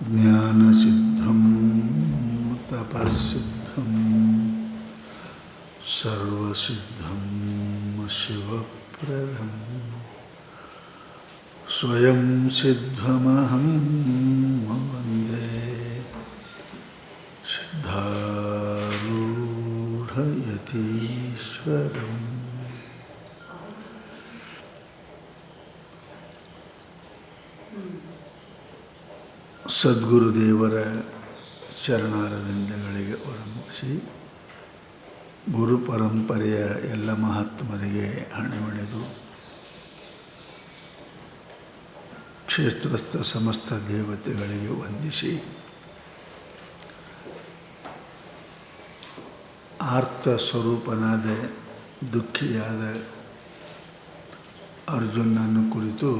ಜ್ಞಾನಸಿದ್ಧಂ ತಪಸ್ಸಿದ್ಧಂ ಸರ್ವಸಿದ್ಧಂ ಶಿವಪ್ರದಂ ಸ್ವಯಂ ಸಿದ್ಧಮಹಂ ವಂದೇ ಸಿದ್ಧಾರೂಢಯತೀಶ್ವರಂ. ಸದ್ಗುರುದೇವರ ಚರಣಾರವಿಂದಗಳಿಗೆ ಒಳಮುಗಿಸಿ ಗುರು ಪರಂಪರೆಯ ಎಲ್ಲ ಮಹಾತ್ಮರಿಗೆ ಹಣೆಮಣಿದು ಕ್ಷೇತ್ರಸ್ಥ ಸಮಸ್ತ ದೇವತೆಗಳಿಗೆ ವಂದಿಸಿ ಆರ್ತ ಸ್ವರೂಪನಾದ ದುಃಖಿಯಾದ ಅರ್ಜುನನನ್ನು ಕುರಿತು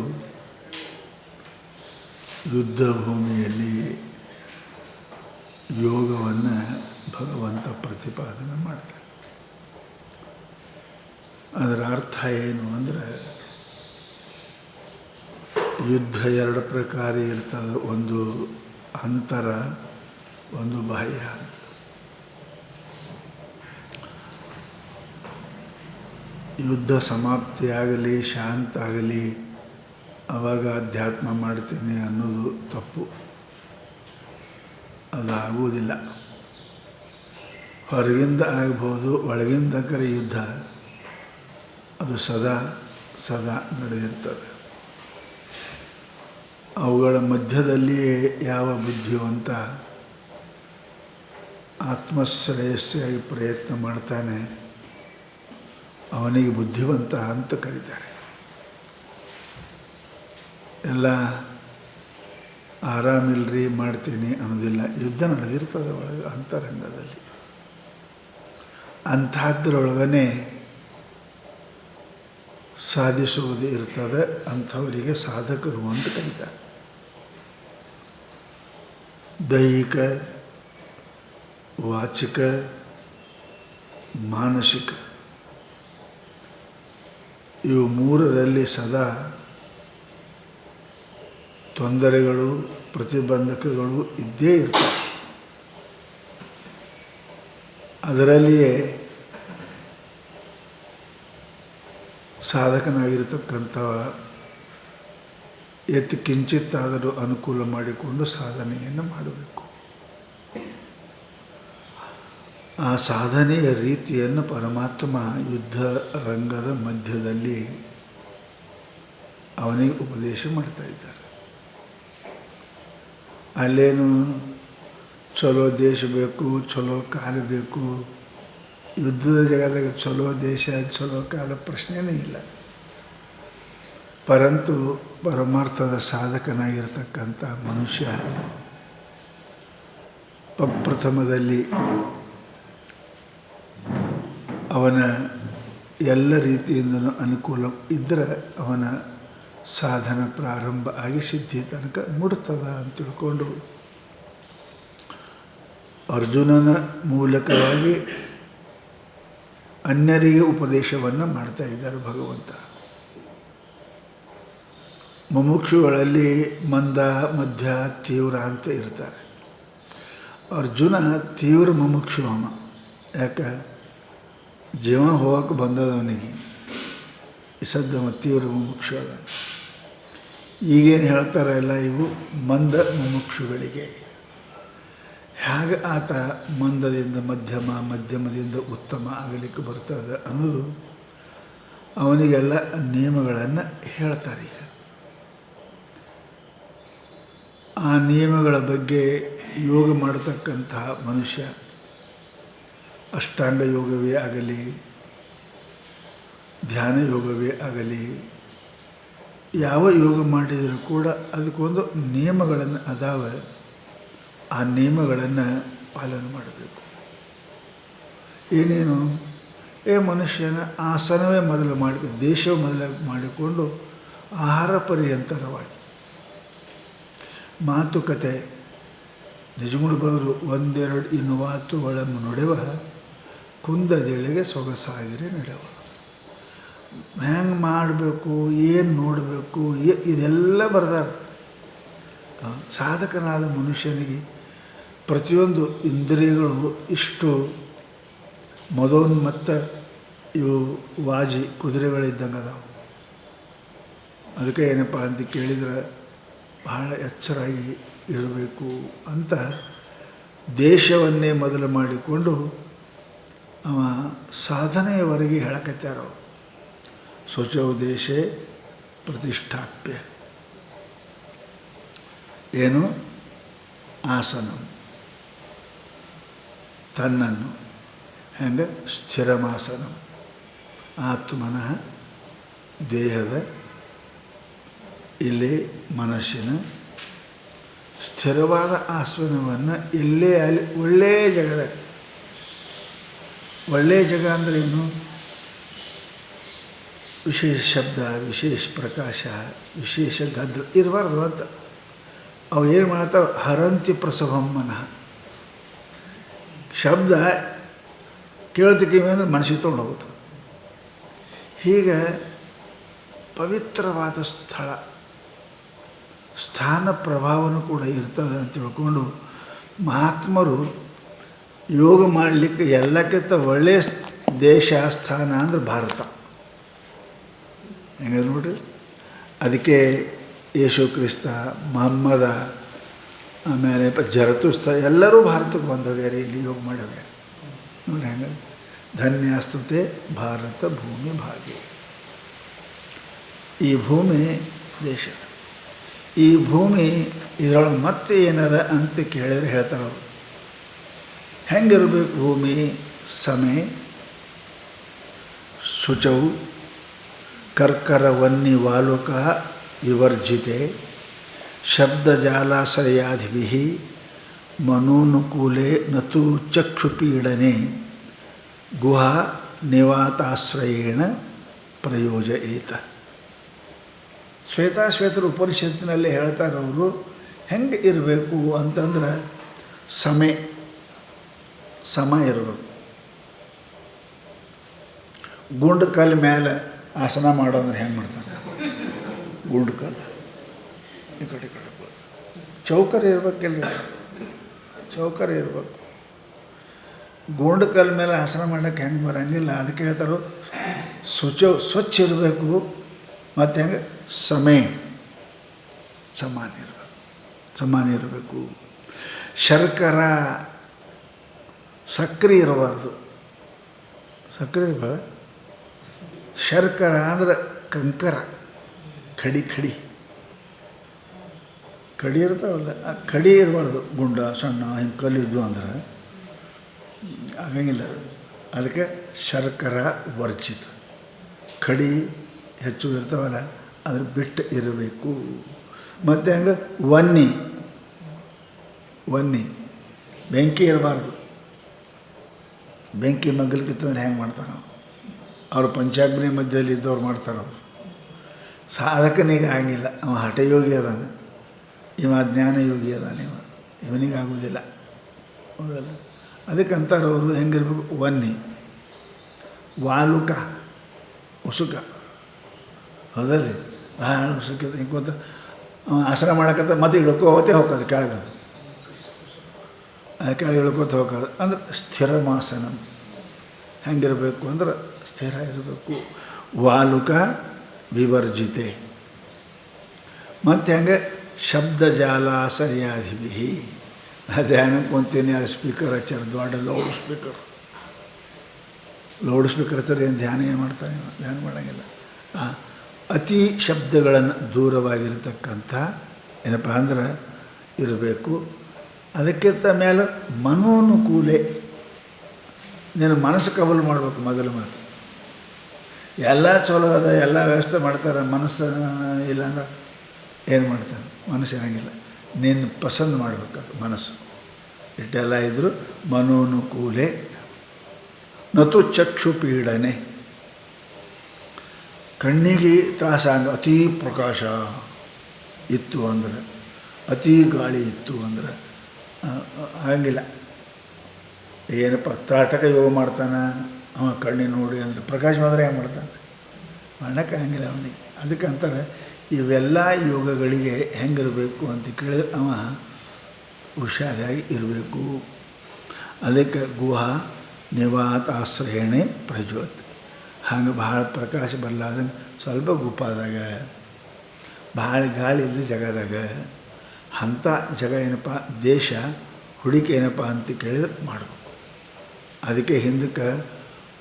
ಯುದ್ಧ ಭೂಮಿಯಲ್ಲಿ ಯೋಗವನ್ನು ಭಗವಂತ ಪ್ರತಿಪಾದನೆ ಮಾಡ್ತಾನೆ. ಅದರ ಅರ್ಥ ಏನು ಅಂದರೆ, ಯುದ್ಧ ಎರಡು ಪ್ರಕಾರ ಇರ್ತದೆ. ಒಂದು ಅಂತರ, ಒಂದು ಬಾಹ್ಯ ಅಂತ. ಯುದ್ಧ ಸಮಾಪ್ತಿಯಾಗಲಿ ಶಾಂತ ಆಗಲಿ ಆವಾಗ ಅಧ್ಯಾತ್ಮ ಮಾಡ್ತೀನಿ ಅನ್ನೋದು ತಪ್ಪು. ಅದಾಗುವುದಿಲ್ಲ. ಹೊರಗಿಂದ ಆಗ್ಬೋದು, ಒಳಗಿಂದ ಕರೆ ಯುದ್ಧ ಅದು ಸದಾ ಸದಾ ನಡೆದಿರ್ತದೆ. ಅವುಗಳ ಮಧ್ಯದಲ್ಲಿಯೇ ಯಾವ ಬುದ್ಧಿವಂತ ಆತ್ಮಶ್ರೇಯಸ್ಸಿಗಾಗಿ ಪ್ರಯತ್ನ ಮಾಡ್ತಾನೆ ಅವನಿಗೆ ಬುದ್ಧಿವಂತ ಅಂತ ಕರೀತಾರೆ. ಎಲ್ಲ ಆರಾಮಿಲ್ರಿ ಮಾಡ್ತೀನಿ ಅನ್ನೋದಿಲ್ಲ. ಯುದ್ಧ ನಡೆದಿರ್ತದೆ ಒಳಗೆ ಅಂತರಂಗದಲ್ಲಿ. ಅಂಥದ್ರೊಳಗನೆ ಸಾಧಿಸುವುದು ಇರ್ತದೆ. ಅಂಥವರಿಗೆ ಸಾಧಕರು ಅಂತ ಕರೀತಾರೆ. ದೈಹಿಕ, ವಾಚಿಕ, ಮಾನಸಿಕ ಇವು ಮೂರರಲ್ಲಿ ಸದಾ ತೊಂದರೆಗಳು, ಪ್ರತಿಬಂಧಕಗಳು ಇದ್ದೇ ಇರ್ತವೆ. ಅದರಲ್ಲಿಯೇ ಸಾಧಕನಾಗಿರ್ತಕ್ಕಂಥವ ಕಿಂಚಿತ್ತಾದರೂ ಅನುಕೂಲ ಮಾಡಿಕೊಂಡು ಸಾಧನೆಯನ್ನು ಮಾಡಬೇಕು. ಆ ಸಾಧನೆಯ ರೀತಿಯನ್ನು ಪರಮಾತ್ಮ ಯುದ್ಧ ರಂಗದ ಮಧ್ಯದಲ್ಲಿ ಅವನಿಗೆ ಉಪದೇಶ ಮಾಡ್ತಾ ಇದ್ದಾರೆ. ಅಲ್ಲೇನು ಚಲೋ ದೇಶ ಬೇಕು, ಚಲೋ ಕಾಲ ಬೇಕು. ಯುದ್ಧದ ಜಗದಾಗ ಚಲೋ ದೇಶ, ಚಲೋ ಕಾಲ ಪ್ರಶ್ನೆಯೇ ಇಲ್ಲ. ಪರಂತು ಪರಮಾರ್ಥದ ಸಾಧಕನಾಗಿರ್ತಕ್ಕಂಥ ಮನುಷ್ಯ ಪ್ರಥಮದಲ್ಲಿ ಅವನ ಎಲ್ಲ ರೀತಿಯಿಂದಲೂ ಅನುಕೂಲ ಇದ್ದರೆ ಅವನ ಸಾಧನ ಪ್ರಾರಂಭ ಆಗಿ ಸಿದ್ಧಿ ತನಕ ಮುಡ್ತದ ಅಂತ ತಿಳ್ಕೊಂಡು ಅರ್ಜುನನ ಮೂಲಕವಾಗಿ ಅನ್ಯರಿಗೆ ಉಪದೇಶವನ್ನು ಮಾಡ್ತಾ ಇದ್ದಾರೆ ಭಗವಂತ. ಮುಮುಕ್ಷುಗಳಲ್ಲಿ ಮಂದ, ಮಧ್ಯ, ತೀವ್ರ ಅಂತ ಇರ್ತಾರೆ. ಅರ್ಜುನ ತೀವ್ರ ಮುಮುಕ್ಷು ಅವ. ಯಾಕೆ? ಜೀವ ಹೋಗಕ್ಕೆ ಬಂದದವನಿಗೆ ಸದ್ದ ತೀವ್ರ ಮುಮುಕ್ಷು ಅದ. ಈಗೇನು ಹೇಳ್ತಾರಲ್ಲ ಇವು ಮಂದ ಮುಮುಕ್ಷುಗಳಿಗೆ. ಹೇಗೆ ಆತ ಮಂದದಿಂದ ಮಧ್ಯಮ, ಮಧ್ಯಮದಿಂದ ಉತ್ತಮ ಆಗಲಿಕ್ಕೆ ಬರ್ತದೆ ಅನ್ನೋದು ಅವನಿಗೆಲ್ಲ ನಿಯಮಗಳನ್ನು ಹೇಳ್ತಾರೆ. ಈಗ ಆ ನಿಯಮಗಳ ಬಗ್ಗೆ ಯೋಗ ಮಾಡತಕ್ಕಂತಹ ಮನುಷ್ಯ ಅಷ್ಟಾಂಗ ಯೋಗವೇ ಆಗಲಿ, ಧ್ಯಾನ ಯೋಗವೇ ಆಗಲಿ, ಯಾವ ಯೋಗ ಮಾಡಿದರೂ ಕೂಡ ಅದಕ್ಕೊಂದು ನಿಯಮಗಳನ್ನು ಅದಾವೆ. ಆ ನಿಯಮಗಳನ್ನು ಪಾಲನೆ ಮಾಡಬೇಕು. ಏನೇನು? ಮನುಷ್ಯನ ಆಸನವೇ ಮೊದಲು ಮಾಡಬೇಕು, ದೇಶವೇ ಮೊದಲು ಮಾಡಿಕೊಂಡು ಆಹಾರ ಪರ್ಯಂತರವಾಗಿ ಮಾತುಕತೆ ನಿಜಗುಣ ಬರೋರು ಒಂದೆರಡು ಇನ್ನು ವಾತು ಒಳಮ ನುಡಿವ ಕುಂದದಿಳಿಗೆ ಸೊಗಸಾಗಿರಿ ನಡೆವ. ಹೆಂಗೆ ಮಾಡಬೇಕು, ಏನು ನೋಡಬೇಕು, ಇದೆಲ್ಲ ಬರ್ದಾರೆ. ಸಾಧಕನಾದ ಮನುಷ್ಯನಿಗೆ ಪ್ರತಿಯೊಂದು ಇಂದ್ರಿಯಗಳು ಇಷ್ಟು ಮದೋನ್ಮತ್ತ ಇವು ವಾಜಿ ಕುದುರೆಗಳಿದ್ದಂಗೆ ಅದಾವೆ. ಅದಕ್ಕೆ ಏನಪ್ಪ ಅಂತ ಕೇಳಿದ್ರೆ ಬಹಳ ಎಚ್ಚರಾಗಿ ಇರಬೇಕು ಅಂತ ದೇಶವನ್ನೇ ಮೊದಲು ಮಾಡಿಕೊಂಡು ಅವ ಸಾಧನೆಯವರೆಗೆ ಹೇಳಕತ್ಯಾರ. ಶುಚೌ ದೇಶೇ ಪ್ರತಿಷ್ಠಾಪ್ಯ ಏನು ಆಸನಂ ತನ್ನನ್ನು ಹೆಂಗೆ ಸ್ಥಿರಮಾಸನಂ ಆತ್ಮನಃ ದೇಹದ ಇಲ್ಲಿ ಮನಸ್ಸಿನ ಸ್ಥಿರವಾದ ಆಸನವನ್ನು ಎಲ್ಲೇ ಅಲ್ಲಿ ಒಳ್ಳೆಯ ಜಾಗದಾಗ, ಒಳ್ಳೆಯ ಜಾಗ ಅಂದರೆ ಏನು? ವಿಶೇಷ ಶಬ್ದ, ವಿಶೇಷ ಪ್ರಕಾಶ, ವಿಶೇಷ ಗದ್ದಲ ಇರಬಾರ್ದು ಅಂತ. ಅವು ಏನು ಮಾಡ್ತಾವೆ? ಹರಂತಿ ಪ್ರಸವಂ ಮನಃ. ಶಬ್ದ ಕೇಳ್ತಿಕೆ ಮೇಲೆ ಮನಸ್ಸಿಗೆ ತೊಗೊಂಡು ಹೋಗುತ್ತೆ. ಹೀಗೆ ಪವಿತ್ರವಾದ ಸ್ಥಾನ ಪ್ರಭಾವನೂ ಕೂಡ ಇರ್ತದೆ ಅಂತ ತಿಳ್ಕೊಂಡು ಮಹಾತ್ಮರು ಯೋಗ ಮಾಡಲಿಕ್ಕೆ ಎಲ್ಲಕ್ಕಿಂತ ಒಳ್ಳೆಯ ದೇಶ ಸ್ಥಾನ ಅಂದರೆ ಭಾರತ. ಹೆಂಗೆ ನೋಡ್ರಿ, ಅದಕ್ಕೆ ಯೇಸು ಕ್ರಿಸ್ತ, ಮೊಹಮ್ಮದ, ಆಮೇಲೆ ಜರತುಸ್ತ ಎಲ್ಲರೂ ಭಾರತಕ್ಕೆ ಬಂದವ್ಯಾರೆ, ಇಲ್ಲಿ ಯೋಗ ಮಾಡ್ಯಾರ ನೋಡಿ. ಹೆಂಗೆ ಧನ್ಯಾಸ್ತುತೆ ಭಾರತ ಭೂಮಿ ಭಾಗ್ಯ. ಈ ಭೂಮಿ ದೇಶ, ಈ ಭೂಮಿ ಇದರೊಳಗೆ ಮತ್ತೆ ಏನದ ಅಂತ ಕೇಳಿದ್ರೆ ಹೇಳ್ತಾರೆ ಅವರು. ಹೆಂಗಿರಬೇಕು ಭೂಮಿ? ಸಮೆ ಶುಚೌ ಕರ್ಕರವನ್ನಿ ವಾಲುಕ ವಿವರ್ಜಿತೆ ಶಬ್ದಜಾಲಾಶ್ರಯಾಧಿಭಿಃ ಮನೋನುಕೂಲೆ ನತು ಚಕ್ಷುಪೀಡನೆ ಗುಹಾ ನಿವಾತಾಶ್ರಯೇಣ ಪ್ರಯೋಜಯೇತ. ಶ್ವೇತಾಶ್ವೇತರ ಉಪನಿಷತ್ತಿನಲ್ಲಿ ಹೇಳ್ತಾರೆ ಅವರು ಹೆಂಗೆ ಇರಬೇಕು ಅಂತಂದ್ರೆ ಸಮ ಇರಬೇಕು. ಗುಂಡು ಕಲ್ಲು ಮೇಲೆ ಆಸನ ಮಾಡೋಂದ್ರೆ ಹೆಂಗೆ ಮಾಡ್ತಾರೆ? ಗುಂಡು ಕಲ್ಲು ಈ ಕಡೆ ಚೌಕರ್ ಇರ್ಬೇಕಿಲ್ಲ, ಚೌಕರ್ ಇರಬೇಕು. ಗುಂಡು ಕಲ್ಲು ಮೇಲೆ ಆಸನ ಮಾಡೋಕ್ಕೆ ಹೆಂಗೆ ಬರೋಂಗಿಲ್ಲ. ಅದಕ್ಕೆ ಹೇಳ್ತಾರೆ ಸ್ವಚ್ಛ ಇರಬೇಕು. ಮತ್ತು ಹೆಂಗೆ ಸಮಾನ ಇರಬೇಕು. ಶರ್ಕರ ಸಕ್ಕರೆ ಇರಬಾರ್ದು. ಸಕ್ಕರೆ ಇರಬಾರ್ದು. ಶರ್ಕರ ಅಂದ್ರೆ ಕಂಕರ, ಕಡಿ ಇರ್ತಾವಲ್ಲ, ಆ ಕಡಿ ಇರಬಾರ್ದು. ಗುಂಡ ಸಣ್ಣ ಹಿಂಗೆ ಕಲ್ಲಿದ್ದು ಅಂದ್ರೆ ಆಗಂಗಿಲ್ಲ. ಅದಕ್ಕೆ ಶರ್ಕರ ವರ್ಜಿತ. ಕಡಿ ಹೆಚ್ಚು ಇರ್ತಾವಲ್ಲ ಅದ್ರ ಬಿಟ್ಟು ಇರಬೇಕು. ಮತ್ತು ಹಂಗೆ ವನ್ನಿ ಬೆಂಕಿ ಇರಬಾರ್ದು. ಬೆಂಕಿ ಮಗ್ಲಿಕ್ಕಿತ್ತಂದ್ರೆ ಹೆಂಗೆ ಮಾಡ್ತಾರೆ ಅವ್ರು? ಪಂಚಾಗ್ನಿ ಮಧ್ಯದಲ್ಲಿ ಇದ್ದವ್ರು ಮಾಡ್ತಾರೆ ಅವರು. ಸಾಧಕನಿಗೆ ಆಗಿಲ್ಲ, ಅವ ಹಠಯೋಗಿ ಅದಾನೆ, ಇವ ಜ್ಞಾನಯೋಗಿ ಅದಾನೆ, ಇವನಿಗೆ ಆಗೋದಿಲ್ಲ. ಹೌದಲ್ಲ? ಅದಕ್ಕೆ ಅಂತಾರೆ ಅವರು ಹೆಂಗಿರ್ಬೇಕು? ವನ್ನಿ ವಾಲುಕ ಉಸುಕ. ಹೌದಲ್ರಿ? ಭಾಳ ಉಸುಕ ಹಿಂಗೋತ ಆಸನ ಮಾಡಕತ್ತ ಮತ್ತೆ ಇಳ್ಕೋತೇ ಹೋಗೋದು ಕೆಳಗದು, ಕೆಳಗೆ ಇಳ್ಕೋತ ಹೋಗೋದು ಅಂದ್ರೆ ಸ್ಥಿರಮಾಸನ. ಹೆಂಗಿರಬೇಕು ಅಂದ್ರೆ ಸ್ಥಿರ ಇರಬೇಕು. ವಾಲುಕ ವಿವರ್ಜಿತೆ. ಮತ್ತು ಹೆಂಗೆ ಶಬ್ದಜಾಲಾಶ್ರಯಾಧಿಭಿಃ. ಧ್ಯಾನಕ್ಕೆ ಕುಂತೀನಿ, ಅದು ಸ್ಪೀಕರ್ ಹಚ್ಚಾರ, ದೊಡ್ಡ ಲೌಡ್ ಸ್ಪೀಕರ್ ಹಚ್ಚಾರ. ಏನು ಧ್ಯಾನ ಏನು ಮಾಡ್ತಾನೆ? ಧ್ಯಾನ ಮಾಡೋಂಗಿಲ್ಲ. ಅತಿ ಶಬ್ದಗಳನ್ನು ದೂರವಾಗಿರ್ತಕ್ಕಂಥ ಏನಪ್ಪ ಅಂದ್ರೆ ಇರಬೇಕು. ಅದಕ್ಕಿಂತ ಮೇಲೆ ಮನೋನುಕೂಲೆ, ನೀನು ಮನಸ್ಸು ಕಬಲ್ ಮಾಡಬೇಕು. ಮೊದಲು ಮಾತು ಎಲ್ಲ ಚಲೋ ಅದ, ಎಲ್ಲ ವ್ಯವಸ್ಥೆ ಮಾಡ್ತಾರೆ, ಮನಸ್ಸು ಇಲ್ಲಾಂದ್ರೆ ಏನು ಮಾಡ್ತಾನೆ? ಮನಸ್ಸು ಇರೋಂಗಿಲ್ಲ. ನೀನು ಪಸಂದ್ ಮಾಡಬೇಕು ಮನಸ್ಸು. ಇಟ್ಟೆಲ್ಲ ಇದ್ದರೂ ಮನೋನುಕೂಲೆ ನತು ಚಕ್ಷು ಪೀಡನೆ. ಕಣ್ಣಿಗೆ ತ್ರಾಸಾಗ ಅತೀ ಪ್ರಕಾಶ ಇತ್ತು ಅಂದ್ರೆ, ಅತೀ ಗಾಳಿ ಇತ್ತು ಅಂದ್ರೆ ಆಗಂಗಿಲ್ಲ. ಏನಪ್ಪ ತ್ರಾಟಕ ಯೋಗ ಮಾಡ್ತಾನೆ ಅವ ಕಣ್ಣಿ ನೋಡಿ ಅಂದರೆ ಪ್ರಕಾಶ ಬಂದರೆ ಹೆಂಗೆ ಮಾಡ್ತಾನೆ? ಮಾಡೋಕ್ಕೆ ಆಗಂಗಿಲ್ಲ ಅವನಿಗೆ. ಅದಕ್ಕೆ ಅಂತಾರೆ ಇವೆಲ್ಲ ಯೋಗಗಳಿಗೆ ಹೆಂಗಿರಬೇಕು ಅಂತ ಕೇಳಿದ್ರೆ ಅವ ಹುಷಾರಾಗಿ ಇರಬೇಕು. ಅದಕ್ಕೆ ಗುಹಾ ನಿವಾತಾಶ್ರಯಣೆ ಪ್ರಜ್ವತ್, ಹಂಗೆ ಭಾಳ ಪ್ರಕಾಶ ಬರಲಾರ್ದಂಗೆ ಸ್ವಲ್ಪ ಗುಪ್ಪಾದಾಗ, ಭಾಳ ಗಾಳಿ ಇಲ್ಲದ ಜಾಗದಾಗ, ಅಂಥ ಜಾಗ ಏನಪ್ಪ ದೇಶ ಹುಡುಕಿ ಏನಪ್ಪ ಅಂತ ಕೇಳಿದ್ರೆ ಮಾಡಬೇಕು. ಅದಕ್ಕೆ ಹಿಂದಕ್ಕೆ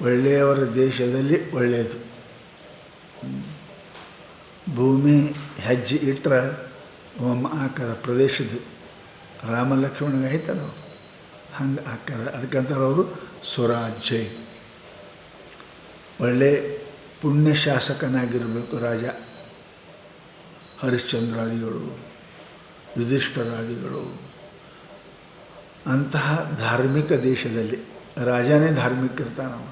ಒಳ್ಳೆಯವರ ದೇಶದಲ್ಲಿ ಒಳ್ಳೆಯದು. ಭೂಮಿ ಹೆಜ್ಜೆ ಇಟ್ಟರೆ ಒಮ್ಮೆ ಹಾಕದ ಪ್ರದೇಶದ್ದು ರಾಮ ಲಕ್ಷ್ಮಣಗೆ ಆಯ್ತಲ್ಲ ಹಂಗೆ ಹಾಕದ. ಅದಕ್ಕಂತಾರೆ ಅವರು ಸ್ವರಾಜ್ಯ. ಒಳ್ಳೆ ಪುಣ್ಯ ಶಾಸಕನಾಗಿರಬೇಕು ರಾಜ. ಹರಿಶ್ಚಂದ್ರಾದಿಗಳು, ಯುಧಿಷ್ಠರಾದಿಗಳು ಅಂತಹ ಧಾರ್ಮಿಕ ದೇಶದಲ್ಲಿ, ರಾಜನೇ ಧಾರ್ಮಿಕ ಇರ್ತಾನವ,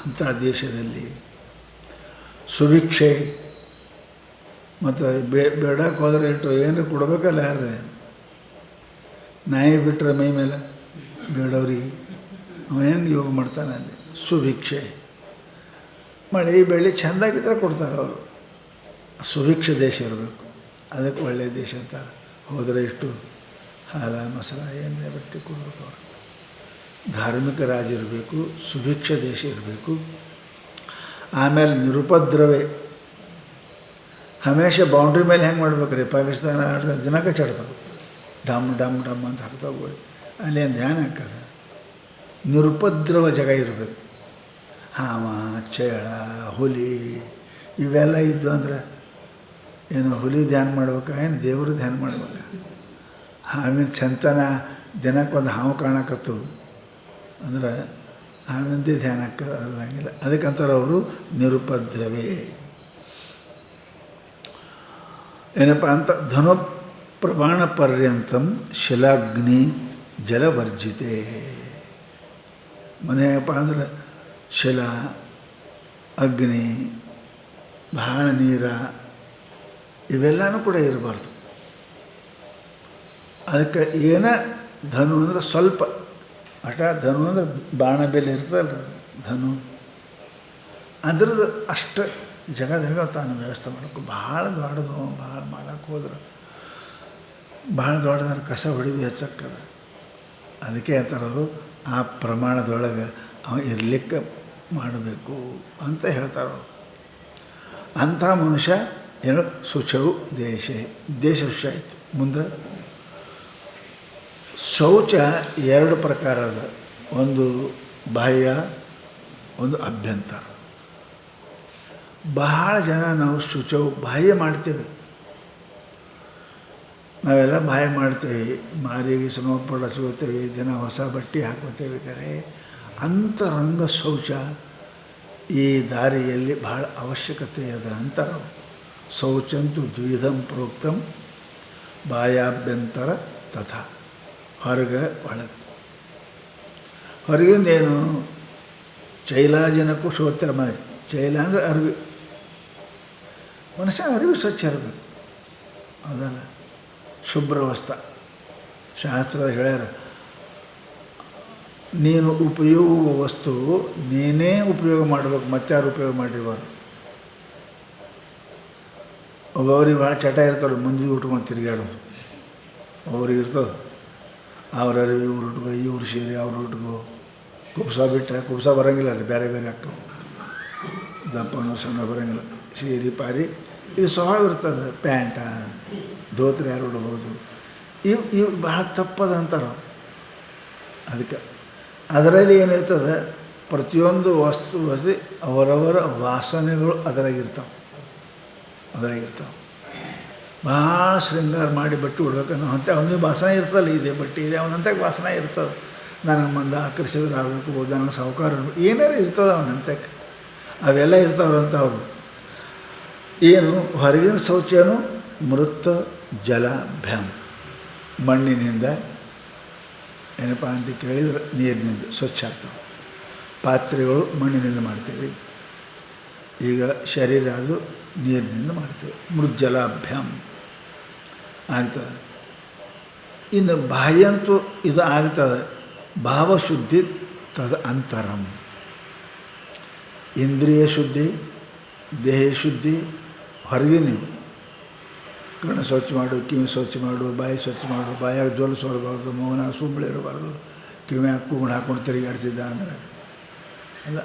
ಅಂಥ ದೇಶದಲ್ಲಿ ಸುಭಿಕ್ಷೆ ಮತ್ತು ಬೇಡಕ್ಕೆ ಹೋದ್ರೆ ಇಟ್ಟು ಏನಾರು ಕೊಡಬೇಕಲ್ಲ. ಯಾರೇ ನಾಯಿ ಬಿಟ್ಟರೆ ಮೈ ಮೇಲೆ ಬೇಡವ್ರಿಗೆ ಅವೇನು ಯೋಗ ಮಾಡ್ತಾನೆ ಅಲ್ಲಿ. ಸುಭಿಕ್ಷೆ, ಮಳೆ ಬೆಳೆ ಚೆಂದಾಗಿದ್ದರೆ ಕೊಡ್ತಾರೆ ಅವರು. ಸುಭಿಕ್ಷೆ ದೇಶ ಇರಬೇಕು, ಅದಕ್ಕೆ ಒಳ್ಳೆಯ ದೇಶ ಅಂತಾರೆ. ಹೋದರೆ ಇಷ್ಟು ಹಾಲ ಮೊಸರ ಏನೇ ಬಟ್ಟೆ ಕೊಡಬೇಕು. ಅವರು ಧಾರ್ಮಿಕ ರಾಜ ಇರಬೇಕು, ಸುಭಿಕ್ಷ ದೇಶ ಇರಬೇಕು. ಆಮೇಲೆ ನಿರುಪದ್ರವೇ. ಹಮೇಶ ಬೌಂಡ್ರಿ ಮೇಲೆ ಹೆಂಗೆ ಮಾಡ್ಬೇಕು ರೀ, ಪಾಕಿಸ್ತಾನ ದಿನಕ್ಕೆ ಚಡ್ತಾವೆ, ಡಮ್ ಡಮ್ ಡಮ್ ಅಂತ ಹಾಕ್ತಾವೆ. ಅಲ್ಲಿ ಏನು ಧ್ಯಾನ ಹಾಕದ. ನಿರುಪದ್ರವ ಜಾಗ ಇರಬೇಕು. ಹಾವ, ಚೇಳ, ಹುಲಿ ಇವೆಲ್ಲ ಇದ್ದು ಅಂದ್ರೆ ಏನು ಹುಲಿ ಧ್ಯಾನ ಮಾಡ್ಬೇಕಾ, ಏನು ದೇವರು ಧ್ಯಾನ ಮಾಡ್ಬೇಕಾ? ಹಾವಿನ ಚಂತನ ದಿನಕ್ಕೊಂದು ಹಾವು ಕಾಣಕತ್ತು ಅಂದ್ರೆ ಹಾವಿನದ್ದೇ ಧ್ಯಾನ ಹಾಕೋದಂಗಿಲ್ಲ. ಅದಕ್ಕಂತಾರೆ ಅವರು ನಿರುಪದ್ರವೇ. ಏನಪ್ಪ ಅಂತ ಧನು ಪ್ರಮಾಣ ಪರ್ಯಂತಂ ಶಿಲಾಗ್ನಿ ಜಲವರ್ಜಿತೆ. ಮನೆಯಪ್ಪ ಅಂದ್ರೆ ಶಿಲ, ಅಗ್ನಿ, ಬಹಳ ನೀರ ಇವೆಲ್ಲನೂ ಕೂಡ ಇರಬಾರ್ದು. ಅದಕ್ಕೆ ಏನ ಧನು ಅಂದ್ರೆ ಸ್ವಲ್ಪ ಅಟ, ಧನು ಅಂದ್ರೆ ಬಾಣ ಬೆಲೆ ಇರ್ತದಲ್ಲ ಧನು, ಅದ್ರದ್ದು ಅಷ್ಟು ಜಗದಾಗ ತಾನು ವ್ಯವಸ್ಥೆ ಮಾಡಬೇಕು. ಭಾಳ ದೊಡ್ಡದು, ಭಾಳ ಮಾಡೋಕ್ಕೆ ಹೋದ್ರೆ ಭಾಳ ದೊಡ್ಡದಾದ್ರೆ ಕಸ ಹೊಡಿದು ಹೆಚ್ಚಕ್ಕದ. ಅದಕ್ಕೆ ಅಂತಾರವರು ಆ ಪ್ರಮಾಣದೊಳಗೆ ಅವ ಇರಲಿಕ್ಕೆ ಮಾಡಬೇಕು ಅಂತ ಹೇಳ್ತಾರವರು. ಅಂಥ ಮನುಷ್ಯ ಏನು ಶುಚವು ದೇಶ ಶುಚ ಆಯಿತು. ಮುಂದೆ ಶೌಚ ಎರಡು ಪ್ರಕಾರ ಅದ, ಒಂದು ಬಾಹ್ಯ, ಒಂದು ಅಭ್ಯಂತರ. ಬಹಳ ಜನ ನಾವು ಶುಚವು ಬಾಹ್ಯ ಮಾಡ್ತೇವೆ. ನಾವೆಲ್ಲ ಬಾಹ್ಯ ಮಾಡ್ತೇವೆ, ಮಾರಿಗೆ ಸಮರ್ಪಣ ಹಚ್ಕೋತೇವೆ, ದಿನ ಹೊಸ ಬಟ್ಟೆ ಹಾಕೋತೇವೆ. ಕರೆ ಅಂತರಂಗ ಶೌಚ ಈ ದಾರಿಯಲ್ಲಿ ಭಾಳ ಅವಶ್ಯಕತೆ ಅದ ಅಂತಾರೆ. ಶೌಚಂತು ದ್ವಿಧಂ ಪ್ರೋಕ್ತಂ ಬಾಹ್ಯಾಭ್ಯಂತರ ತಥಾ. ಹೊರಗೆ ಒಳಗೆ. ಹೊರಗಿಂದೇನು ಚೈಲಾಜನಕ್ಕೂ ಶೋತ್ರ ಮಾಡಿ. ಚೈಲ ಅಂದರೆ ಅರಿವಿ. ಮನುಷ್ಯ ಅರಿವಿ ಸ್ವಚ್ಛ ಇರಬೇಕು, ಅದಲ್ಲ ಶುಭ್ರ ವಸ್ತ್ರ. ಶಾಸ್ತ್ರ ಹೇಳ್ಯಾರ, ನೀನು ಉಪಯೋಗ ವಸ್ತು ನೀನೇ ಉಪಯೋಗ ಮಾಡಬೇಕು, ಮತ್ತಾರು ಉಪಯೋಗ ಮಾಡಿರಬಾರ್ದು. ಒಬ್ಬೊಬ್ರಿಗೆ ಭಾಳ ಚಟ ಇರ್ತಾರೆ, ಮಂದಿ ಉಟ್ಕೊಂಡು ತಿರುಗಾಡೋದು. ಒಬ್ರಿಗೆ ಇರ್ತದೆ, ಅವ್ರ ಅರಿವಿ ಇವ್ರು ಉಟ್ಕೋ, ಇವ್ರು ಸೀರೆ ಅವ್ರು ಉಟ್ಕೋ. ಕುಬ್ಸ ಬಿಟ್ಟು ಕುಬ್ಸ ಬರೋಂಗಿಲ್ಲ ರೀ, ಬೇರೆ ಬೇರೆ ಹಾಕೋ, ದಪ್ಪನೋ ಸಣ್ಣ ಬರೋಂಗಿಲ್ಲ. ಸೀರೆ ಪಾರಿ ಇದು ಸ್ವಭಾವ ಇರ್ತದೆ. ಪ್ಯಾಂಟ ಧೋತ್ರ ಯಾರು ಉಡ್ಬೋದು. ಇವು ಭಾಳ ತಪ್ಪದ ಅಂತಾರೆ. ಅದಕ್ಕೆ ಅದರಲ್ಲಿ ಏನಿರ್ತದೆ, ಪ್ರತಿಯೊಂದು ವಸ್ತು ಅವರವರ ವಾಸನೆಗಳು ಅದರಾಗಿರ್ತಾವೆ. ಭಾಳ ಶೃಂಗಾರ ಮಾಡಿ ಬಟ್ಟೆ ಉಡ್ಬೇಕನ್ನೋ ಅಂತ ಅವನಿಗೆ ವಾಸನೆ ಇರ್ತಲ್ಲ. ಇದೆ ಬಟ್ಟೆ ಇದೆ ಅವನಂತ ವಾಸನೆ ಇರ್ತದೆ. ನನಗೆ ಮಂದ ಆಕರ್ಷಿದ್ರೆ ಆಗಬೇಕು, ನನಗೆ ಸಾಹುಕಾರ ಏನಾರು ಇರ್ತದೆ ಅವನಂತಕ್ಕೆ. ಅವೆಲ್ಲ ಇರ್ತಾವ್ರಂತ ಅವರು. ಏನು ಹೊರಗಿನ ಶೌಚನು ಮೃತ ಜಲಭ್ಯಾಮ್, ಮಣ್ಣಿನಿಂದ ಏನಪ್ಪ ಅಂತ ಕೇಳಿದ್ರೆ ನೀರಿನಿಂದ ಸ್ವಚ್ಛ ಆಗ್ತಾವೆ. ಪಾತ್ರೆಗಳು ಮಣ್ಣಿನಿಂದ ಮಾಡ್ತೀವಿ, ಈಗ ಶರೀರ ಅದು ನೀರಿನಿಂದ ಮಾಡ್ತೀವಿ. ಮೃಜ್ಜಲಾಭ್ಯಾಮ್ ಆಗ್ತದೆ. ಇನ್ನು ಬಾಹ್ಯಂತೂ ಇದು ಆಗ್ತದೆ. ಭಾವಶುದ್ಧಿ ತದ ಅಂತರಂ. ಇಂದ್ರಿಯ ಶುದ್ಧಿ, ದೇಹ ಶುದ್ಧಿ ಹೊರಗಿನ ಕಣ್ಣು ಸ್ವಚ್ಛ ಮಾಡು, ಕಿವಿ ಸ್ವಚ್ಛ ಮಾಡು, ಬಾಯಿ ಸ್ವಚ್ಛ ಮಾಡು, ಬಾಯಾಗ ಜೋಲು ಸೋಡಬಾರ್ದು, ಮೌನ ಸುಮ್ಮನೆ ಇರಬಾರ್ದು, ಕಿವಿಯಾಗ ಕೂಗುಣ ಹಾಕ್ಕೊಂಡು ತಿರುಗಾಡ್ತಿದ್ದ ಅಂದರೆ ಅಲ್ಲ,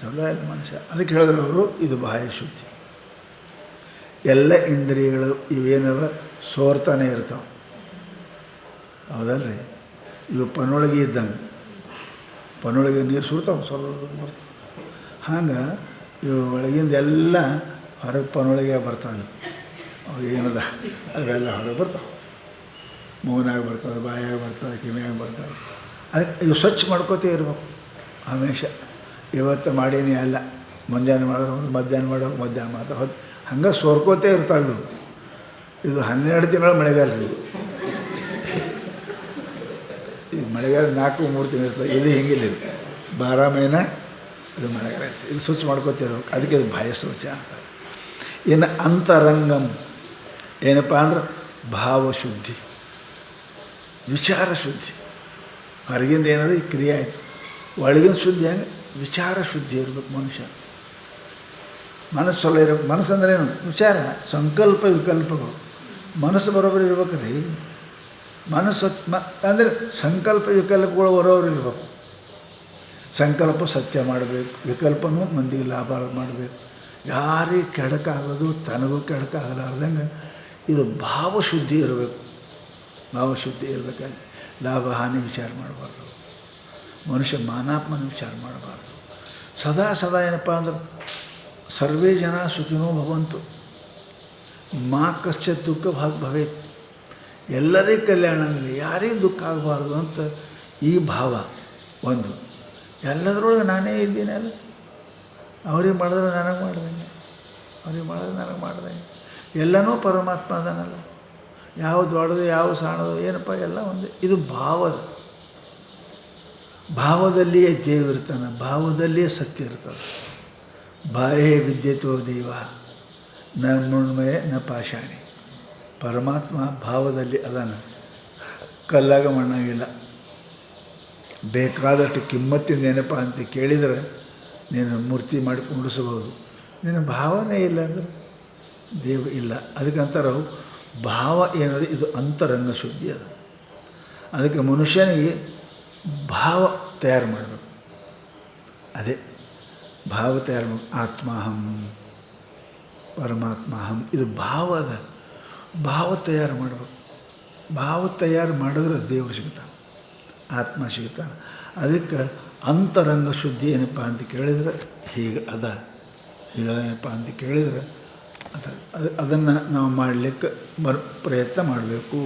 ಚಲೋ ಇಲ್ಲ ಮನುಷ್ಯ. ಅದಕ್ಕೆ ಹೇಳಿದ್ರು ಅವರು, ಇದು ಬಾಹ್ಯ ಶುದ್ಧಿ. ಎಲ್ಲ ಇಂದ್ರಿಯಗಳು ಇವೇನವ ಸೋರ್ತಾನೆ ಇರ್ತಾವೆ, ಹೌದಲ್ರಿ? ಇವು ಪನೊಳಗೆ ಇದ್ದಂಗೆ, ಪನೊಳಗೆ ನೀರು ಸುರ್ತಾವೆ, ಸ್ವಲ್ಪ ಬರ್ತಾವೆ. ಹಂಗೆ ಇವು ಒಳಗಿಂದ ಎಲ್ಲ ಹೊರಗೆ ಪನೊಳಗೆ ಬರ್ತಾವೆ. ಅವು ಏನದ ಅವೆಲ್ಲ ಹೊರಗೆ ಬರ್ತಾವೆ, ಮೂಗಿನಾಗ ಬರ್ತದೆ, ಬಾಯಾಗ ಬರ್ತದೆ, ಕಿವಿಯಾಗ ಬರ್ತದೆ. ಅದಕ್ಕೆ ಇವು ಸ್ವಚ್ಛ ಮಾಡ್ಕೋತೇ ಇರ್ಬೇಕು ಹಮೇಶ. ಇವತ್ತು ಮಾಡೀನಿ ಅಲ್ಲ, ಮುಂಜಾನೆ ಮಾಡಿದ್ರೆ ಮಧ್ಯಾಹ್ನ ಮಾಡೋದು, ಮಧ್ಯಾಹ್ನ ಮಾತ್ರ ಹೊತ್ತು ಹಂಗೆ ಸೋರ್ಕೋತೇ ಇರ್ತಾವೆ ಇವು. ಇದು 12 ತಿಂಗಳು ಮಳೆಗಾಲ ರೀ. ಇದು ಮಳೆಗಾಲ 4-3 ತಿಂಗಳು ಇರ್ತದೆ. ಇದು ಹಿಂಗಿಲ್ಲ, ಇದು 12 ಮಹಿನ ಇದು ಮಳೆಗಾಲ ಇರ್ತದೆ. ಇದು ಸ್ವಚ್ಛ ಮಾಡ್ಕೋತಿರ್ಬೇಕು. ಅದಕ್ಕೆ ಇದು ಬಾಹ್ಯ ಶೌಚ ಅಂತ. ಇನ್ನು ಅಂತರಂಗಂ ಏನಪ್ಪ ಅಂದ್ರೆ ಭಾವಶುದ್ಧಿ, ವಿಚಾರ ಶುದ್ಧಿ. ಹೊರಗಿಂದ ಏನದು ಈ ಕ್ರಿಯೆ ಆಯಿತು, ಒಳಗಿನ ಶುದ್ಧಿ ಹಂಗೆ ವಿಚಾರ ಶುದ್ಧಿ ಇರ್ಬೇಕು ಮನುಷ್ಯ. ಮನಸ್ಸು ಚಲೋ ಇರಬೇಕು. ಮನಸ್ಸು ಅಂದ್ರೆ ಏನು? ವಿಚಾರ, ಸಂಕಲ್ಪ ವಿಕಲ್ಪಗಳು. ಮನಸ್ಸು ಬರೋಬ್ಬರಿ ಇರ್ಬೇಕು ರೀ. ಮನಸ್ಸು ಅಂದರೆ ಸಂಕಲ್ಪ ವಿಕಲ್ಪಗಳು ಬರೋರು ಇರಬೇಕು. ಸಂಕಲ್ಪ ಸತ್ಯ ಮಾಡಬೇಕು, ವಿಕಲ್ಪನೂ ಮಂದಿಗೆ ಲಾಭ ಮಾಡಬೇಕು. ಯಾರಿಗೆ ಕೆಡಕಾಗೋದು ತನಗೂ ಕೆಡಕಾಗಲಾರ್ದಂಗೆ ಇದು ಭಾವಶುದ್ಧಿ ಇರಬೇಕು. ಭಾವಶುದ್ಧಿ ಇರಬೇಕಲ್ಲಿ ಲಾಭ ಹಾನಿ ವಿಚಾರ ಮಾಡಬಾರ್ದು. ಮನುಷ್ಯ ಮಾನಾತ್ಮನ ವಿಚಾರ ಮಾಡಬಾರ್ದು. ಸದಾ ಏನಪ್ಪ ಅಂದ್ರೆ ಸರ್ವೇ ಜನ ಸುಖಿನೋ ಭವಂತು ಮಾ ಕಶ್ಚಿತ್ ದುಃಖ ಭಾಗ್ ಭವೇತ್. ಎಲ್ಲರಿಗೂ ಕಲ್ಯಾಣ ಆಗಲಿ, ಯಾರಿಗೂ ದುಃಖ ಆಗಬಾರ್ದು ಅಂತ ಈ ಭಾವ ಒಂದು. ಎಲ್ಲದರೊಳಗೆ ನಾನೇ ಇದ್ದೀನಿ ಅಲ್ಲ, ಅವ್ರಿಗೆ ಮಾಡಿದ್ರೆ ನನಗೆ ಮಾಡ್ದಂಗೆ, ಅವ್ರಿಗೆ ಮಾಡಿದ್ರೆ ನನಗೆ ಮಾಡ್ದಂಗೆ. ಎಲ್ಲನೂ ಪರಮಾತ್ಮ ಅದನ್ನಲ್ಲ. ಯಾವ ದೊಡ್ಡದು ಯಾವ ಸಣ್ಣದು ಏನಪ್ಪ ಎಲ್ಲ ಒಂದೇ. ಇದು ಭಾವದಲ್ಲಿಯೇ ದೇವಿರ್ತಾನೆ, ಭಾವದಲ್ಲಿಯೇ ಸತ್ಯ ಇರ್ತದೆ. ಬಾಹ್ಯ ವಿದ್ಯೆತೋ ದೇವ ನ ಮೃಣ್ಮಯ ನ ಪಾಷಾಣಿ. ಪರಮಾತ್ಮ ಭಾವದಲ್ಲಿ ಅದಾನ, ಕಲ್ಲಾಗ ಮಣ್ಣಾಗಿಲ್ಲ. ಬೇಕಾದಷ್ಟು ಕಿಮ್ಮತ್ತಿಂದ ಏನಪ್ಪ ಅಂತ ಕೇಳಿದರೆ ನೀನು ಮೂರ್ತಿ ಮಾಡಿ ಕುಂಡಿಸ್ಬೋದು. ನಿನ್ನ ಭಾವನೆ ಇಲ್ಲ ಅಂದರೆ ದೇವ ಇಲ್ಲ. ಅದಕ್ಕಂತಾರೆ ಭಾವ ಏನದು, ಇದು ಅಂತರಂಗ ಶುದ್ಧಿ. ಅದು ಅದಕ್ಕೆ ಮನುಷ್ಯನಿಗೆ ಭಾವ ತಯಾರು ಮಾಡಬೇಕು. ಅದೇ ಭಾವ ತಯಾರು ಮಾಡಿ ಆತ್ಮಾಹಂ ಪರಮಾತ್ಮಾಹಂ ಇದು ಭಾವ ಅದ. ಭಾವ ತಯಾರು ಮಾಡಬೇಕು. ಭಾವ ತಯಾರು ಮಾಡಿದ್ರೆ ದೇವರು ಸಿಗ್ತಾನೆ, ಆತ್ಮ ಸಿಗ್ತಾನೆ. ಅದಕ್ಕೆ ಅಂತರಂಗ ಶುದ್ಧಿ ಏನಪ್ಪ ಅಂತ ಕೇಳಿದರೆ ಹೀಗೆ ಅದ, ಹೀಗೇನಪ್ಪ ಅಂತ ಕೇಳಿದರೆ ಅದನ್ನು ನಾವು ಮಾಡಲಿಕ್ಕೆ ಪ್ರಯತ್ನ ಮಾಡಬೇಕು.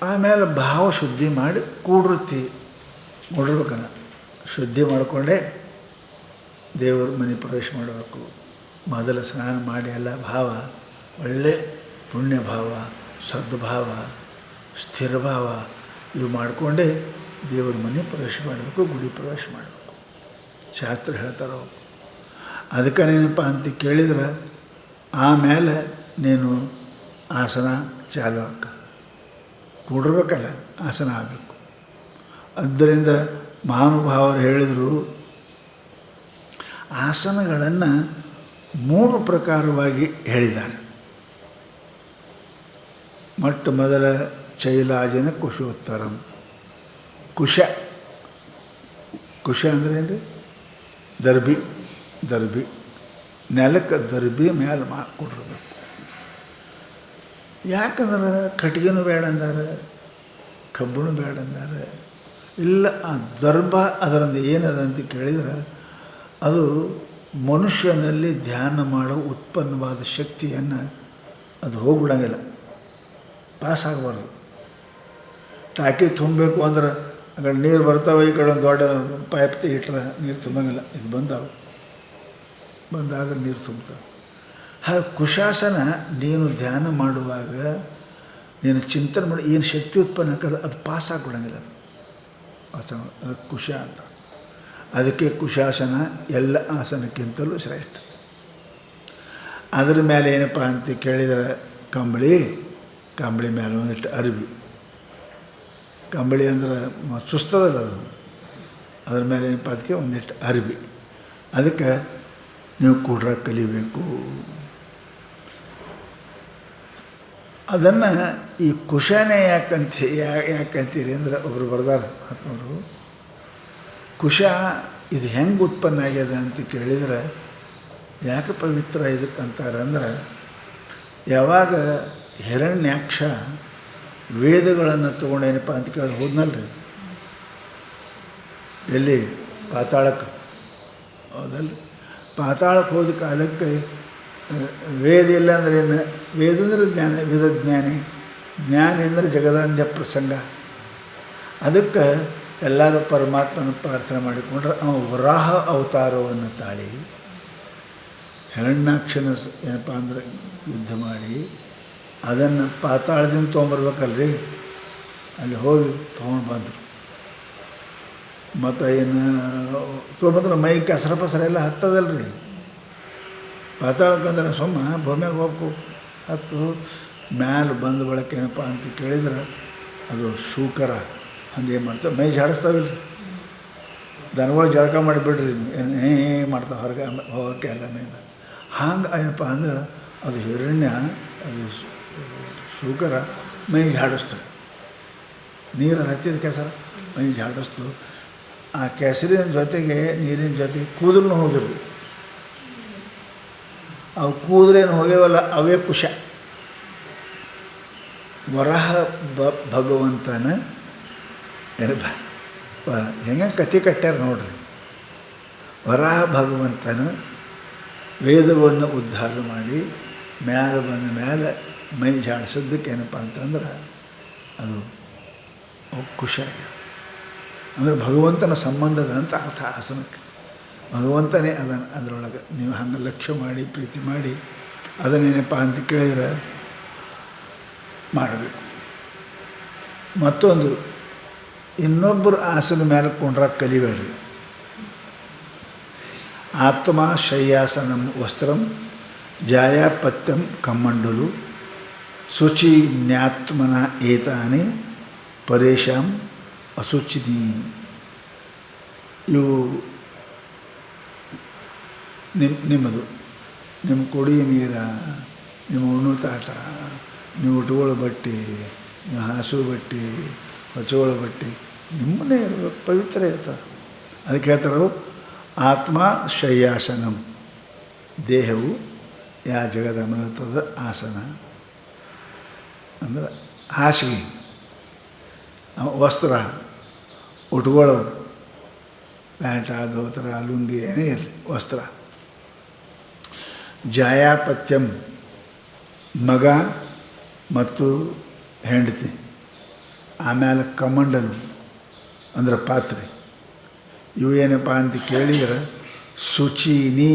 ಆಮೇಲೆ ಭಾವ ಶುದ್ಧಿ ಮಾಡಿ ಕೂಡಿರ್ಬೇಕಲ್ಲ. ಶುದ್ಧಿ ಮಾಡಿಕೊಂಡೇ ದೇವ್ರ ಮನೆ ಪ್ರವೇಶ ಮಾಡಬೇಕು. ಮೊದಲು ಸ್ನಾನ ಮಾಡಿ ಎಲ್ಲ ಭಾವ ಒಳ್ಳೆ ಪುಣ್ಯ ಭಾವ, ಸದ್ಭಾವ, ಸ್ಥಿರ ಭಾವ ಇವು ಮಾಡಿಕೊಂಡೇ ದೇವ್ರ ಮನೆ ಪ್ರವೇಶ ಮಾಡಬೇಕು, ಗುಡಿ ಪ್ರವೇಶ ಮಾಡಬೇಕು. ಶಾಸ್ತ್ರ ಹೇಳ್ತಾರೋ ಅದಕ್ಕೆ ಏನಪ್ಪ ಅಂತ ಕೇಳಿದ್ರೆ ಆಮೇಲೆ ನೀನು ಆಸನ ಚಾಲು ಹಾಕ, ಕೂಡಿರ್ಬೇಕಲ್ಲ, ಆಸನ ಆಗಬೇಕು. ಆದ್ದರಿಂದ ಮಹಾನುಭಾವರು ಹೇಳಿದರು, ಆಸನಗಳನ್ನು 3 ಪ್ರಕಾರವಾಗಿ ಹೇಳಿದ್ದಾರೆ. ಮೊಟ್ಟ ಮೊದಲ ಚೈಲಾಜಿನ ಕುಶೋತ್ತರಂ. ಕುಶ ಅಂದರೆ ಏನು ರೀ? ದರ್ಬಿ ನೆಲಕ್ಕೆ ದರ್ಬಿ ಮೇಲೆ ಕೊಡಿರ್ಬೇಕು. ಯಾಕಂದ್ರೆ ಕಟ್ಗೆನೂ ಬೇಡ ಅಂದಾರೆ, ಕಬ್ಬಣೂ ಬೇಡ ಅಂದಾರೆ. ಇಲ್ಲ, ಆ ದರ್ಭ ಅದರಿಂದ ಏನದ ಅಂತ ಕೇಳಿದ್ರೆ ಅದು ಮನುಷ್ಯನಲ್ಲಿ ಧ್ಯಾನ ಮಾಡೋ ಉತ್ಪನ್ನವಾದ ಶಕ್ತಿಯನ್ನು ಅದು ಹೋಗ್ಬಿಡಂಗಿಲ್ಲ, ಪಾಸ್ ಆಗಬಾರ್ದು. ಟಾಕಿ ತುಂಬಬೇಕು ಅಂದ್ರೆ ಆ ಕಡೆ ನೀರು ಬರ್ತಾವೆ, ಈ ಕಡೆ ಒಂದು ದೊಡ್ಡ ಪೈಪ್ ಇಟ್ಟರೆ ನೀರು ತುಂಬಂಗಿಲ್ಲ. ಇದು ಬಂದಾದ್ರೆ ನೀರು ತುಂಬ್ತಾವೆ. ಹಾಗೆ ಕುಶಾಸನ ನೀನು ಧ್ಯಾನ ಮಾಡುವಾಗ ನೀನು ಚಿಂತನೆ ಮಾಡಿ ಏನು ಶಕ್ತಿ ಉತ್ಪನ್ನ ಹಾಕೋದು ಅದು ಪಾಸ್ ಆಗಿಬಿಡಂಗಿಲ್ಲ. ಅದು ಕುಶ ಅಂತ. ಅದಕ್ಕೆ ಕುಶಾಸನ ಎಲ್ಲ ಆಸನಕ್ಕಿಂತಲೂ ಶ್ರೇಷ್ಠ. ಅದ್ರ ಮೇಲೆ ಏನಪ್ಪ ಅಂತ ಕೇಳಿದರೆ ಕಂಬಳಿ ಮೇಲೆ ಒಂದಿಷ್ಟು ಅರಿವಿ. ಕಂಬಳಿ ಅಂದ್ರೆ ಸುಸ್ತದಲ್ಲ ಅದು, ಅದ್ರ ಮೇಲೆ ಏನಪ್ಪ ಅದಕ್ಕೆ ಒಂದಿಷ್ಟು ಅರಿವಿ. ಅದಕ್ಕೆ ನೀವು ಕೂಡ ಕಲಿಬೇಕು. ಅದನ್ನು ಈ ಕುಶನೇ ಯಾಕಂತೀರಿ ಅಂದ್ರೆ ಒಬ್ಬರು ಬರ್ದಾರ ಆತ್ಮರು, ಕುಶ ಇದು ಹೆಂಗೆ ಉತ್ಪನ್ನ ಆಗ್ಯದ ಅಂತ ಕೇಳಿದ್ರೆ ಯಾಕೆ ಪವಿತ್ರ ಇದಕ್ಕೆ ಅಂತಾರೆ ಅಂದ್ರೆ, ಯಾವಾಗ ಹಿರಣ್ಯಾಕ್ಷ ವೇದಗಳನ್ನು ತೊಗೊಂಡೇನಪ್ಪ ಅಂತ ಕೇಳಿ ಹೋದ್ನಲ್ರಿ ಎಲ್ಲಿ ಪಾತಾಳಕ್ಕೆ, ಹೌದಲ್ಲ, ಪಾತಾಳಕ್ಕೆ ಹೋದ ಕಾಲಕ್ಕೆ ವೇದ ಇಲ್ಲ ಅಂದ್ರೆ ಏನು? ವೇದ ಅಂದ್ರೆ ಜ್ಞಾನ, ವೇದಜ್ಞಾನಿ, ಜ್ಞಾನಿ ಅಂದರೆ ಜಗದಾಂಧ್ಯ ಪ್ರಸಂಗ. ಅದಕ್ಕೆ ಎಲ್ಲರೂ ಪರಮಾತ್ಮನ ಪ್ರಾರ್ಥನೆ ಮಾಡಿಕೊಂಡ್ರೆ ಅವ ವರಾಹ ಅವತಾರವನ್ನು ತಾಳಿ ಹಿರಣ್ಯಾಕ್ಷನ ಏನಪ್ಪ ಅಂದ್ರೆ ಯುದ್ಧ ಮಾಡಿ ಅದನ್ನು ಪಾತಾಳದಿಂದ ತೊಗೊಂಬರ್ಬೇಕಲ್ರಿ, ಅಲ್ಲಿ ಹೋಗಿ ತೊಗೊಂಡು ಬಂದರು. ಮತ್ತು ಏನು ತೊಗೊಂಬಂದ್ರೆ ಮೈ ಕೆಸರ ಪಸರ ಎಲ್ಲ ಹತ್ತದಲ್ರಿ. ಪಾತಾಳಕ್ಕಂದ್ರೆ ಸುಮ್ಮ ಭೂಮಿಯಾಗ ಹೋಗ್ಬೇಕು, ಹತ್ತು ಮ್ಯಾಲೆ ಬಂದ ಬಳಕೆ ಏನಪ್ಪ ಅಂತ ಕೇಳಿದ್ರೆ ಅದು ಶೂಕರ ಅಂದು ಏನು ಮಾಡ್ತಾರೆ, ಮೈ ಜಾಡಿಸ್ತಾವಿಲ್ಲ. ದನಗಳು ಜಳಕ ಮಾಡಿಬಿಡ್ರಿ ಏನು ಮಾಡ್ತಾವೆ ಹೊರಗೆ ಹೋಗೋಕ್ಕೆ ಎಲ್ಲ ಮೇಲೆ. ಹಂಗೆ ಏನಪ್ಪ ಅಂದ್ರೆ ಅದು ಹಿರಣ್ಯ, ಅದು ಶೂಕರ ಮೈ ಜಾಡಿಸ್ತು, ನೀರು ಹತ್ತಿದ ಕೆಸರ ಮೈ ಜಾಡಿಸ್ತು. ಆ ಕೆಸರಿನ ಜೊತೆಗೆ ನೀರಿನ ಜೊತೆಗೆ ಕೂದಲು ಹೋದ್ರು. ಅವು ಕೂದಲೇನು ಹೋಗ್ಯವಲ್ಲ ಅವೇ ಕುಶ. ವರಾಹ ಭಗವಂತನ ಹೆಂಗೆ ಕತೆ ಕಟ್ಟ್ಯಾರ ನೋಡ್ರಿ. ವರಾಹ ಭಗವಂತನ ವೇದವನ್ನು ಉದ್ಧಾರ ಮಾಡಿ ಮ್ಯಾಲೆ ಬಂದ ಮೇಲೆ ಮೈ ಜಾಡಿಸೋದಕ್ಕೆ ಏನಪ್ಪ ಅಂತಂದ್ರೆ ಅದು ಕುಶ ಅಂದರೆ ಭಗವಂತನ ಸಂಬಂಧದ ಅಂತ ಅರ್ಥ. ಆಸನಕ್ಕೆ ಭಗವಂತನೇ ಅದರೊಳಗೆ ನೀವು ಹಂಗೆ ಲಕ್ಷ್ಯ ಮಾಡಿ ಪ್ರೀತಿ ಮಾಡಿ ಅದನ್ನೇನಪ್ಪ ಅಂತ ಕೇಳಿದ್ರೆ ಮಾಡಬೇಕು. ಮತ್ತೊಂದು, ಇನ್ನೊಬ್ಬರು ಆಸನ ಮೇಲೆ ಕೊಂಡ್ರಾಗ ಕಲಿಬೇಡ್ರಿ. ಆತ್ಮ ಶಯ್ಯಾಸನಂ ವಸ್ತ್ರಂ ಜಾಯಾಪತ್ಯಂ ಕಮ್ಮಂಡಲು ಶುಚಿ ಜ್ಞಾತ್ಮನ ಏತಾನಿ ಪರೇಶಾಂ ಅಶುಚಿನಿ. ಇವು ನಿಮ್ಮದು, ನಿಮ್ಮ ಕುಡಿಯ ನೀರ, ನಿಮ್ಮ ಉಣ್ಣು ತಾಟ, ನೀವು ಉಟ್ಕೊಳ್ಳೋ ಬಟ್ಟೆ, ನೀವು ಹಾಸು ಬಟ್ಟೆ, ಹೊಚ್ಕೊಳ್ಳೋ ಬಟ್ಟೆ ನಿಮ್ಮನ್ನೇ ಇರಬೇಕು, ಪವಿತ್ರ ಇರ್ತದೆ. ಅದಕ್ಕೆ ಹೇಳ್ತಾರೆ ಆತ್ಮ ಶಯ್ಯಾಸನಂ, ದೇಹವು ಯಾವ ಜಗದ ಮಲಗ್ತದೆ ಆಸನ ಅಂದ್ರೆ ಹಾಸಿಗೆ, ವಸ್ತ್ರ ಉಟ್ಕೊಳ್ಳೋ ಪ್ಯಾಂಟ ಧೋತ್ರ ಲುಂಗಿ ಏನೇ ಇರಲಿ ವಸ್ತ್ರ. ಜಾಯಾಪತ್ಯಂ ಮಗ ಮತ್ತು ಹೆಂಡತಿ. ಆಮೇಲೆ ಕಮಂಡಲು ಅಂದ್ರೆ ಪಾತ್ರೆ. ಇವು ಏನಪ್ಪ ಅಂತ ಕೇಳಿದ್ರೆ ಶುಚೀನಿ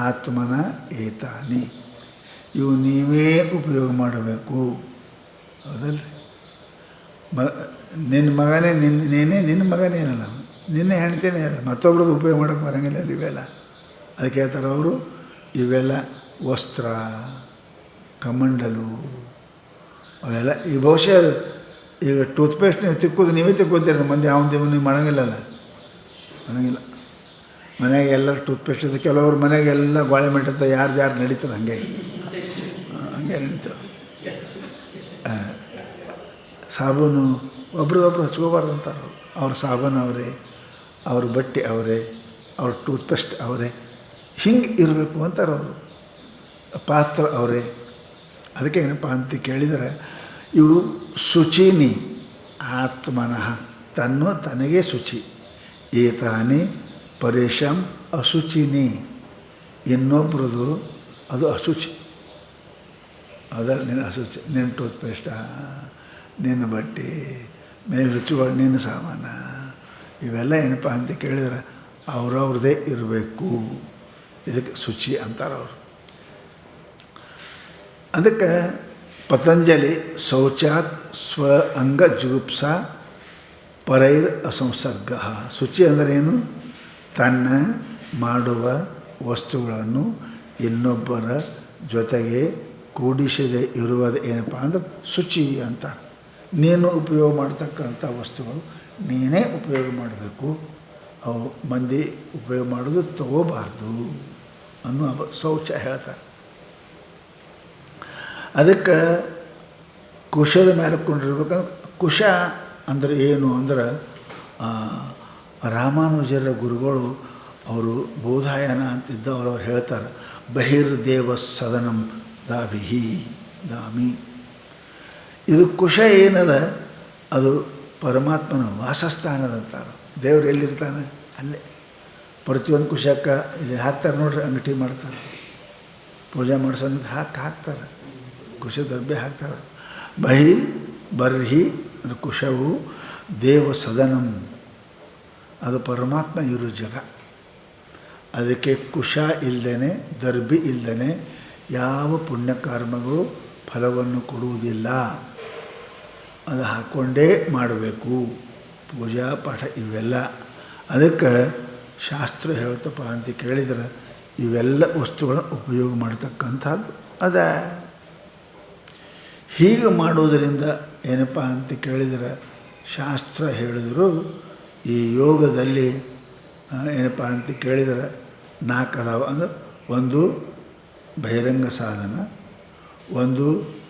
ಆತ್ಮನ ಏತಾನಿ, ಇವು ನೀವೇ ಉಪಯೋಗ ಮಾಡಬೇಕು. ಹೌದಲ್ರಿ? ನಿನ್ನ ಮಗನೇ ನಿನ್ನ ಮಗನೇನಲ್ಲ, ನಿನ್ನ ಹೆಂಡ್ತಿನೇ ಅಲ್ಲ, ಮತ್ತೊಬ್ರದ್ದು ಉಪಯೋಗ ಮಾಡೋಕ್ಕೆ ಬರೋಂಗಿಲ್ಲ ಇವೆಲ್ಲ. ಅದಕ್ಕೆ ಹೇಳ್ತಾರೆ ಅವರು, ಇವೆಲ್ಲ ವಸ್ತ್ರ ಕಮಂಡಲು ಅವೆಲ್ಲ. ಈ ಬಹುಶಃ ಈಗ ಟೂತ್ಪೇಸ್ಟ್ ನೀವು ತಿಕ್ಕೋದು ನೀವೇ ತಿಕ್ಕೋತೀರಿ, ಮಂದಿ ಅವನು ನೀವು ಮಾಡೋಂಗಿಲ್ಲಲ್ಲ, ಮಾಡೋಂಗಿಲ್ಲ. ಮನೆಗೆ ಎಲ್ಲರೂ ಟೂತ್ಪೇಸ್ಟ್ ಇದೆ, ಕೆಲವರು ಮನೆಗೆಲ್ಲ ಗೋಳೆ ಮಾಡಿರ್ತಾರೆ, ಯಾರು ನಡೀತದೆ ಹಂಗೆ ನಡೀತದೆ. ಸಾಬೂನು ಒಬ್ರಿಗೊಬ್ರು ಹಚ್ಕೋಬಾರ್ದು ಅಂತಾರೆ. ಅವ್ರ ಸಾಬೂನು ಅವರೇ, ಅವ್ರ ಬಟ್ಟೆ ಅವರೇ, ಅವ್ರ ಟೂತ್ಪೇಸ್ಟ್ ಅವರೇ, ಹಿಂಗೆ ಇರಬೇಕು ಅಂತಾರೆ ಅವರು. ಪಾತ್ರ ಅವರೇ. ಅದಕ್ಕೆ ಏನಪ್ಪ ಅಂತ ಕೇಳಿದರೆ ಇವು ಶುಚಿನಿ ಆತ್ಮನಃ, ತನಗೆ ಶುಚಿ. ಏತಾನಿ ಪರೇಶಾಂ ಅಶುಚಿನಿ, ಇನ್ನೊಬ್ರದು ಅದು ಅಶುಚಿ. ಅದಲ್ಲ ನಿನ್ನ ಅಶುಚಿ, ನಿನ್ನ ಟೂತ್ಪೇಸ್ಟ, ನಿನ್ನ ಬಟ್ಟೆ, ಮೇಲೆ ರುಚಿಗಳು, ನಿನ್ನ ಸಾಮಾನ, ಇವೆಲ್ಲ ಏನಪ್ಪ ಅಂತ ಕೇಳಿದ್ರೆ ಅವ್ರವ್ರದ್ದೇ ಇರಬೇಕು. ಇದಕ್ಕೆ ಶುಚಿ ಅಂತಾರೆ ಅವರು. ಅದಕ್ಕೆ ಪತಂಜಲಿ ಶೌಚಾತ್ ಸ್ವ ಅಂಗ ಜುಗುಪ್ಸ ಪರೈರ್ ಅಸಂಸರ್ಗ. ಶುಚಿ ಅಂದರೆ ಏನು? ತನ್ನ ಮಾಡುವ ವಸ್ತುಗಳನ್ನು ಇನ್ನೊಬ್ಬರ ಜೊತೆಗೆ ಕೂಡಿಸದೆ ಇರುವುದು ಏನಪ್ಪ ಅಂದ್ರೆ ಶುಚಿ ಅಂತ. ನೀನು ಉಪಯೋಗ ಮಾಡ್ತಕ್ಕಂಥ ವಸ್ತುಗಳು ನೀನೇ ಉಪಯೋಗ ಮಾಡಬೇಕು, ಅವು ಮಂದಿ ಉಪಯೋಗ ಮಾಡೋದು ತಗೋಬಾರ್ದು. ಅನ್ನೋ ಶೌಚ ಹೇಳ್ತಾರೆ. ಅದಕ್ಕೆ ಕುಶದ ಮೇಲೆ ಕೊಂಡಿರ್ಬೇಕಂದ್ರೆ ಕುಶ ಅಂದರೆ ಏನು ಅಂದ್ರೆ ರಾಮಾನುಜರ ಗುರುಗಳು ಅವರು ಬೋಧಾಯನ ಅಂತಿದ್ದವರು ಅವ್ರು ಹೇಳ್ತಾರೆ, ಬಹಿರ್ದೇವ ಸದನಂ ದಾಮಿ. ಇದು ಕುಶ ಏನದ ಅದು ಪರಮಾತ್ಮನ ವಾಸಸ್ಥಾನದಂತಾರೆ. ದೇವರು ಎಲ್ಲಿರ್ತಾನೆ ಅಲ್ಲೇ. ಪ್ರತಿಯೊಂದು ಕುಶಕ್ಕೆ ಇಲ್ಲಿ ಹಾಕ್ತಾರೆ ನೋಡ್ರಿ, ಅಂಗಡಿ ಮಾಡ್ತಾರೆ, ಪೂಜೆ ಮಾಡಿಸೋನಿಗೆ ಹಾಕ್ತಾರೆ, ಕುಶ ದರ್ಬೆ ಹಾಕ್ತಾರೆ. ಬರ್ಹಿ ಅಂದರೆ ಕುಶವು ದೇವ ಸದನಂ, ಅದು ಪರಮಾತ್ಮ ಇರೋ ಜಾಗ. ಅದಕ್ಕೆ ಕುಶ ಇಲ್ಲದೇ ದರ್ಬಿ ಇಲ್ಲದೇ ಯಾವ ಪುಣ್ಯಕರ್ಮಗಳು ಫಲವನ್ನು ಕೊಡುವುದಿಲ್ಲ. ಅದು ಹಾಕ್ಕೊಂಡೇ ಮಾಡಬೇಕು, ಪೂಜಾ ಪಾಠ ಇವೆಲ್ಲ. ಅದಕ್ಕೆ ಶಾಸ್ತ್ರ ಹೇಳ್ತಪ್ಪ ಅಂತ ಕೇಳಿದ್ರೆ ಇವೆಲ್ಲ ವಸ್ತುಗಳನ್ನು ಉಪಯೋಗ ಮಾಡ್ತಕ್ಕಂಥದ್ದು ಅದ. ಹೀಗೆ ಮಾಡೋದರಿಂದ ಏನಪ್ಪ ಅಂತ ಕೇಳಿದರೆ ಶಾಸ್ತ್ರ ಹೇಳಿದ್ರು ಈ ಯೋಗದಲ್ಲಿ ಏನಪ್ಪ ಅಂತ ಕೇಳಿದರೆ 4 ಅದಾವ. ಅಂದ್ರೆ ಒಂದು ಬಹಿರಂಗ ಸಾಧನ, ಒಂದು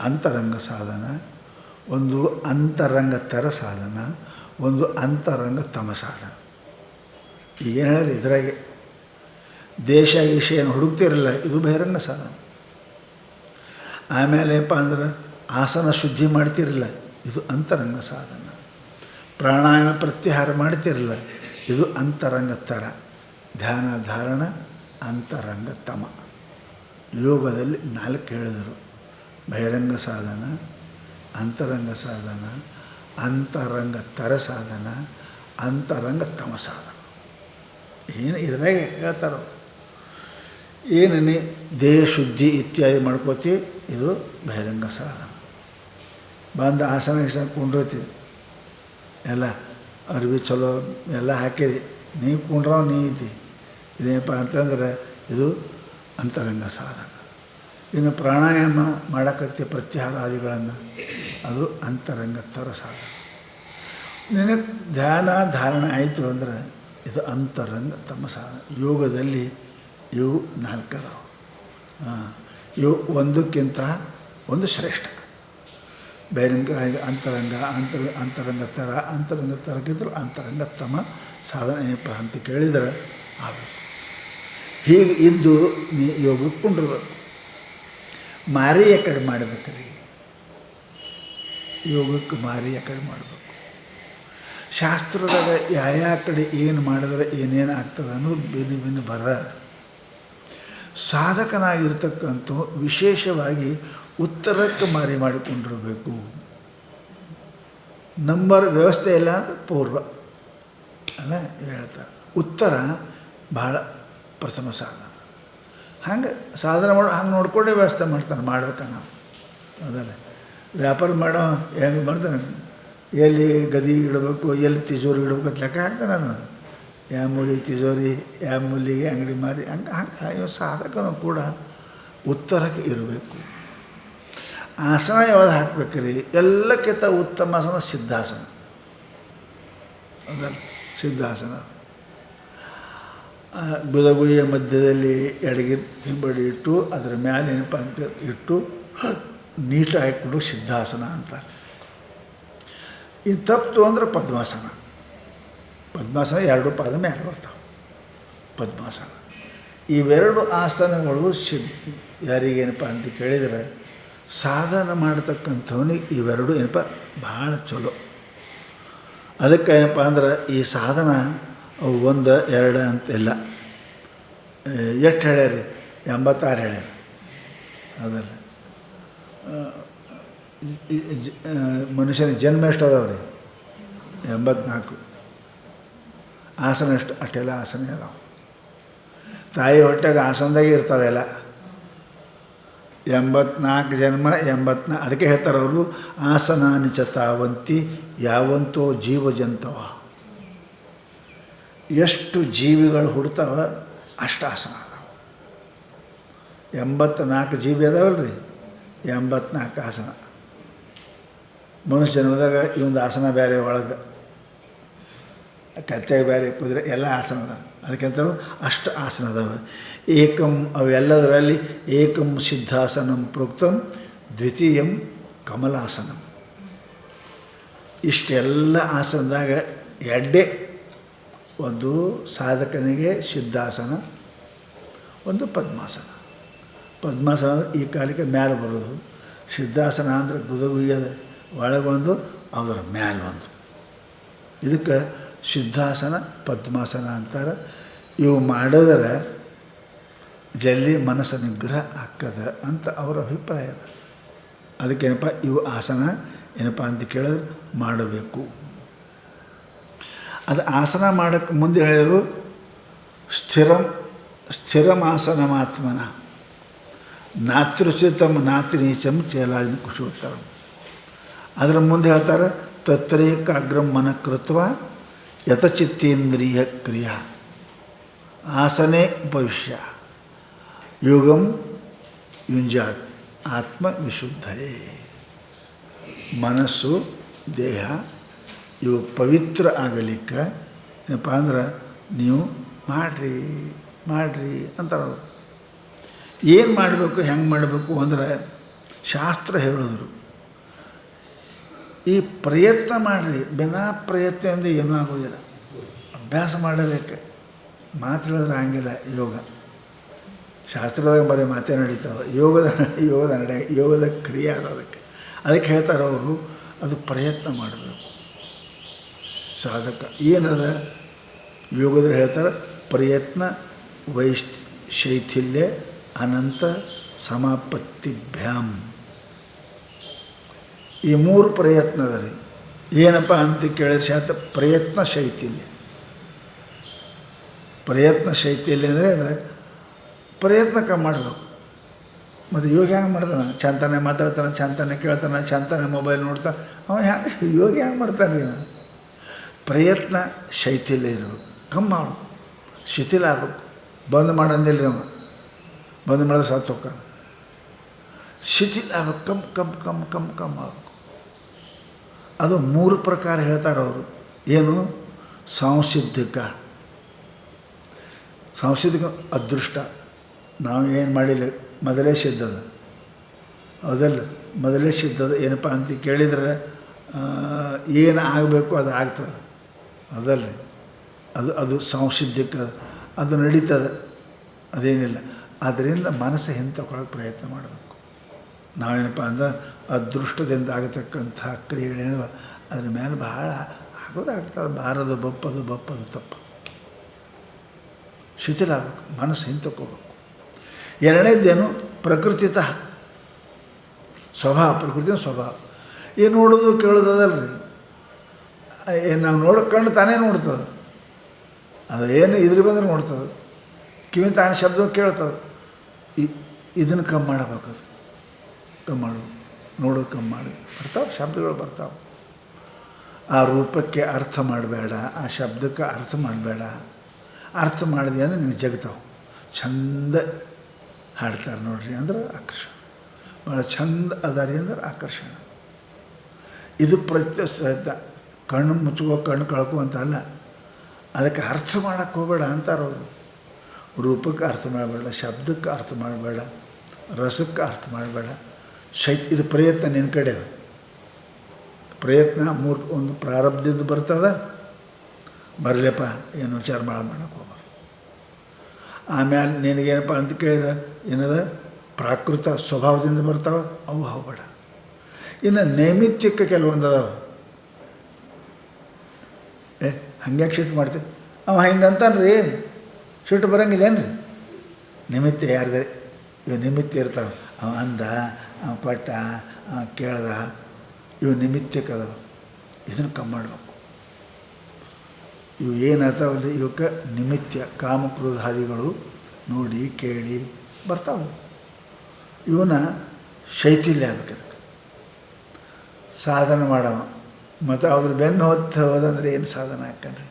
ಅಂತರಂಗ ಸಾಧನ, ಒಂದು ಅಂತರಂಗತರ ಸಾಧನ, ಒಂದು ಅಂತರಂಗ ತಮ ಸಾಧನ. ಈಗೇನು ಹೇಳಿದ್ರೆ ಇದರಾಗೆ ದೇಶ ಗೀಶ ಏನು ಹುಡುಕ್ತಿರಲ್ಲ, ಇದು ಬಹಿರಂಗ ಸಾಧನ. ಆಮೇಲೆ ಏನಪ್ಪ ಅಂದ್ರೆ ಆಸನ ಶುದ್ಧಿ ಮಾಡ್ತಿರಲ್ಲ, ಇದು ಅಂತರಂಗ ಸಾಧನ. ಪ್ರಾಣಾಯಾಮ ಪ್ರತ್ಯಾಹಾರ ಮಾಡ್ತಿರಲ್ಲ, ಇದು ಅಂತರಂಗ ತರ. ಧ್ಯಾನ ಧಾರಣ ಅಂತರಂಗ ತಮ. ಯೋಗದಲ್ಲಿ 4 ಹೇಳಿದರು: ಬಹಿರಂಗ ಸಾಧನ, ಅಂತರಂಗ ಸಾಧನ, ಅಂತರಂಗ ತರ ಸಾಧನ, ಅಂತರಂಗ ತಮ ಸಾಧನ. ಏನು ಇದ್ರಾಗೆ ಹೇಳ್ತಾರೋ ಏನೇ ದೇಹ ಶುದ್ಧಿ ಇತ್ಯಾದಿ ಮಾಡ್ಕೋತಿ, ಇದು ಬಹಿರಂಗ ಸಾಧನ. ಬಂದು ಆಸನ ಕುಂಡ್ರತಿ, ಎಲ್ಲ ಅರ್ವಿ ಚಲೋ ಎಲ್ಲ ಹಾಕಿದಿ, ನೀ ಕುಂಡ್ರವ್ ನೀ ಇದ್ದಿ, ಇದೇನಪ್ಪ ಅಂತಂದ್ರೆ ಇದು ಅಂತರಂಗ ಸಾಧನ. ಇನ್ನು ಪ್ರಾಣಾಯಾಮ ಮಾಡಕತ್ತಿ ಪ್ರತ್ಯಾಹಾರ ಆದಿಗಳನ್ನು, ಅದು ಅಂತರಂಗ ತರ ಸಾಧನ. ನಿನಗೆ ಧ್ಯಾನ ಧಾರಣ ಆಯಿತು ಅಂದ್ರೆ ಇದು ಅಂತರಂಗ ತಮ್ಮ ಸಾಧನ. ಯೋಗದಲ್ಲಿ ಇವು 4 ಅದಾವೆ. ಇವು ಒಂದಕ್ಕಿಂತ ಒಂದು ಶ್ರೇಷ್ಠ. ಬಹಿರಂಗ ಅಂತರಂಗ, ಅಂತರಂಗ ತರಕ್ಕಿಂತಲೂ ಅಂತರಂಗ ತಮ ಸಾಧನ ಏನಪ್ಪ ಅಂತ ಕೇಳಿದರೆ ಆಗಬೇಕು. ಹೀಗೆ ಇದ್ದು ನೀ ಯೋಗಕ್ಕೆ ಕುಂಡಿರ್ಬೇಕು. ಮಾರಿ ಕಡೆ ಮಾಡಬೇಕ್ರಿ, ಯೋಗಕ್ಕೆ ಮಾರಿ ಕಡೆ ಮಾಡಬೇಕು. ಶಾಸ್ತ್ರದಾಗ ಯಾವ ಕಡೆ ಏನು ಮಾಡಿದ್ರೆ ಏನೇನು ಆಗ್ತದೆ ಅನ್ನೋದು ಭಿನ್ನ ಬರ. ಸಾಧಕನಾಗಿರ್ತಕ್ಕಂಥ ವಿಶೇಷವಾಗಿ ಉತ್ತರಕ್ಕೆ ಮಾರಿ ಮಾಡಿಕೊಂಡಿರಬೇಕು. ನಂಬರ್ ವ್ಯವಸ್ಥೆ ಇಲ್ಲ ಅಂದರೆ ಪೂರ್ವ ಅಲ್ಲ ಹೇಳ್ತಾರೆ. ಉತ್ತರ ಭಾಳ ಪ್ರಥಮ ಸಾಧನ. ಹಂಗೆ ಸಾಧನೆ ಮಾಡೋ ಹಂಗೆ ನೋಡ್ಕೊಂಡೇ ವ್ಯವಸ್ಥೆ ಮಾಡ್ತಾನೆ. ಮಾಡ್ಬೇಕ ನಾವು ಅದಲ್ಲ. ವ್ಯಾಪಾರ ಮಾಡೋ ಹೆಂಗೆ ಮಾಡ್ತಾನೆ, ಎಲ್ಲಿ ಗದಿ ಇಡಬೇಕು, ಎಲ್ಲಿ ತಿಜೋರಿ ಇಡಬೇಕು ಅಂತ ಲೆಕ್ಕ ಹಾಕ್ತಾನೆ. ನಾನು ಯಾವ ಮೂಲಿ ತಿಜೋರಿ, ಯಾವ ಮೂಲಿಗೆ ಅಂಗಡಿ ಮಾರಿ, ಹಂಗೆ ಸಾಧಕನೂ ಕೂಡ ಉತ್ತರಕ್ಕೆ ಇರಬೇಕು. ಆಸನ ಯಾವ್ದು ಹಾಕ್ಬೇಕ್ರಿ? ಎಲ್ಲಕ್ಕಿಂತ ಉತ್ತಮ ಆಸನ ಸಿದ್ಧಾಸನ ಅದಲ್ಲ. ಸಿದ್ಧಾಸನ ಬುಧಗುಳಿಯ ಮಧ್ಯದಲ್ಲಿ ಎಡಗಿ ಹಿಂಬಡಿ ಇಟ್ಟು ಅದರ ಮೇಲೆ ಏನಪ್ಪ ಅಂತ ಇಟ್ಟು ನೀಟಾಗಿ ಹಾಕಿಬಿಟ್ಟು ಸಿದ್ಧಾಸನ ಅಂತಾರೆ. ಇದು ತಪ್ಪು ಅಂದರೆ ಪದ್ಮಾಸನ. ಪದ್ಮಾಸನ 2 ಪಾದ ಮೇಲೆ ಬರ್ತಾವೆ. ಪದ್ಮಾಸನ ಇವೆರಡು ಆಸನಗಳು ಯಾರಿಗೇನಪ್ಪ ಅಂತ ಕೇಳಿದರೆ ಸಾಧನ ಮಾಡ್ತಕ್ಕಂಥವನಿಗೆ ಇವೆರಡು ಏನಪ್ಪ ಭಾಳ ಚಲೋ. ಅದಕ್ಕೆ ಏನಪ್ಪ ಅಂದ್ರೆ ಈ ಸಾಧನ 1 2 ಅಂತೆಲ್ಲ ಎಷ್ಟು ಹೇಳ್ಯಾರಿ? 86 ಹೇಳ್ಯಾರ ಅದಲ್ಲ. ಮನುಷ್ಯನ ಜನ್ಮ ಎಷ್ಟು ಅದಾವ್ರಿ? 84. ಆಸನ ಎಷ್ಟು? ಅಷ್ಟೆಲ್ಲ ಆಸನ ಅದಾವೆ. ತಾಯಿ ಹೊಟ್ಟೆಗೆ ಆಸನದಾಗೆ ಇರ್ತಾವೆಲ್ಲ. 84 ಜನ್ಮ 84. ಅದಕ್ಕೆ ಹೇಳ್ತಾರೆ ಅವರು, ಆಸನಾನಿ ಚ ತಾವಂತಿ ಯಾವಂತೋ ಜೀವಜಂತವ. ಎಷ್ಟು ಜೀವಿಗಳು ಹುಡ್ತಾವ ಅಷ್ಟು ಆಸನ ಅದಾವೆ. 84 ಜೀವಿ ಅದಾವಲ್ರಿ, 84 ಆಸನ. ಮನುಷ್ಯ ಜನ್ಮದಾಗ ಈ ಒಂದು ಆಸನ ಬೇರೆ ಒಳಗೆ ಕತ್ತೆಗೆ ಬೇರೆ ಕುದುರೆ ಎಲ್ಲ ಆಸನ ಅದಾವೆ. ಅದಕ್ಕೆಂತಲೂ ಅಷ್ಟು ಆಸನ ಅದಾವೆ. ಏಕಂ ಅವೆಲ್ಲದರಲ್ಲಿ ಏಕಂ ಸಿದ್ಧಾಸನಂ ಪ್ರೋಕ್ತಂ ದ್ವಿತೀಯಂ ಕಮಲಾಸನಂ. ಇಷ್ಟೆಲ್ಲ ಆಸನದಾಗ ಎಡ್ಡೆ ಒಂದು ಸಾಧಕನಿಗೆ ಸಿದ್ಧಾಸನ, ಒಂದು ಪದ್ಮಾಸನ. ಪದ್ಮಾಸನ ಅಂದರೆ ಈ ಕಾಲಕ್ಕೆ ಮ್ಯಾಲೆ ಬರೋದು, ಸಿದ್ಧಾಸನ ಅಂದರೆ ಗುದಗುಯ್ಯದ ಒಳಗೊಂದು ಅದರ ಮ್ಯಾಲೊಂದು. ಇದಕ್ಕೆ ಸಿದ್ಧಾಸನ ಪದ್ಮಾಸನ ಅಂತಾರೆ. ಇವು ಮಾಡಿದ್ರೆ ಜಲ್ದಿ ಮನಸ್ಸು ನಿಗ್ರಹ ಆಗ್ತದೆ ಅಂತ ಅವರ ಅಭಿಪ್ರಾಯ ಅದ. ಅದಕ್ಕೇನಪ್ಪ ಇವು ಆಸನ ಏನಪ್ಪ ಅಂತ ಕೇಳಿದ್ರೆ ಮಾಡಬೇಕು. ಅದು ಆಸನ ಮಾಡೋಕ್ಕೆ ಮುಂದೆ ಹೇಳಿದರು ಸ್ಥಿರಮಾಸನಮಾತ್ಮನ ನಾತ್ರುಚಿತಂ ನಾತಿನೀಚಂ ಚೇಲಾಜಿನ ಕುಶೋತ್ತರಂ. ಅದರ ಮುಂದೆ ಹೇಳ್ತಾರೆ ತತ್ರೈಕಾಗ್ರಂ ಮನಃಕೃತ್ವ ಯತಚಿತ್ತೇಂದ್ರಿಯ ಕ್ರಿಯಾ ಆಸನೆ ಭವಿಷ್ಯ ಯೋಗಂ ಯುಂಜಾತ್ ಆತ್ಮವಿಶುದ್ಧಯೇ. ಮನಸ್ಸು ದೇಹ ಇವು ಪವಿತ್ರ ಆಗಲಿಕ್ಕೆ ಏನಪ್ಪ ಅಂದ್ರೆ ನೀವು ಮಾಡಿರಿ ಅಂತಾರೆ ಅವರು. ಏನು ಮಾಡಬೇಕು ಹೆಂಗೆ ಮಾಡಬೇಕು ಅಂದ್ರೆ ಶಾಸ್ತ್ರ ಹೇಳಿದ್ರು ಈ ಪ್ರಯತ್ನ ಮಾಡಿರಿ. ಬಿನಾ ಪ್ರಯತ್ನದಿಂದ ಏನೂ ಆಗೋದಿಲ್ಲ. ಅಭ್ಯಾಸ ಮಾಡಬೇಕು. ಮಾತು ಹೇಳಿದ್ರೆ ಹಂಗಿಲ್ಲ. ಯೋಗ ಶಾಸ್ತ್ರದಾಗ ಬರೀ ಮಾತೇ ನಡೀತಾವೆ. ಯೋಗದ ಕ್ರಿಯೆ ಅದು. ಅದಕ್ಕೆ ಹೇಳ್ತಾರೆ ಅವರು ಅದು ಪ್ರಯತ್ನ ಮಾಡಬೇಕು ಸಾಧಕ. ಏನದ ಯೋಗದಲ್ಲಿ ಹೇಳ್ತಾರೆ ಪ್ರಯತ್ನ ಶೈಥಿಲ್ಯ ಅನಂತ ಸಮಾಪತ್ತಿಭ್ಯಾಮ್. ಈ 3 ಪ್ರಯತ್ನ ಅದ ರೀ. ಏನಪ್ಪ ಅಂತ ಕೇಳಿದ್ರೆ ಪ್ರಯತ್ನ ಶೈಥಿಲ್ಯ. ಪ್ರಯತ್ನ ಶೈಥಿಲ್ಯ ಅಂದರೆ ಪ್ರಯತ್ನ ಕಮ್ಮಿ ಮಾಡಬೇಕು. ಮತ್ತು ಯೋಗ ಹೆಂಗೆ ಮಾಡ್ತಾನೆ? ಚಂತಾನೆ ಮಾತಾಡ್ತಾನೆ, ಚಂತಾನೆ ಕೇಳ್ತಾನೆ, ಚಂತಾನೆ ಮೊಬೈಲ್ ನೋಡ್ತಾನೆ. ಯೋಗ ಹೆಂಗೆ ಮಾಡ್ತಾನೆ ರೀ? ಪ್ರಯತ್ನ ಶೈಥಿಲ್ಯ ಇರಬೇಕು, ಕಮ್ಮಿ ಮಾಡಬೇಕು, ಶಿಥಿಲ ಆಗಬೇಕು. ಬಂದ್ ಮಾಡಂದಿಲ್ಲ ರೀ. ಬಂದ್ ಮಾಡಿದ್ರೆ ಸತ್ತು ಹೋಗ. ಶಿಥಿಲ ಆಗಬೇಕು, ಕಮ್ ಆಗಬೇಕು. ಅದು 3 ಪ್ರಕಾರ ಹೇಳ್ತಾರೆ ಅವರು. ಏನು? ಸಾಂಸಿದ್ಧಿಕ ಅದೃಷ್ಟ. ನಾವು ಏನು ಮಾಡಿಲ್ಲ, ಮೊದಲೇ ಸಿದ್ಧದ. ಹೌದಲ್ಲ? ಮೊದಲೇ ಸಿದ್ಧದ. ಏನಪ್ಪ ಅಂತ ಕೇಳಿದರೆ ಏನು ಆಗಬೇಕು ಅದು ಆಗ್ತದೆ. ಅದಲ್ರಿ, ಅದು ಸಾಂಸಿದ್ಧಿಕ, ಅದು ನಡೀತದೆ, ಅದೇನಿಲ್ಲ. ಅದರಿಂದ ಮನಸ್ಸು ಹಿಂತಕೊಳ್ಳೋಕೆ ಪ್ರಯತ್ನ ಮಾಡಬೇಕು. ನಾವೇನಪ್ಪ ಅಂದ್ರೆ ಅದೃಷ್ಟದಿಂದ ಆಗತಕ್ಕಂಥ ಕ್ರಿಯೆಗಳೇನವ ಅದ್ರ ಮೇಲೆ ಭಾಳ ಆಗೋದಾಗ್ತದೆ. ಬಾರದು ಬಪ್ಪದು ತಪ್ಪು. ಶಿಥಿಲ ಆಗಬೇಕು, ಮನಸ್ಸು ಹಿಂತಕ್ಕೋಬೇಕು. ಎರಡನೇದ್ದೇನು? ಪ್ರಕೃತಿತಃ ಸ್ವಭಾವ. ಪ್ರಕೃತಿಯ ಸ್ವಭಾವ ಏನು ನೋಡೋದು ಕೇಳೋದು ಅದಲ್ರಿ. ನಾವು ಕಣ್ಣು ತಾನೇ ನೋಡ್ತದೆ. ಅದು ಏನು ಇದ್ರ ಬಂದ್ರೆ ನೋಡ್ತದೆ. ಕಿವಿ ತಾನೇ ಶಬ್ದ ಕೇಳ್ತದೆ. ಇದನ್ನು ಕಮ್ಮಿ ಮಾಡಬೇಕದು. ಕಮ್ಮಿ ಮಾಡಬೇಕು. ನೋಡೋದು ಕಮ್ಮಿ ಮಾಡಿ ಬರ್ತಾವೆ, ಶಬ್ದಗಳು ಬರ್ತಾವೆ. ಆ ರೂಪಕ್ಕೆ ಅರ್ಥ ಮಾಡಬೇಡ, ಆ ಶಬ್ದಕ್ಕೆ ಅರ್ಥ ಮಾಡಬೇಡ. ಅರ್ಥ ಮಾಡಿದೆ ಅಂದರೆ ನಿನಗೆ ಜಗತಾವೆ. ಚಂದ ಹಾಡ್ತಾರೆ ನೋಡ್ರಿ ಅಂದ್ರೆ ಆಕರ್ಷಣೆ. ಭಾಳ ಚಂದ ಅದಾರಿ ಅಂದ್ರೆ ಆಕರ್ಷಣೆ. ಇದು ಪ್ರತ್ಯಕ್ಷ. ಕಣ್ಣು ಮುಚ್ಚುವ ಕಣ್ಣು ಕಳ್ಕೊ ಅಂತ ಅಲ್ಲ. ಅದಕ್ಕೆ ಅರ್ಥ ಮಾಡೋಕ್ಕೆ ಹೋಗಬೇಡ ಅಂತಾರೆ ಅವರು. ರೂಪಕ್ಕೆ ಅರ್ಥ ಮಾಡಬೇಡ, ಶಬ್ದಕ್ಕೆ ಅರ್ಥ ಮಾಡಬೇಡ, ರಸಕ್ಕೆ ಅರ್ಥ ಮಾಡಬೇಡ. ಇದು ಪ್ರಯತ್ನ ನಿನ್ನ ಕಡೆ ಅದು. ಪ್ರಯತ್ನ ಒಂದು ಪ್ರಾರಬ್ಧದಿಂದ ಬರ್ತದೆ. ಬರಲಿಪ್ಪ ಏನು ವಿಚಾರ ಮಾಡೋಕ್ಕೆ ಹೋಗ್ಬಾರ್ದು. ಆಮೇಲೆ ನಿನಗೇನಪ್ಪ ಅಂತ ಕೇಳಿದ್ರೆ ಏನದ ಪ್ರಾಕೃತ ಸ್ವಭಾವದಿಂದ ಬರ್ತಾವೆ, ಅವು ಹೋಗಬೇಡ. ಇನ್ನು ನೈಮಿತ್ಯಕ್ಕೆ ಕೆಲವೊಂದು ಅದಾವೆ. ಹಂಗ್ಯಾಕೆ ಸಿಟ್ಟು ಮಾಡ್ತೀವಿ? ಅವ ಹಿಂಗಂತಾನೆ ರೀ, ಸಿಟ್ಟು ಬರೋಂಗಿಲ್ಲೇನು ರೀ? ನಿಮಿತ್ತ ಯಾರ್ದೇ ಇವು ನಿಮಿತ್ತ ಇರ್ತಾವೆ. ಅವ ಅಂದ, ಅವ ಕೊಟ್ಟ, ಅವ ಕೇಳ್ದ, ಇವು ನಿಮಿತ್ತಕ್ಕೆ ಅದಾವೆ. ಇದನ್ನು ಕಮ್ಮಿ ಮಾಡಬೇಕು. ಇವು ಏನಾಗ್ತಾವಲ್ಲ ಇವಕ್ಕೆ ನಿಮಿತ್ಯ ಕಾಮಕ್ರೋಧಾದಿಗಳು ನೋಡಿ ಕೇಳಿ ಬರ್ತಾವೆ. ಇವನ್ನ ಶೈಥಿಲ್ಯ ಆಗಬೇಕು. ಅದಕ್ಕೆ ಸಾಧನೆ ಮಾಡವ ಮತ್ತು ಅದ್ರ ಬೆನ್ನು ಹೋದಂದ್ರೆ ಏನು ಸಾಧನೆ ಹಾಕನ್ರಿ?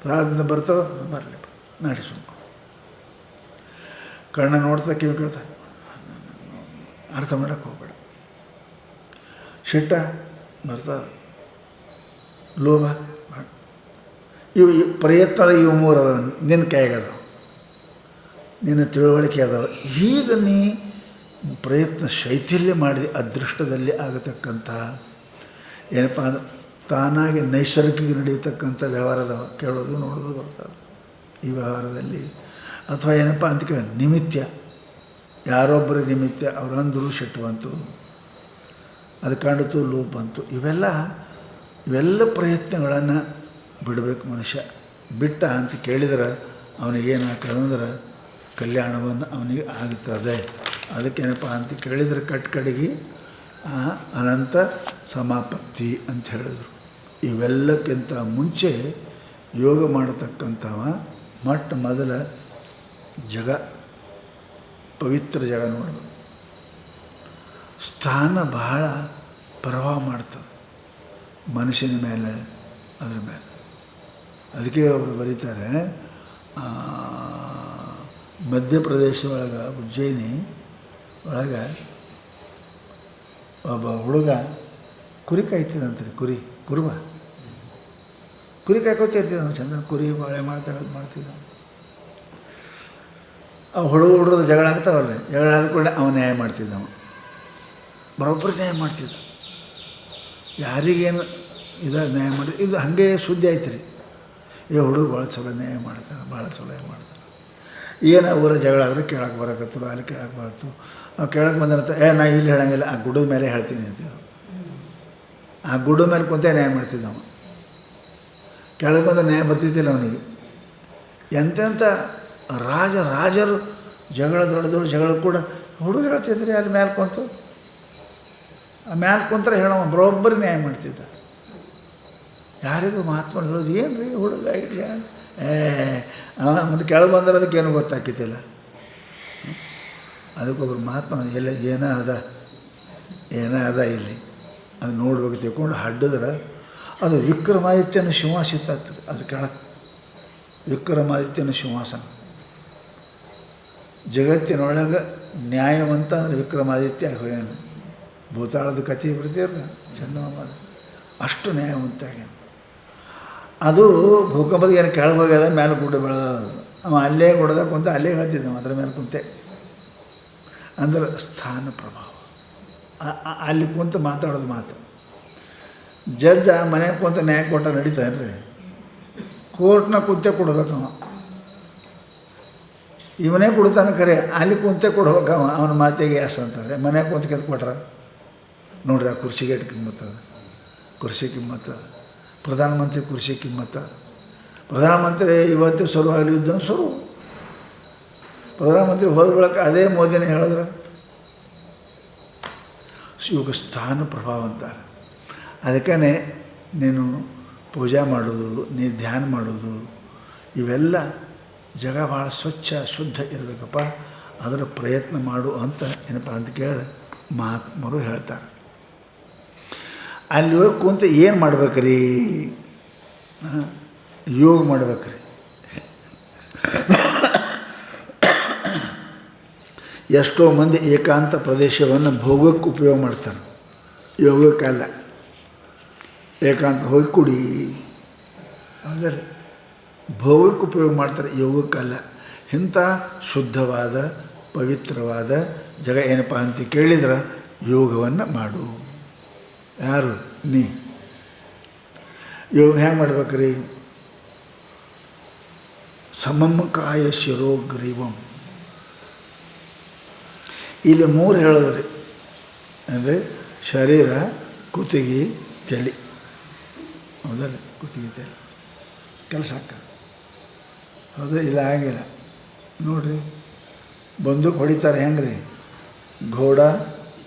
ಪ್ರಾರಂಭ ಬರ್ತಾವ, ಬರಲಿ ನಡೆಸು. ಕಣ್ಣ ನೋಡ್ತಾ ಕಿವಿ ಕೇಳ್ತಾ ಅರ್ಥ ಮಾಡೋಕ್ಕೆ ಹೋಗ್ಬೇಡ. ಶಿಟ್ಟ ಬರ್ತದೆ, ಲೋಭ ಇವು ಪ್ರಯತ್ನದ ಇವು ಮೂರು ಅದಾವ ನಿನ್ನ ಕೈಗದ, ನಿನ್ನ ತಿಳುವಳಿಕೆ ಅದಾವ. ಈಗ ನೀ ಪ್ರಯತ್ನ ಶೈಥಿಲ್ಯ ಮಾಡಿದೆ ಅದೃಷ್ಟದಲ್ಲಿ ಆಗತಕ್ಕಂಥ ಏನಪ್ಪ ಅಂದ್ರೆ ತಾನಾಗಿ ನೈಸರ್ಗಿಕ ನಡೆಯತಕ್ಕಂಥ ವ್ಯವಹಾರ ಅದಾವ. ಕೇಳೋದು ನೋಡೋದು ಬರ್ತದೆ ಈ ವ್ಯವಹಾರದಲ್ಲಿ. ಅಥವಾ ಏನಪ್ಪ ಅಂತ ಕೇಳಿ ನಿಮಿತ್ತ, ಯಾರೊಬ್ಬರ ನಿಮಿತ್ತ ಅವ್ರು ಅಂದರು ಸಿಟ್ಟು ಬಂತು, ಅದು ಕಾಣಿತು ಲೋಪ ಬಂತು. ಇವೆಲ್ಲ ಪ್ರಯತ್ನಗಳನ್ನು ಬಿಡಬೇಕು ಮನುಷ್ಯ. ಬಿಟ್ಟ ಅಂತ ಕೇಳಿದ್ರೆ ಅವನಿಗೇನಾಗ್ತದಂದ್ರೆ ಕಲ್ಯಾಣವನ್ನು ಅವನಿಗೆ ಆಗುತ್ತದೆ. ಅದಕ್ಕೇನಪ್ಪ ಅಂತ ಕೇಳಿದರೆ ಕಡೆಗೆ ಅನಂತ ಸಮಾಪತ್ತಿ ಅಂತ ಹೇಳಿದರು. ಇವೆಲ್ಲಕ್ಕಿಂತ ಮುಂಚೆ ಯೋಗ ಮಾಡತಕ್ಕಂಥವ ಮೊದಲ ಜಗ, ಪವಿತ್ರ ಜಗ ನೋಡೋದು. ಸ್ಥಾನ ಬಹಳ ಪ್ರಭಾವ ಮಾಡ್ತದೆ ಮನುಷ್ಯನ ಮೇಲೆ, ಅದ್ರ ಮೇಲೆ. ಅದಕ್ಕೆ ಅವರು ಬರೀತಾರೆ, ಮಧ್ಯಪ್ರದೇಶ ಒಳಗೆ ಉಜ್ಜಯಿನಿ ಒಳಗೆ ಒಬ್ಬ ಹುಡುಗ ಕುರಿ ಕಾಯ್ತಿದ್ದಂತೆ. ಕುರುಬ ಕುರಿ ಕಾಯ್ಕೋತಿರ್ತಿದ್ದ ಚಂದ, ಕುರಿ ಬಾಳೆ ಮಾಡ್ತಿದ್ದ. ಆ ಹುಡುಗರು ಜಗಳ ಆಗ್ತಾವಲ್ಲ, ಜಗಳ ಆದ್ಕೊಳ್ಳೆ ಅವನು ನ್ಯಾಯ ಮಾಡ್ತಿದ್ದ. ಬರೋಬ್ಬರಿ ನ್ಯಾಯ ಮಾಡ್ತಿದ್ದ. ಯಾರಿಗೇನು ನ್ಯಾಯ ಮಾಡಿ ಇದು ಹಾಗೆ ಸುದ್ದಿ ಆಯ್ತು ರೀ. ಈ ಹುಡುಗ ಭಾಳ ಚಲೋ ನ್ಯಾಯ ಮಾಡ್ತಾನೆ, ಭಾಳ ಚಲೋ ಮಾಡ್ತಾನೆ. ಏನು ಊರ ಜಗಳ ಆದರೆ ಕೇಳಕ್ಕೆ ಬರಕತ್ತರು, ಅಲ್ಲಿ ಕೇಳಕ್ಕೆ ಬರತ್ತು. ನಾವು ಕೇಳಕ್ಕೆ ಬಂದಿರ್ತ ನಾ ಇಲ್ಲಿ ಹೇಳಂಗಿಲ್ಲ, ಆ ಗುಡ್ಡದ ಮೇಲೆ ಹೇಳ್ತೀನಿ ಅಂತ. ಆ ಗುಡ್ಡದ ಮೇಲೆ ಕುಂತೆ ನ್ಯಾಯ ಮಾಡ್ತಿದ್ದ ನಾವು. ಕೆಳಗೆ ಬಂದರೆ ನ್ಯಾಯ ಬರ್ತಿದ್ದಿಲ್ಲ ಅವನಿಗೆ. ಎಂತೆಂಥ ರಾಜರು ಜಗಳ ದೊಡ್ಡ ಜಗಳ ಕೂಡ ಹುಡುಗ ಹೇಳ್ತಿದ್ರಿ ಅಲ್ಲಿ ಮೇಲೆ ಕುಂತು. ಆ ಮೇಲೆ ಕುಂತ್ರೆ ಹೇಳೋ ಬರೋಬ್ಬರಿ ನ್ಯಾಯ ಮಾಡ್ತಿದ್ದ. ಯಾರಿಗೂ ಮಹಾತ್ಮ ಹೇಳೋದು ಏನು ರೀ ಹುಡುಗ ಇಲ್ಲ ಮತ್ತು ಕೆಳಗೆ ಬಂದ್ರೆ ಅದಕ್ಕೇನು ಗೊತ್ತಾಗ್ತಿಲ್ಲ. ಅದಕ್ಕೊಬ್ಬರು ಮಹಾತ್ಮ ಎಲ್ಲ ಏನೋ ಅದ ಇಲ್ಲಿ ಅದು ನೋಡ್ಬೇಕು ತಿಳ್ಕೊಂಡು ಹಡ್ಡಿದ್ರೆ ಅದು ವಿಕ್ರಮಾದಿತ್ಯನ ಸಿಂಹಾಸಿತ ಆಗ್ತದೆ. ಅದು ಕೆಳಗೆ ವಿಕ್ರಮಾದಿತ್ಯನ ಸಿಂಹಾಸನ. ಜಗತ್ತಿನೊಳಗೆ ನ್ಯಾಯವಂತ ಅಂದರೆ ವಿಕ್ರಮಾದಿತ್ಯ ಹೋಗ್ಯಾನ. ಭೂತಾಳದ ಕಥೆ ಬರ್ತೀರಲ್ಲ ಚಂದಮಾಮ, ಅಷ್ಟು ನ್ಯಾಯವಂತ ಆಗ್ಯಾನ. ಅದು ಭೂಕಂಪದ ಏನು ಕೆಳಗೆ ಹೋಗ್ಯದ, ಮೇಲೆ ಗುಡ್ಡ ಬೆಳೆದ. ಅವ ಅಲ್ಲೇ ಗುಡ್ದಾಗ ಕುಂತ ಅಲ್ಲೇ ಹೇಳ್ತಿದ್ದ, ಅದ್ರ ಮೇಲೆ ಕುಂತೆ. ಅಂದ್ರೆ ಸ್ಥಾನ ಪ್ರಭಾವ. ಅಲ್ಲಿ ಕುಂತು ಮಾತಾಡೋದು ಮಾತು. ಜಡ್ಜ ಮನೆಗೆ ಕುಂತ ನ್ಯಾಯ ಕೊಟ್ಟ ನಡೀತಾನೆ ರೀ. ಕೋರ್ಟ್ನ ಕುಂತೆ ಕೊಡ್ಬೇಕವ. ಇವನೇ ಕೊಡ್ತಾನೆ ಖರೆ, ಅಲ್ಲಿ ಕುಂತೆ ಕೊಡ್ಬೇಕವ. ಅವನ ಮಾತಿಗೆ ಯಾಸ ಅಂತಾರೆ. ಮನೆಗೆ ಕುಂತ ಕೆತ್ತು ಕೊಟ್ರೆ ನೋಡ್ರಿ, ಆ ಕುರ್ಚಿಗೆ ಎಷ್ಟು ಕಿಮ್ಮತ್ತದ, ಕುರ್ಚಿ ಕಿಮ್ಮತ್ತದ. ಪ್ರಧಾನಮಂತ್ರಿ ಕುರ್ಚಿ ಕಿಮ್ಮತ್ತದ. ಪ್ರಧಾನಮಂತ್ರಿ ಇವತ್ತು ಶುರುವಾಗಲಿ ಯುದ್ಧ ಶುರು. ಪ್ರಧಾನಮಂತ್ರಿ ಹೋದ ಬಳಕ ಅದೇ ಮೋದಿನೇ ಹೇಳಿದ್ರೆ ಇವಾಗ ಸ್ಥಾನ ಪ್ರಭಾವ ಅಂತಾರೆ. ಅದಕ್ಕೇ ನೀನು ಪೂಜೆ ಮಾಡೋದು, ನೀ ಧ್ಯಾನ ಮಾಡೋದು, ಇವೆಲ್ಲ ಜಗ ಭಾಳ ಸ್ವಚ್ಛ ಶುದ್ಧ ಇರಬೇಕಪ್ಪ, ಅದರ ಪ್ರಯತ್ನ ಮಾಡು ಅಂತ ಏನಪ್ಪ ಅಂತ ಕೇಳಿ ಮಹಾತ್ಮರು ಹೇಳ್ತಾರೆ. ಅಲ್ಲಿ ಹೋಗಿ ಕುಂತು ಏನು ಮಾಡ್ಬೇಕ್ರಿ? ಯೋಗ ಮಾಡ್ಬೇಕ್ರಿ. ಎಷ್ಟೋ ಮಂದಿ ಏಕಾಂತ ಪ್ರದೇಶವನ್ನು ಭೋಗಕ್ಕೆ ಉಪಯೋಗ ಮಾಡ್ತಾರೆ, ಯೋಗಕ್ಕಲ್ಲ. ಏಕಾಂತ ಹೋಗಿ ಕುಡಿ ಅಂದರೆ ಭೋಗಕ್ಕೆ ಉಪಯೋಗ ಮಾಡ್ತಾರೆ, ಯೋಗಕ್ಕಲ್ಲ. ಇಂಥ ಶುದ್ಧವಾದ ಪವಿತ್ರವಾದ ಜಗ ಏನಪ್ಪ ಅಂತ ಕೇಳಿದ್ರೆ ಯೋಗವನ್ನು ಮಾಡು. ಯಾರು? ನೀ. ಯೋಗ ಹೆಂಗೆ ಮಾಡ್ಬೇಕ್ರಿ? ಸಮಮಕಾಯ ಶಿರೋಗ್ರೀವಂ. ಇಲ್ಲಿ 3 ಹೇಳಿದ್ರಿ. ಅಂದರೆ ಶರೀರ, ಕುತ್ತಿಗೆ, ತಲೆ. ಹೌದಲ್ಲ? ಕುತ್ತಿಗೆ ತಲೆ ಕೆಲಸ ಹಾಕ. ಹೌದಾ? ಇಲ್ಲ ಆಗಿಲ್ಲ ನೋಡಿರಿ. ಬಂದೂಕು ಹೊಡಿತಾರೆ ಹೆಂಗೆ ರೀ? ಘೋಡ,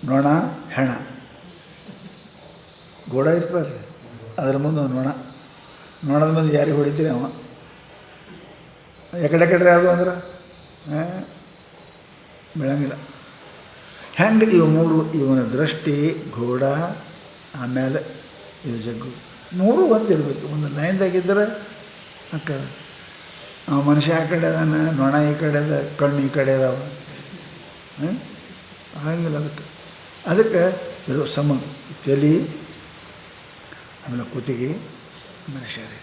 ನೊಣ, ಹೆಣ. ಘೋಡ ಇರ್ತಾರೆ ರೀ, ಅದ್ರ ಮುಂದೆ ನೊಣದ ಮುಂದೆ ಯಾರಿಗೆ ಹೊಡಿತೀರಿ? ಅವ ಎಕಡೆ ಅದು ಅಂದ್ರೆ ಬೆಳಂಗಿಲ್ಲ. ಹೆಂಗೆ ಇವು 3? ಇವನ ದೃಷ್ಟಿ, ಘೋಡ, ಆಮೇಲೆ ಇದು ಜಗ್ಗು 3 ಒಂದಿರಬೇಕು. ಒಂದು ಲೈನ್ದಾಗಿದ್ದರೆ ಅಕ್ಕ ಮನುಷ್ಯ ಆ ಕಡೆ ಅದಾನ, ನೊಣ ಈ ಕಡೆ ಅದ, ಕಣ್ಣು ಈ ಕಡೆ ಅದಾವ. ಹಂಗಿಲ್ಲ. ಅದಕ್ಕೆ ಇರೋ ಸಮ ತಲೆ, ಆಮೇಲೆ ಕುತ್ತಿಗೆ, ಆಮೇಲೆ ಶರೀರ.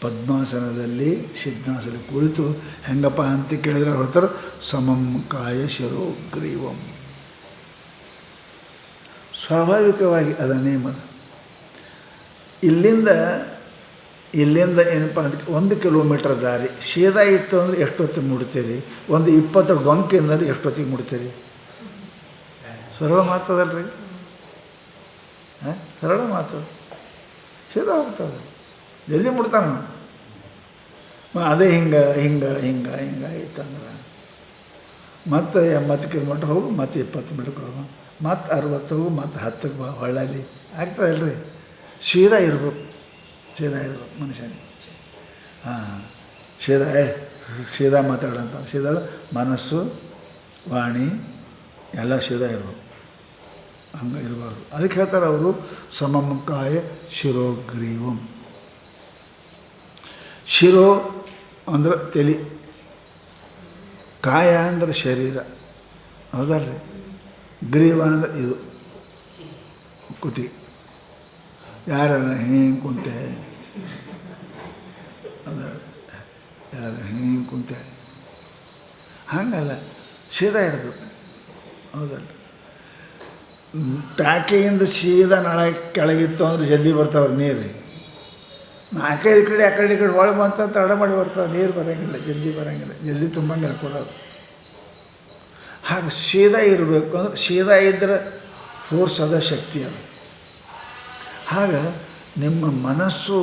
ಪದ್ಮಾಸನದಲ್ಲಿ ಸಿದ್ಧಾಸನದಲ್ಲಿ ಕುಳಿತು ಹೆಂಗಪ್ಪ ಅಂತ ಕೇಳಿದರೆ ಹೊರತಾರೆ ಸಮಂ ಕಾಯ ಶಿರೋಗ್ರೀವಂ. ಸ್ವಾಭಾವಿಕವಾಗಿ ಅದ ನೇಮದ. ಇಲ್ಲಿಂದ ಏನಪ್ಪ ಅಂತ 1 ಕಿಲೋಮೀಟರ್ ದಾರಿ ಸೀದಾ ಇತ್ತು ಅಂದರೆ ಎಷ್ಟೊತ್ತಿಗೆ ಮುಡ್ತೀರಿ, ಒಂದು 20 ಡೊಂಕಿಂದರೆ ಎಷ್ಟೊತ್ತಿಗೆ ಮುಡ್ತೀರಿ? ಸರಳ ಮಾತದಲ್ರಿ, ಸರಳ ಮಾತು, ಸೀದಾ ಹೋಗ್ತದೆ, ಜಲ್ದಿ ಮುಡ್ತಾನೆ. ಅದೇ ಹಿಂಗೆ ಇತ್ತಂದ್ರೆ ಮತ್ತು 80 ಕಿಲೋಮೀಟ್ರ್ ಹೋಗು, ಮತ್ತು 20 ಮೀಟ್ರ್ ಹೋಗು, ಮತ್ತು 60 ಹೋಗು, ಮತ್ತು 10ಕ್ಕೆ ಬಾ, ಹೊಳ್ಳಲ್ಲಿ ಆಗ್ತದಲ್ರಿ. ಸೀದಾ ಇರ್ಬೇಕು ಮನುಷ್ಯನಿಗೆ. ಸೀದಾ ಮಾತಾಡೋಂಥ, ಸೀದಾ ಮನಸ್ಸು ವಾಣಿ ಎಲ್ಲ ಸೀದಾ ಇರ್ಬೇಕು, ಹಂಗೆ ಇರಬಾರ್ದು. ಅದಕ್ಕೆ ಹೇಳ್ತಾರೆ ಅವರು ಸಮಂ ಕಾಯ ಶಿರೋಗ್ರೀವಂ. ಶಿರೋ ಅಂದ್ರೆ ತಲೆ, ಕಾಯ ಅಂದ್ರೆ ಶರೀರ, ಹೌದಲ್ರಿ. ಗ್ರೀವ ಅಂದ್ರೆ ಇದು ಕುತಿ. ಯಾರಲ್ಲ ಹಿಂಗೆ ಕುಂತೆ, ಅದ ಯಾರು ಹಿಂಗೆ ಕುಂತೆ, ಹಂಗಲ್ಲ, ಸೀದಾ ಇರಬೇಕು, ಹೌದಲ್ಲ. ಟಾಕೆಯಿಂದ ಸೀದಾ ನಾಳೆ ಕೆಳಗಿತ್ತು ಅಂದ್ರೆ ಜಲ್ದಿ ಬರ್ತಾವ್ರಿ ನೀರು. 4-5 ಕಡೆ ಆ ಕಡೆ ಈ ಕಡೆ ಒಳಗೆ ಬಂತ ತಡ ಮಾಡಿ ಬರ್ತಾವೆ, ನೀರು ಬರೋಂಗಿಲ್ಲ, ಜಲ್ದಿ ತುಂಬಂಗಿಲ್ಲ ಕೊಡೋದು. ಹಾಗೆ ಸೀದಾ ಇರಬೇಕು ಅಂದ್ರೆ ಸೀದಾ ಇದ್ದರೆ ಫೋರ್ಸ್ ಅದ, ಶಕ್ತಿ ಅದು. ಹಾಗೆ ನಿಮ್ಮ ಮನಸ್ಸು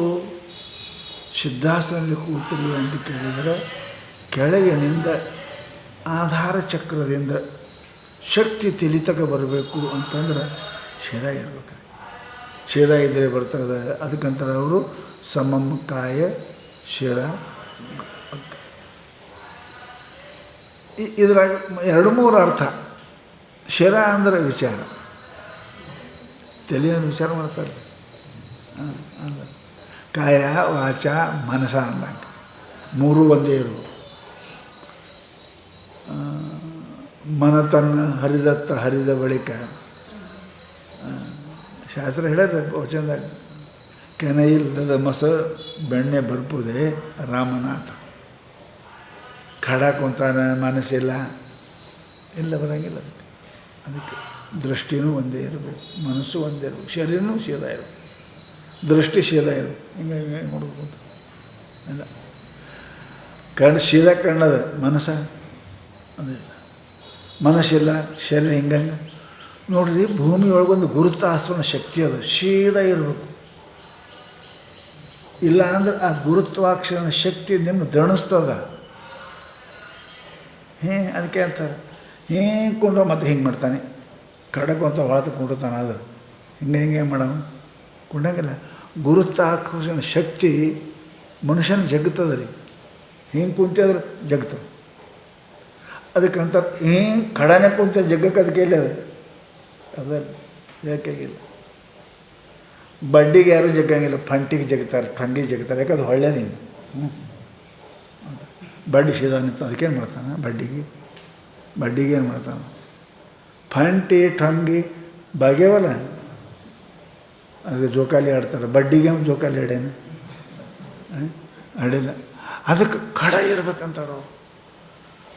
ಸಿದ್ಧಾಸನದಲ್ಲಿ ಕೂತಿರಿ ಅಂತ ಕೇಳಿದರೆ ಕೆಳಗಿನಿಂದ ಆಧಾರ ಚಕ್ರದಿಂದ ಶಕ್ತಿ ತಿಳಿತಕ ಬರಬೇಕು ಅಂತಂದ್ರೆ ಸೀದಾ ಇರ್ಬೇಕು. ಸೀದಾ ಇದ್ದರೆ ಬರ್ತದೆ. ಅದಕ್ಕಂತಾರೆ ಅವರು ಸಮಂ ಕಾಯ ಶಿರ. ಇದ್ರಾಗ 2-3 ಅರ್ಥ. ಶಿರ ಅಂದರೆ ವಿಚಾರ, ತಲೆಯನ್ನು ವಿಚಾರ ಮಾಡ್ತಾರೆ. ಅಂದ್ರೆ ಕಾಯ ವಾಚ ಮನಸ ಅಂದಂಗೆ 3 ಒಂದೇ ಇರು. ಮನ ತನ್ನ ಹರಿದ ಬಳಿಕ ಶಾಸ್ತ್ರ ಹೇಳ್ಯಾರ ವಚನದಾಗ, ಕೆನೆಯಿಲ್ಲದ ಮಸ ಬೆಣ್ಣೆ ಬರ್ಪುದೆ ರಾಮನಾಥ. ಖಡ ಕುಂತಾನ, ಮನಸ್ಸಿಲ್ಲ, ಇಲ್ಲ ಬರೋಂಗಿಲ್ಲ. ಅದಕ್ಕೆ ದೃಷ್ಟಿನೂ ಒಂದೇ ಇರಬೇಕು, ಮನಸ್ಸು ಒಂದೇ ಇರಬೇಕು, ಶರೀರನೂ ಸೀದಾ ಇರಬೇಕು, ದೃಷ್ಟಿ ಸೀದಾ ಇರಬೇಕು. ಹಿಂಗೆ ನೋಡ್ಬೇಕು ಇಲ್ಲ. ಕಣ್ಣು ಸೀದಾ ಕಣ್ಣದ, ಮನಸ್ಸ ಅದೇ ಮನಸ್ಸಿಲ್ಲ, ಶರೀರ ಹಿಂಗೆ ನೋಡ್ರಿ. ಭೂಮಿಯೊಳಗೊಂದು ಗುರುತ್ವಾಕರ್ಷಣ ಶಕ್ತಿ ಅದು, ಸೀದಾ ಇರಬೇಕು. ಇಲ್ಲ ಅಂದ್ರೆ ಆ ಗುರುತ್ವಾಕರ್ಷಣ ಶಕ್ತಿ ನಿಮ್ಗೆ ದಣಿಸ್ತದ. ಅದಕ್ಕೆ ಅಂತಾರೆ ಹಿಂಗೆ ಕೊಂಡು ಮತ್ತೆ ಹಿಂಗೆ ಮಾಡ್ತಾನೆ, ಕಡಕು ಅಂತ ಹೊಳತ ಕುಂಡಿರ್ತಾನೆ. ಆದ್ರೆ ಹಿಂಗೆ ಮಾಡೋ ಕುಂಡಂಗಿಲ್ಲ. ಗುರುತ್ವಾಕರ್ಷಣ ಶಕ್ತಿ ಮನುಷ್ಯನ ಜಗ್ತದ ರೀ. ಹಿಂಗೆ ಕುಂತಿದ್ರೆ ಜಗ್ತದೆ. ಅದಕ್ಕಂತ ಹಿಂಗೆ ಕಡನೆ ಕುಂತ ಜಗ್ಗಕ್ಕೆ ಅದಕ್ಕೆ ಇಲ್ಲ ಅದು ಯಾಕಾಗಿಲ್ಲ. ಬಡ್ಡಿಗೆ ಯಾರೂ ಜಗ್ಗಂಗಿಲ್ಲ, ಫಂಟಿಗೆ ಜಗ್ತಾರೆ, ಟಂಗಿಗೆ ಜಗ್ತಾರೆ. ಯಾಕಂದ್ರೆ ಒಳ್ಳೆ ನೀನು ಬಡ್ಡಿ ಸೀದಾ ನಿಂತ ಅದಕ್ಕೇನು ಮಾಡ್ತಾನೆ? ಬಡ್ಡಿಗೆ ಏನು ಮಾಡ್ತಾನೆ? ಫಂಟಿ ಟಂಗಿ ಬಾಗ್ಯವಲ್ಲ, ಅದಕ್ಕೆ ಜೋಕಾಲಿ ಆಡ್ತಾರೆ. ಬಡ್ಡಿಗೆ ಜೋಕಾಲಿ ಆಡೇನು ಆಡಿಲ್ಲ. ಅದಕ್ಕೆ ಕಡ ಇರ್ಬೇಕಂತಾರೋ.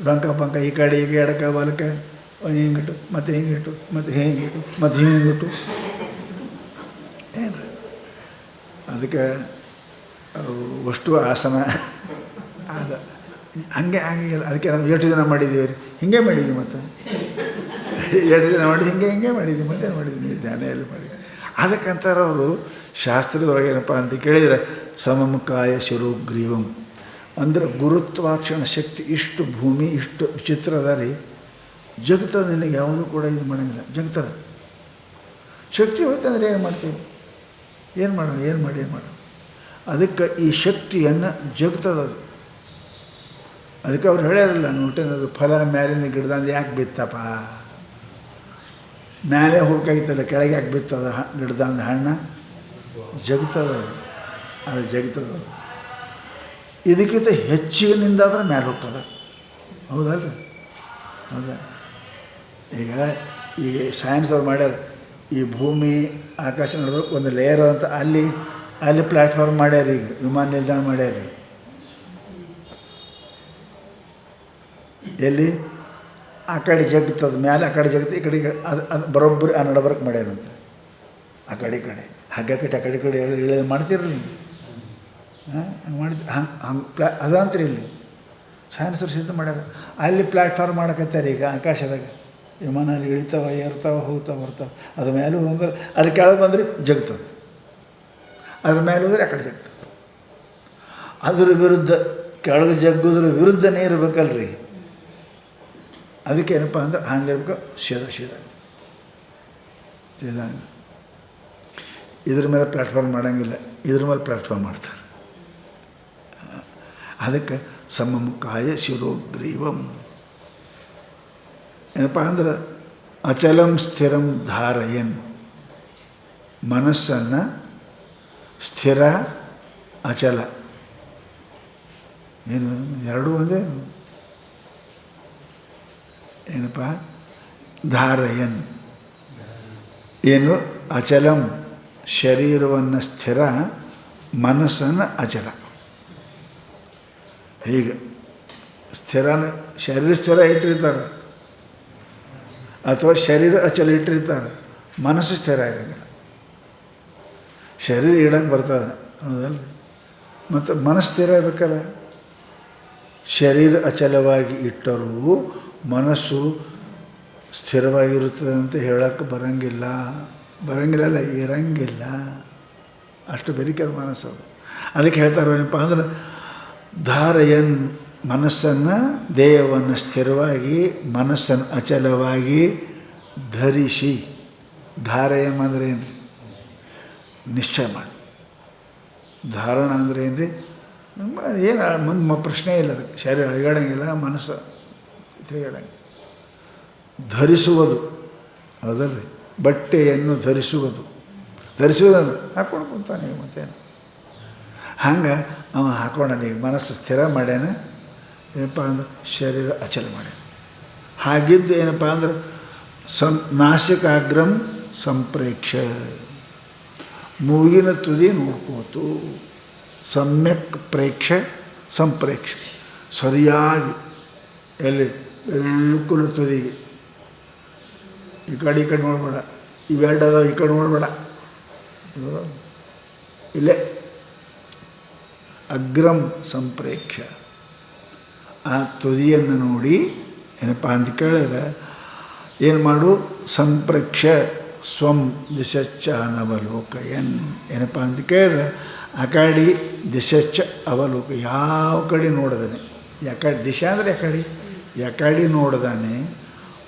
ಡೊಂಕ ಈ ಕಡೆ ಈಗ ಎಡಕ ಬಲಕ ಹಿಂಗಿಟ್ಟು, ಮತ್ತು ಹಿಂಗಿಟ್ಟು, ಮತ್ತು ಹಿಂಗಿಟ್ಟು, ಮತ್ತು ಹಿಂಗಿಟ್ಟು ಏನು ರೀ. ಅದಕ್ಕೆ ಅಷ್ಟು ಆಸನ ಅದ ಹಂಗೆ ಆಗಿಲ್ಲ. ಅದಕ್ಕೆ ನಾವು 8 ದಿನ ಮಾಡಿದ್ದೀವಿ ರೀ, ಹಿಂಗೆ ಮಾಡಿದ್ದೀವಿ. ಮತ್ತು 8 ದಿನ ಮಾಡಿ ಹಿಂಗೆ ಮಾಡಿದ್ದೀವಿ, ಮತ್ತೇನು ಮಾಡಿದ್ದೀನಿ, ಧ್ಯಾನ ಎಲ್ಲ ಮಾಡಿ. ಅದಕ್ಕಂತಾರೆ ಅವರು ಶಾಸ್ತ್ರದೊಳಗೆ ಏನಪ್ಪ ಅಂತ ಕೇಳಿದರೆ ಸಮಂ ಕಾಯ ಶಿರೋಗ್ರೀವಂ ಅಂದ್ರೆ ಗುರುತ್ವಾಕರ್ಷಣ ಶಕ್ತಿ. ಇಷ್ಟು ಭೂಮಿ ಇಷ್ಟು ವಿಚಿತ್ರ ಅದ ರೀ, ಜಗತ್ತದ. ನಿನಗೆ ಯಾವುದೂ ಕೂಡ ಇದು ಮಾಡೋಂಗಿಲ್ಲ, ಜಗತ್ತದ. ಶಕ್ತಿ ಹೋಯ್ತಂದ್ರೆ ಏನು ಮಾಡ್ತೀವಿ? ಏನು ಮಾಡೋಣ? ಅದಕ್ಕೆ ಈ ಶಕ್ತಿಯನ್ನು ಜಗತ್ತದ. ಅದಕ್ಕೆ ಅವ್ರು ಹೇಳ್ಯಾರಲ್ಲ, ನೋಟೇನದು ಫಲ ಮ್ಯಾಲಿನ ಗಿಡದಂದು ಯಾಕೆ ಬಿತ್ತಪ್ಪ, ಮ್ಯಾಲೆ ಹೋಗ್ಬೇಕಾಗಿತ್ತಲ್ಲ, ಕೆಳಗೆ ಯಾಕೆ ಬಿತ್ತದ ಗಿಡದಂದು ಹಣ್ಣು? ಜಗತ್ತದ, ಅದು ಜಗತ್ತದ. ಇದಕ್ಕಿಂತ ಹೆಚ್ಚಿನಿಂದಾದ್ರೆ ಮ್ಯಾಲೆ ಹೋಗ್ತದೆ, ಹೌದಲ್ರಿ? ಹೌದಾ? ಈಗ ಸೈನ್ಸ್ ಅವ್ರು ಮಾಡ್ಯಾರ, ಈ ಭೂಮಿ ಆಕಾಶ ನೋಡ್ಬೇಕು, ಒಂದು ಲೇಯರ್ ಅಂತ ಅಲ್ಲಿ ಅಲ್ಲಿ ಪ್ಲ್ಯಾಟ್ಫಾರ್ಮ್ ಮಾಡ್ಯಾರ, ಈಗ ವಿಮಾನ ನಿಲ್ದಾಣ ಮಾಡ್ಯಾರ. ಎಲ್ಲಿ ಆ ಕಡೆ ಜಗ್ತದ ಮ್ಯಾಲೆ, ಆ ಕಡೆ ಜಗತ್ತು, ಈ ಕಡೆ ಅದು ಬರೋಬ್ಬರಿ ಆ ನಡಬರ್ಕ್ ಮಾಡ್ಯಾರಂತೆ. ಆ ಕಡೆ ಹಗ್ಗ ಕಟ್ಟಿ ಆ ಕಡೆ ಇಳಿದು ಮಾಡ್ತೀರಿ ನೀವು? ಹಂಗೆ ಮಾಡ್ತೀರಿ? ಹಂಗೆ ಅದಂತ್ರಿ ಇಲ್ಲಿ ಸೈನ್ಸರು ಸಿದ್ಧ ಮಾಡ್ಯಾರ. ಅಲ್ಲಿ ಪ್ಲ್ಯಾಟ್ಫಾರ್ಮ್ ಮಾಡಕತ್ತಾರೆ ಈಗ ಆಕಾಶದಾಗ. ವಿಮಾನ ಅಲ್ಲಿ ಇಳಿತಾವೆ, ಏರ್ತಾವೆ, ಹೋಗ್ತಾವೆ, ಬರ್ತಾವೆ. ಅದ್ರ ಮೇಲೆ ಹೋದ್ರೆ ಅಲ್ಲಿ ಕೆಳಗೆ ಬಂದರೆ ಜಗ್ತದೆ, ಅದ್ರ ಮೇಲೆ ಹೋದ್ರೆ ಆ ಕಡೆ ಜಗ್ತದೆ. ಅದ್ರ ವಿರುದ್ಧ ಕೆಳಗೆ ಜಗ್ಗೋದ್ರ ವಿರುದ್ಧನೇ ಇರಬೇಕಲ್ರಿ. ಅದಕ್ಕೇನಪ್ಪ ಅಂದ್ರೆ ಹಂಗಿರ್ಬೇಕು, ಸೀದಾ ಇದ್ರ ಮೇಲೆ ಪ್ಲ್ಯಾಟ್ಫಾರ್ಮ್ ಮಾಡೋಂಗಿಲ್ಲ, ಇದ್ರ ಮೇಲೆ ಪ್ಲ್ಯಾಟ್ಫಾರ್ಮ್ ಮಾಡ್ತಾರೆ. ಅದಕ್ಕೆ ಸಮಮುಖಾಯ ಶಿರೋಗ್ರೀವಂ ಏನಪ್ಪ ಅಂದ್ರೆ ಅಚಲಂ ಸ್ಥಿರಂ ಧಾರಯನ್, ಮನಸ್ಸನ್ನು ಸ್ಥಿರ ಅಚಲ ಏನು ಎರಡೂ ಒಂದೇ. ಏನಪ್ಪ ಧಾರಯನ್ ಏನು ಅಚಲಂ, ಶರೀರವನ್ನು ಸ್ಥಿರ, ಮನಸ್ಸನ್ನು ಅಚಲ. ಹೀಗೆ ಶರೀರ ಸ್ಥಿರ ಇಟ್ಟಿರ್ತಾರೆ ಅಥವಾ ಶರೀರ ಅಚಲ ಇಟ್ಟಿರ್ತಾರೆ, ಮನಸ್ಸು ಸ್ಥಿರ ಇರೋಂಗಿಲ್ಲ. ಶರೀರ ಇಡಕ್ಕೆ ಬರ್ತದೆ ಹೌದಲ್ಲ, ಮತ್ತು ಮನಸ್ಸು ಸ್ಥಿರ ಇರಬೇಕಲ್ಲ. ಶರೀರ ಅಚಲವಾಗಿ ಇಟ್ಟರೂ ಮನಸ್ಸು ಸ್ಥಿರವಾಗಿರುತ್ತದೆ ಅಂತ ಹೇಳೋಕ್ಕೆ ಬರೋಂಗಿಲ್ಲ, ಇರಂಗಿಲ್ಲ. ಅಷ್ಟು ಬೆರಿಕದ ಮನಸ್ಸು ಅದು. ಅದಕ್ಕೆ ಹೇಳ್ತಾರೆ ಏನಪ್ಪ ಅಂದ್ರೆ ಧಾರಯನ್, ಮನಸ್ಸನ್ನು ದೇಹವನ್ನು ಸ್ಥಿರವಾಗಿ, ಮನಸ್ಸನ್ನು ಅಚಲವಾಗಿ ಧರಿಸಿ. ಧಾರಯಂ ಅಂದರೆ ಏನು ರೀ? ನಿಶ್ಚಯ ಮಾಡಿ. ಧಾರಣ ಅಂದರೆ ಏನು ರೀ? ಏನು ಮುಂದೆ ಪ್ರಶ್ನೆ ಇಲ್ಲ ಅದಕ್ಕೆ. ಶರೀರ ಅಳಿಗಾಡಂಗಿಲ್ಲ, ಮನಸ್ಸು ತಿರುಗಾಡಂಗಿಲ್ಲ. ಧರಿಸುವುದು ಹೌದಲ್ರಿ, ಬಟ್ಟೆಯನ್ನು ಧರಿಸುವುದನ್ನು ಹಾಕ್ಕೊಂಡು ಕುಂತಾನೆ ಮತ್ತೇನು. ಹಂಗೆ ಅವ ಹಾಕ್ಕೊಂಡಾನ. ಈಗ ಮನಸ್ಸು ಸ್ಥಿರ ಮಾಡ್ಯಾನ, ಏನಪ್ಪ ಅಂದ್ರೆ ಶರೀರ ಅಚಲ ಮಾಡ್ಯಾನ. ಹಾಗಿದ್ದು ಏನಪ್ಪ ಅಂದ್ರೆ ನಾಸಿಕಾಗ್ರಂ ಸಂಪ್ರೇಕ್ಷ, ಮೂಗಿನ ತುದಿ ನೋಡ್ಕೋತು. ಸಮ್ಯಕ್ ಪ್ರೇಕ್ಷ ಸಂಪ್ರೇಕ್ಷ, ಸರಿಯಾಗಿ ಎಲ್ಲಿ ಎಲ್ಲಕ್ಕೂ ತುದಿಗೆ. ಈ ಕಡೆ ನೋಡಬೇಡ, ಇವೆರಡು ಅದಾವ, ಈ ಕಡೆ ನೋಡಬೇಡ, ಇಲ್ಲೇ ಅಗ್ರಂ ಸಂಪ್ರೇಕ್ಷ. ಆ ತುದಿಯನ್ನು ನೋಡಿ ಏನಪ್ಪ ಅಂತ ಕೇಳಿದ್ರೆ ಏನು ಮಾಡು? ಸಂಪ್ರೇಕ್ಷ ಸ್ವಂ ದಿಶಚ್ಚ ಅನವಲೋಕಯನ್. ಏನಪ್ಪ ಅಂತ ಕೇಳಿದ್ರೆ ಆ ಕಡೆ ದಿಶಚ್ಚ ಅವಲೋಕ, ಯಾವ ಕಡೆ ನೋಡ್ದಾನೆ, ಯಾಕಡೆ ದಿಶಾ ಅಂದರೆ ಯಾಕಡೆ ನೋಡ್ದಾನೆ,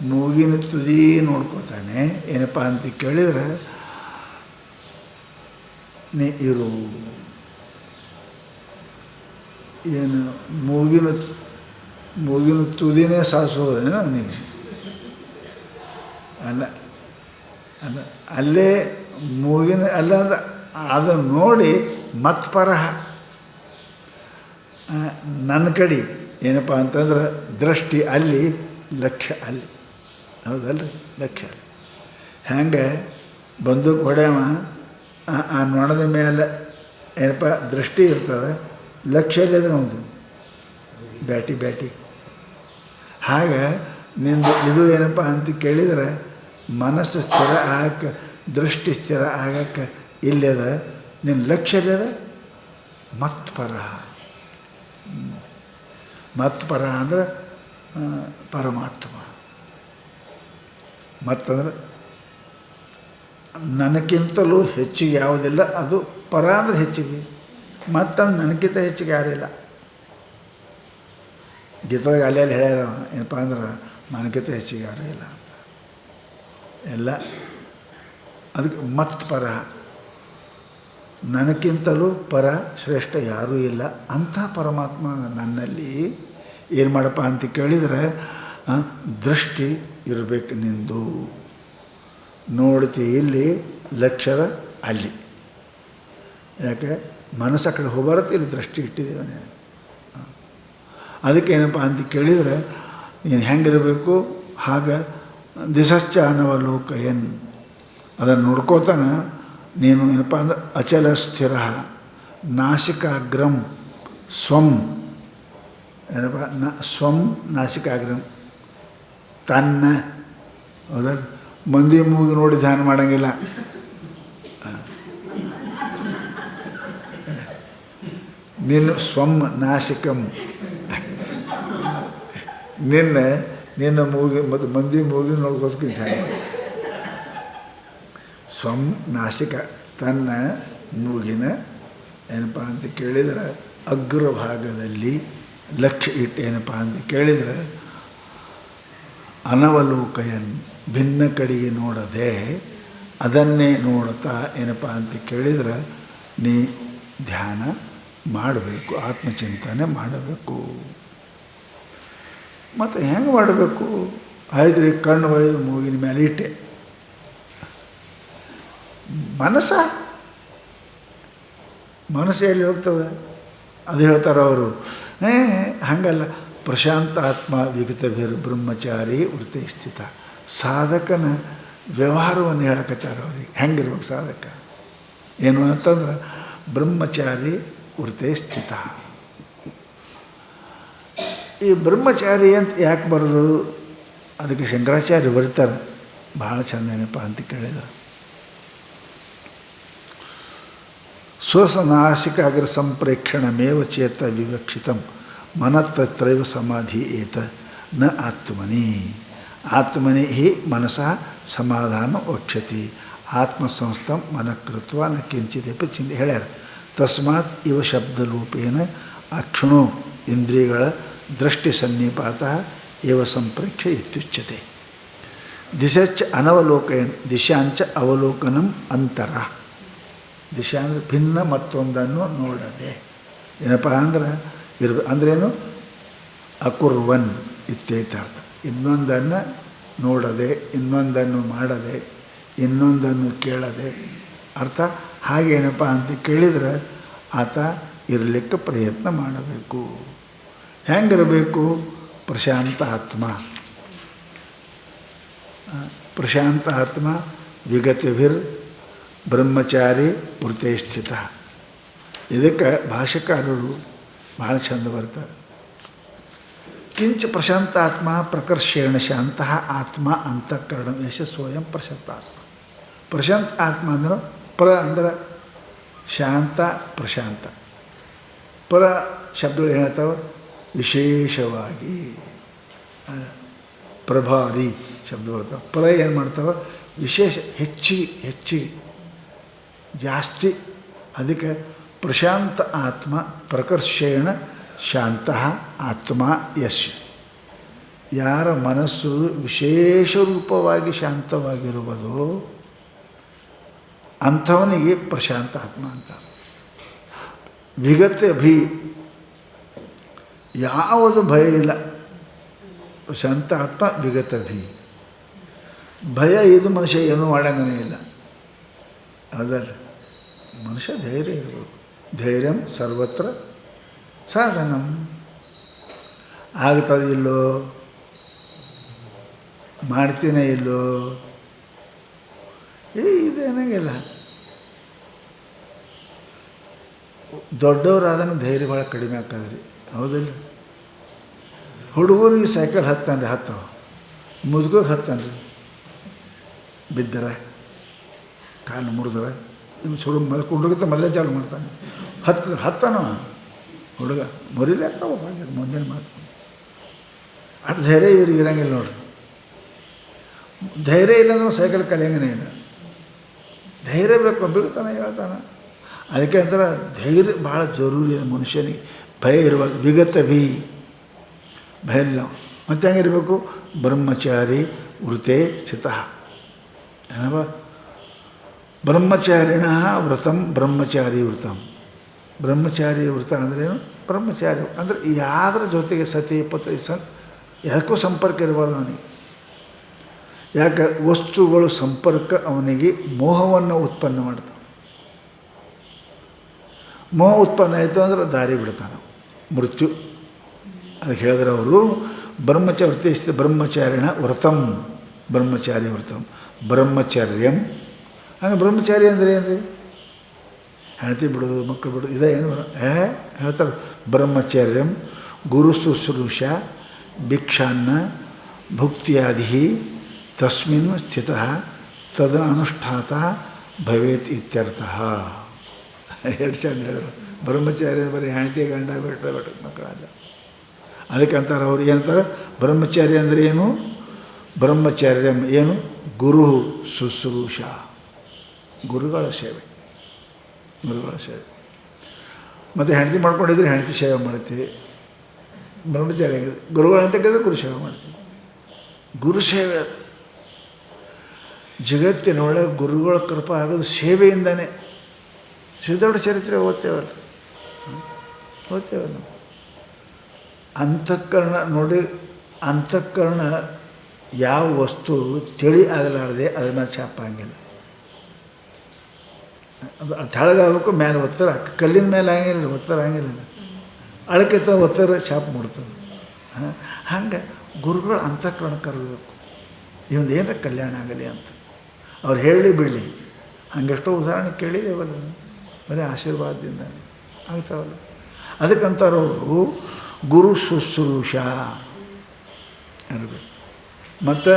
ಮೂಗಿನ ತುದಿ ನೋಡ್ಕೋತಾನೆ. ಏನಪ್ಪ ಅಂತ ಕೇಳಿದ್ರೆ ನೀ ಇರು. ಏನು ಮೂಗಿನ ತುದಿನೇ ಸಾಧಿಸೋದೇನೋ ಅವನಿಗೆ? ಅಲ್ಲ, ಅಲ್ಲೇ ಮೂಗಿನ ಅಲ್ಲ ಅಂದ್ರೆ ಅದನ್ನು ನೋಡಿ ಮತ್ಪರಹ ನನ್ನ ಕಡೆ ಏನಪ್ಪ ಅಂತಂದ್ರೆ ದೃಷ್ಟಿ ಅಲ್ಲಿ, ಲಕ್ಷ್ಯ ಅಲ್ಲಿ. ಹೌದಲ್ರಿ? ಲಕ್ಷ್ಯ ಅಲ್ಲಿ. ಹೆಂಗೆ ಬಂದೂಕು ಹೊಡೆಯವ ಆ ನೊಣದ ಮೇಲೆ ಏನಪ್ಪ ದೃಷ್ಟಿ ಇರ್ತದೆ, ಲಕ್ಷ್ಯ ಇಲ್ಲದ್ರೆ ಒಂದು ಬ್ಯಾಟಿ. ಹಾಗೆ ನಿಂದು ಇದು ಏನಪ್ಪ ಅಂತ ಕೇಳಿದರೆ ಮನಸ್ಸು ಸ್ಥಿರ ಆಗಕ್ಕೆ, ದೃಷ್ಟಿ ಸ್ಥಿರ ಆಗಕ್ಕೆ ಇಲ್ಲದ, ನಿನ್ನ ಲಕ್ಷ್ಯ ಇಲ್ಲದ ಮತ್ಪರ ಅಂದ್ರೆ ಪರಮಾತ್ಮ. ಮತ್ತಂದ್ರೆ ನನಗಿಂತಲೂ ಹೆಚ್ಚಿಗೆ ಯಾವುದಿಲ್ಲ, ಅದು ಪರ ಅಂದರೆ ಹೆಚ್ಚಿಗೆ. ಮತ್ತಂದ್ರೆ ನನಗಿಂತ ಹೆಚ್ಚಿಗೆ ಯಾರಿಲ್ಲ. ಗೀತದಾಗ ಅಲ್ಲಿ ಹೇಳ್ಯಾರ ಏನಪ್ಪ ಅಂದ್ರೆ ನನಗಿಂತ ಹೆಚ್ಚಿಗೆ ಯಾರೂ ಇಲ್ಲ ಅಂತ ಎಲ್ಲ. ಅದಕ್ಕೆ ಮತ್ಪರ, ನನಗಿಂತಲೂ ಪರ ಶ್ರೇಷ್ಠ ಯಾರೂ ಇಲ್ಲ. ಅಂಥ ಪರಮಾತ್ಮ ನನ್ನಲ್ಲಿ ಏನು ಮಾಡಪ್ಪ ಅಂತ ಕೇಳಿದರೆ ದೃಷ್ಟಿ ಇರಬೇಕು ನಿಂದು. ನೋಡ್ತಿ ಇಲ್ಲಿ, ಲಕ್ಷ್ಯದ ಅಲ್ಲಿ. ಯಾಕೆ ಮನಸ್ಸು ಆ ಕಡೆ ಹೋಗ್ಬಾರತ್ತೆ, ಇಲ್ಲಿ ದೃಷ್ಟಿ ಇಟ್ಟಿದ್ದೇವೆ. ಅದಕ್ಕೇನಪ್ಪ ಅಂತ ಕೇಳಿದರೆ ನೀನು ಹೆಂಗಿರಬೇಕು? ಹಾಗೆ ದಿಶಶ್ಚ ಅನವಲೋಕಯನ್, ಅದನ್ನು ನೋಡ್ಕೋತಾನೆ. ನೀನು ಏನಪ್ಪ ಅಂದ್ರೆ ಅಚಲ ಸ್ಥಿರ ನಾಸಿಕಾಗ್ರಂ ಸ್ವಂ ಏನಪ್ಪ ಸ್ವಂ ನಾಸಿಕಾಗ್ರಂ ತನ್ನ ಹೌದಾ ಮಂದಿ ಮೂಗಿ ನೋಡಿ ಧ್ಯಾನ ಮಾಡೋಂಗಿಲ್ಲ. ನಿನ್ನ ಸ್ವಂ ನಾಸಿಕಂ ನಿನ್ನ ಮೂಗಿ ಮತ್ತು ಮಂದಿ ಮೂಗಿ ನೋಡ್ಕೋಸ್ಕರ ಧ್ಯಾನ. ಸ್ವಂ ನಾಸಿಕ ತನ್ನ ಮೂಗಿನ ಏನಪ್ಪ ಅಂತ ಕೇಳಿದರೆ ಅಗ್ರಭಾಗದಲ್ಲಿ ಲಕ್ಷ್ಯ ಇಟ್ಟು ಏನಪ್ಪ ಅಂತ ಕೇಳಿದರೆ ಅನವಲೋಕಯನ್ ಭಿನ್ನ ಕಡೆಗೆ ನೋಡದೆ ಅದನ್ನೇ ನೋಡುತ್ತಾ ಏನಪ್ಪ ಅಂತ ಕೇಳಿದರೆ ನೀ ಧ್ಯಾನ ಮಾಡಬೇಕು, ಆತ್ಮಚಿಂತನೆ ಮಾಡಬೇಕು. ಮತ್ತು ಹೆಂಗೆ ಮಾಡಬೇಕು? ಆಯ್ತು ರೀ, ಕಣ್ಣು ಒಯ್ದು ಮೂಗಿನ ಮೇಲೆ ಇಟ್ಟೆ, ಮನಸ್ಸು ಎಲ್ಲಿ ಹೋಗ್ತದೆ? ಅದು ಹೇಳ್ತಾರೆ ಅವರು. ಹಾಗಲ್ಲ, ಪ್ರಶಾಂತ ಆತ್ಮ ವಿಗತಭೇರು ಬ್ರಹ್ಮಚಾರಿ ವೃತ್ತಿ ಸ್ಥಿತ. ಸಾಧಕನ ವ್ಯವಹಾರವನ್ನು ಹೇಳಕತ್ತಾರೆ ಅವ್ರಿಗೆ. ಹೆಂಗಿರ್ಬೇಕು ಸಾಧಕ ಏನು ಅಂತಂದ್ರೆ ಬ್ರಹ್ಮಚಾರಿ ವೃತ್ತಿ ಸ್ಥಿತ. ಈ ಬ್ರಹ್ಮಚಾರಿ ಅಂತ ಯಾಕೆ ಬರೋದು? ಅದಕ್ಕೆ ಶಂಕರಾಚಾರ್ಯ ಬರೀತಾರೆ, ಭಾಳ ಚೆಂದ ಏನಪ್ಪ ಅಂತ ಕೇಳಿದ್ರು. ಸ್ವಸನಾಸಿಕಾಗ್ರ ಸಂಪ್ರೇಕ್ಷಣಮೇವ ಚೇತ ವಿವಕ್ಷಿತಂ ಮನತ್ತತ್ರೈವ ಸಮಾಧಿ ಏತ ನ ಆತ್ಮನಿ ಆತ್ಮನಿ ಹಿ ಮನಸಃ ಸಮಾಧಾನ ವಕ್ಷತಿ ಆತ್ಮಸಂಸ್ಥಂ ಮನಃಕೃತ್ವ ನ ಕಿಂಚಿದಪಿ ಚಿಂತೆ ಹೇಳ್ಯಾರ. ತಸ್ಮಾತ್ ಇವ ಶಬ್ದಲೂಪೇನ ಅಕ್ಷಣೋ ಇಂದ್ರಿಯಗಳ ದೃಷ್ಟಿ ಸನ್ನಿಪಾತ ಏವ ಸಂಪ್ರೇಕ್ಷೆ ಇತ್ಯುಚ್ಯತೆ. ದಿಶಶ್ಚ ಅನವಲೋಕಯನ್ ದಿಶಾಂಚ ಅವಲೋಕನಂ ಅಂತರ. ದಿಶಾ ಅಂದರೆ ಭಿನ್ನ ಮತ್ತೊಂದನ್ನು ನೋಡದೆ ಏನಪ್ಪ ಅಂದ್ರೆ ಅಂದ್ರೇನು? ಅಕುರ್ವನ್ ಇತ್ಯರ್ಥ. ಇನ್ನೊಂದನ್ನು ನೋಡದೆ, ಇನ್ನೊಂದನ್ನು ಮಾಡದೆ, ಇನ್ನೊಂದನ್ನು ಕೇಳದೆ ಅರ್ಥ. ಹಾಗೇನಪ್ಪ ಅಂತ ಕೇಳಿದರೆ ಆತ ಇರಲಿಕ್ಕೆ ಪ್ರಯತ್ನ ಮಾಡಬೇಕು. ಹೆಂಗಿರಬೇಕು? ಪ್ರಶಾಂತ ಆತ್ಮ. ಪ್ರಶಾಂತ ಆತ್ಮ ವಿಗತವಿರ್ ಬ್ರಹ್ಮಚಾರಿ ವೃತ್ತೇ ಸ್ಥಿತ. ಇದಕ್ಕೆ ಭಾಷೆಕಾರರು ಭಾಳ ಚಂದ ಬರ್ತಾರೆ. ಕಿಂಚ ಪ್ರಶಾಂತ ಆತ್ಮ ಪ್ರಕರ್ಷೇಣ ಶಾಂತ ಆತ್ಮ ಅಂತಃಕರಣ ಯಶ ಸ್ವಯಂ ಪ್ರಶಾಂತ ಆತ್ಮ. ಪ್ರಶಾಂತ ಆತ್ಮ ಅಂದ್ರೆ ಅಂದ್ರೆ ಶಾಂತ ಪ್ರಶಾಂತ. ಪರ ಶಬ್ದಗಳು ಹೇಳ್ತಾವೆ ವಿಶೇಷವಾಗಿ, ಪ್ರಭಾರಿ ಶಬ್ದ ಬರ್ತಾವೆ. ಪರ ಏನು ಮಾಡ್ತಾವೆ? ವಿಶೇಷ, ಹೆಚ್ಚಿಗೆ ಜಾಸ್ತಿ. ಅದಕ್ಕೆ ಪ್ರಶಾಂತ ಆತ್ಮ ಪ್ರಕರ್ಷೇಣ ಶಾಂತ ಆತ್ಮ ಯಶ್. ಯಾರ ಮನಸ್ಸು ವಿಶೇಷ ರೂಪವಾಗಿ ಶಾಂತವಾಗಿರುವುದು ಅಂಥವನಿಗೆ ಪ್ರಶಾಂತ ಆತ್ಮ ಅಂತ. ವಿಗತ ಭೀ, ಯಾವುದು ಭಯ ಇಲ್ಲ. ಪ್ರಶಾಂತ ಆತ್ಮ ವಿಗತ ಭೀ. ಭಯ ಇದು ಮನುಷ್ಯ ಏನೂ ಮಾಡಂಗನೇ ಇಲ್ಲ. ಅದಲ್ಲ, ಮನುಷ್ಯ ಧೈರ್ಯ ಇರಬೇಕು. ಧೈರ್ಯಂ ಸರ್ವತ್ರ ಸಾಧನಂ. ಆಗ್ತದೆ ಇಲ್ಲೋ, ಮಾಡ್ತೀನೇ ಇಲ್ಲೋ, ಇದೇನಾಗಿಲ್ಲ. ದೊಡ್ಡವರಾದಂಗೆ ಧೈರ್ಯ ಭಾಳ ಕಡಿಮೆ ಆಗ್ತದ್ರಿ, ಹೌದಿಲ್ಲ? ಹುಡುಗರಿಗೆ ಸೈಕಲ್ ಹತ್ತಾನೆ ರೀ, ಹತ್ತವ. ಮುದುಗೋಗಿ ಹತ್ತಾನೆ ರೀ, ಬಿದ್ದರೆ ಕಾಲು ಮುರಿದ್ರೆ ಇವು ಸುಡು ಹುಡುಗತ್ತ ಮಲ್ಲೆ ಚಾಲು ಮಾಡ್ತಾನೆ. ಹತ್ತಾನ ಹುಡುಗ ಮುರಿಲಾಕ ಮುಂದಿನ ಮಾತು. ಅಷ್ಟು ಧೈರ್ಯ ಇವ್ರಿಗೆ ಇರೋಂಗಿಲ್ಲ ನೋಡ್ರಿ. ಧೈರ್ಯ ಇಲ್ಲಾಂದ್ರೆ ಸೈಕಲ್ ಕಲಿಯಂಗನೇ ಇಲ್ಲ. ಧೈರ್ಯ ಬೇಕು, ಬೀಳ್ತಾನೆ ಹೇಳ್ತಾನೆ. ಅದಕ್ಕೆ ಅಂತಾರೆ ಧೈರ್ಯ ಭಾಳ ಜರೂರಿ ಇದೆ ಮನುಷ್ಯನಿಗೆ. ಭಯ ಇರುವಾಗ ವಿಗತ ಭೀ, ಭಯ ಇಲ್ಲ. ಮತ್ತು ಹೆಂಗಿರಬೇಕು? ಬ್ರಹ್ಮಚಾರಿ ವೃತೇ ಸ್ಥಿತ. ಏನಪ್ಪ? ಬ್ರಹ್ಮಚಾರಿಣ ವ್ರತಂ ಬ್ರಹ್ಮಚಾರಿ ವೃತಂ. ಬ್ರಹ್ಮಚಾರಿ ವೃತ ಅಂದ್ರೇನು? ಬ್ರಹ್ಮಚಾರಿ ಅಂದರೆ ಯಾವ್ದ್ರ ಜೊತೆಗೆ ಸತಿ ಪತಿ ಯಾಕೂ ಸಂಪರ್ಕ ಇರಬಾರ್ದು ಅವನಿಗೆ. ಯಾಕೆ? ವಸ್ತುಗಳು ಸಂಪರ್ಕ ಅವನಿಗೆ ಮೋಹವನ್ನು ಉತ್ಪನ್ನ ಮಾಡ್ತಾವೆ. ಮೋಹ ಉತ್ಪನ್ನ ಆಯಿತು ಅಂದ್ರೆ ದಾರಿ ಬಿಡ್ತಾನೆ, ಮೃತ್ಯು. ಅದಕ್ಕೆ ಹೇಳಿದ್ರೆ ಅವರು ಬ್ರಹ್ಮಚಾರಿ ಬ್ರಹ್ಮಚಾರಿಣ ವ್ರತಂ ಬ್ರಹ್ಮಚಾರಿ ವ್ರತಂ ಬ್ರಹ್ಮಚರ್ಯಂ ಹಂಗೆ ಬ್ರಹ್ಮಚಾರಿ ಅಂದರೆ ಏನು ರೀ? ಹೆಂಡತಿ ಬಿಡೋದು, ಮಕ್ಕಳು ಬಿಡೋದು, ಇದೇ ಏನು ಹೇಳ್ತಾರೆ? ಬ್ರಹ್ಮಚರ್ಯಂ ಗುರು ಶುಶ್ರೂಷ ಭಿಕ್ಷಾನ್ನ ಭುಕ್ತಿಯಾದಿ ತಸ್ಮಿನ್ ಸ್ಥಿತ ತದನ ಅನುಷ್ಠಾತ ಭವೇತ್ ಇತ್ಯರ್ಥ. ಎರಡು ಚಂದ ಹೇಳಿದ್ರು. ಬ್ರಹ್ಮಚಾರ್ಯ ಬರೀ ಹೆಂಡತಿ ಗಂಡ ಬಿಟ್ಟರೆ ಮಕ್ಕಳಲ್ಲ. ಅದಕ್ಕಂತಾರೆ ಅವ್ರು ಏನಂತಾರೆ? ಬ್ರಹ್ಮಚಾರ್ಯ ಅಂದರೆ ಏನು? ಬ್ರಹ್ಮಚರ್ಯಂ ಏನು? ಗುರು ಶುಶ್ರೂಷ, ಗುರುಗಳ ಸೇವೆ, ಗುರುಗಳ ಸೇವೆ. ಮತ್ತು ಹೆಂಡತಿ ಮಾಡ್ಕೊಂಡಿದ್ರೆ ಹೆಂಡತಿ ಸೇವೆ ಮಾಡ್ತೀವಿ. ಬ್ರಹ್ಮಚಾರಿ ಆಗಿದೆ. ಗುರುಗಳಂತ ಕೇಳಿದ್ರೆ ಗುರು ಸೇವೆ ಮಾಡ್ತೀವಿ. ಗುರು ಸೇವೆ ಅದು ಜಗತ್ತಿನೊಳಗೆ ಗುರುಗಳ ಕೃಪೆ ಆಗೋದು ಸೇವೆಯಿಂದನೇ. ಸಿದ್ಧಾರೂಢ ಚರಿತ್ರೆ ಓದ್ತೇವಲ್ಲ, ನಾವು ಅಂತಃಕರಣ ನೋಡಿ. ಅಂತಃಕರಣ ಯಾವ ವಸ್ತು ತಿಳಿ ಆಗಲಾರದೆ ಅದ್ರ ಮೇಲೆ ಛಾಪ ಹಂಗಿಲ್ಲ. ಅದು ತೆಳಗಾಗಬೇಕು, ಮೇಲೆ ಒತ್ತರ, ಕಲ್ಲಿನ ಮೇಲೆ ಹಂಗಿಲ್ಲ, ಒತ್ತರ ಹಂಗಿಲ್ಲ, ಅಳಕೆ ಒತ್ತರ ಛಾಪ ಮಾಡ್ತದೆ. ಹಂಗೆ ಗುರುಗಳು ಅಂತಃಕರಣ ಕರಬೇಕು, ಇವೊಂದು ಏನರ ಕಲ್ಯಾಣ ಆಗಲಿ ಅಂತ ಅವ್ರು ಹೇಳಿ ಬಿಡಲಿ. ಹಂಗೆಷ್ಟೋ ಉದಾಹರಣೆ ಕೇಳಿದೇವಲ್ಲ, ಬರೀ ಆಶೀರ್ವಾದದಿಂದ ಆಗ್ತಾವಲ್ಲ. ಅದಕ್ಕಂತಾರವರು ಗುರು ಶುಶ್ರೂಷ ಇರಬೇಕು. ಮತ್ತು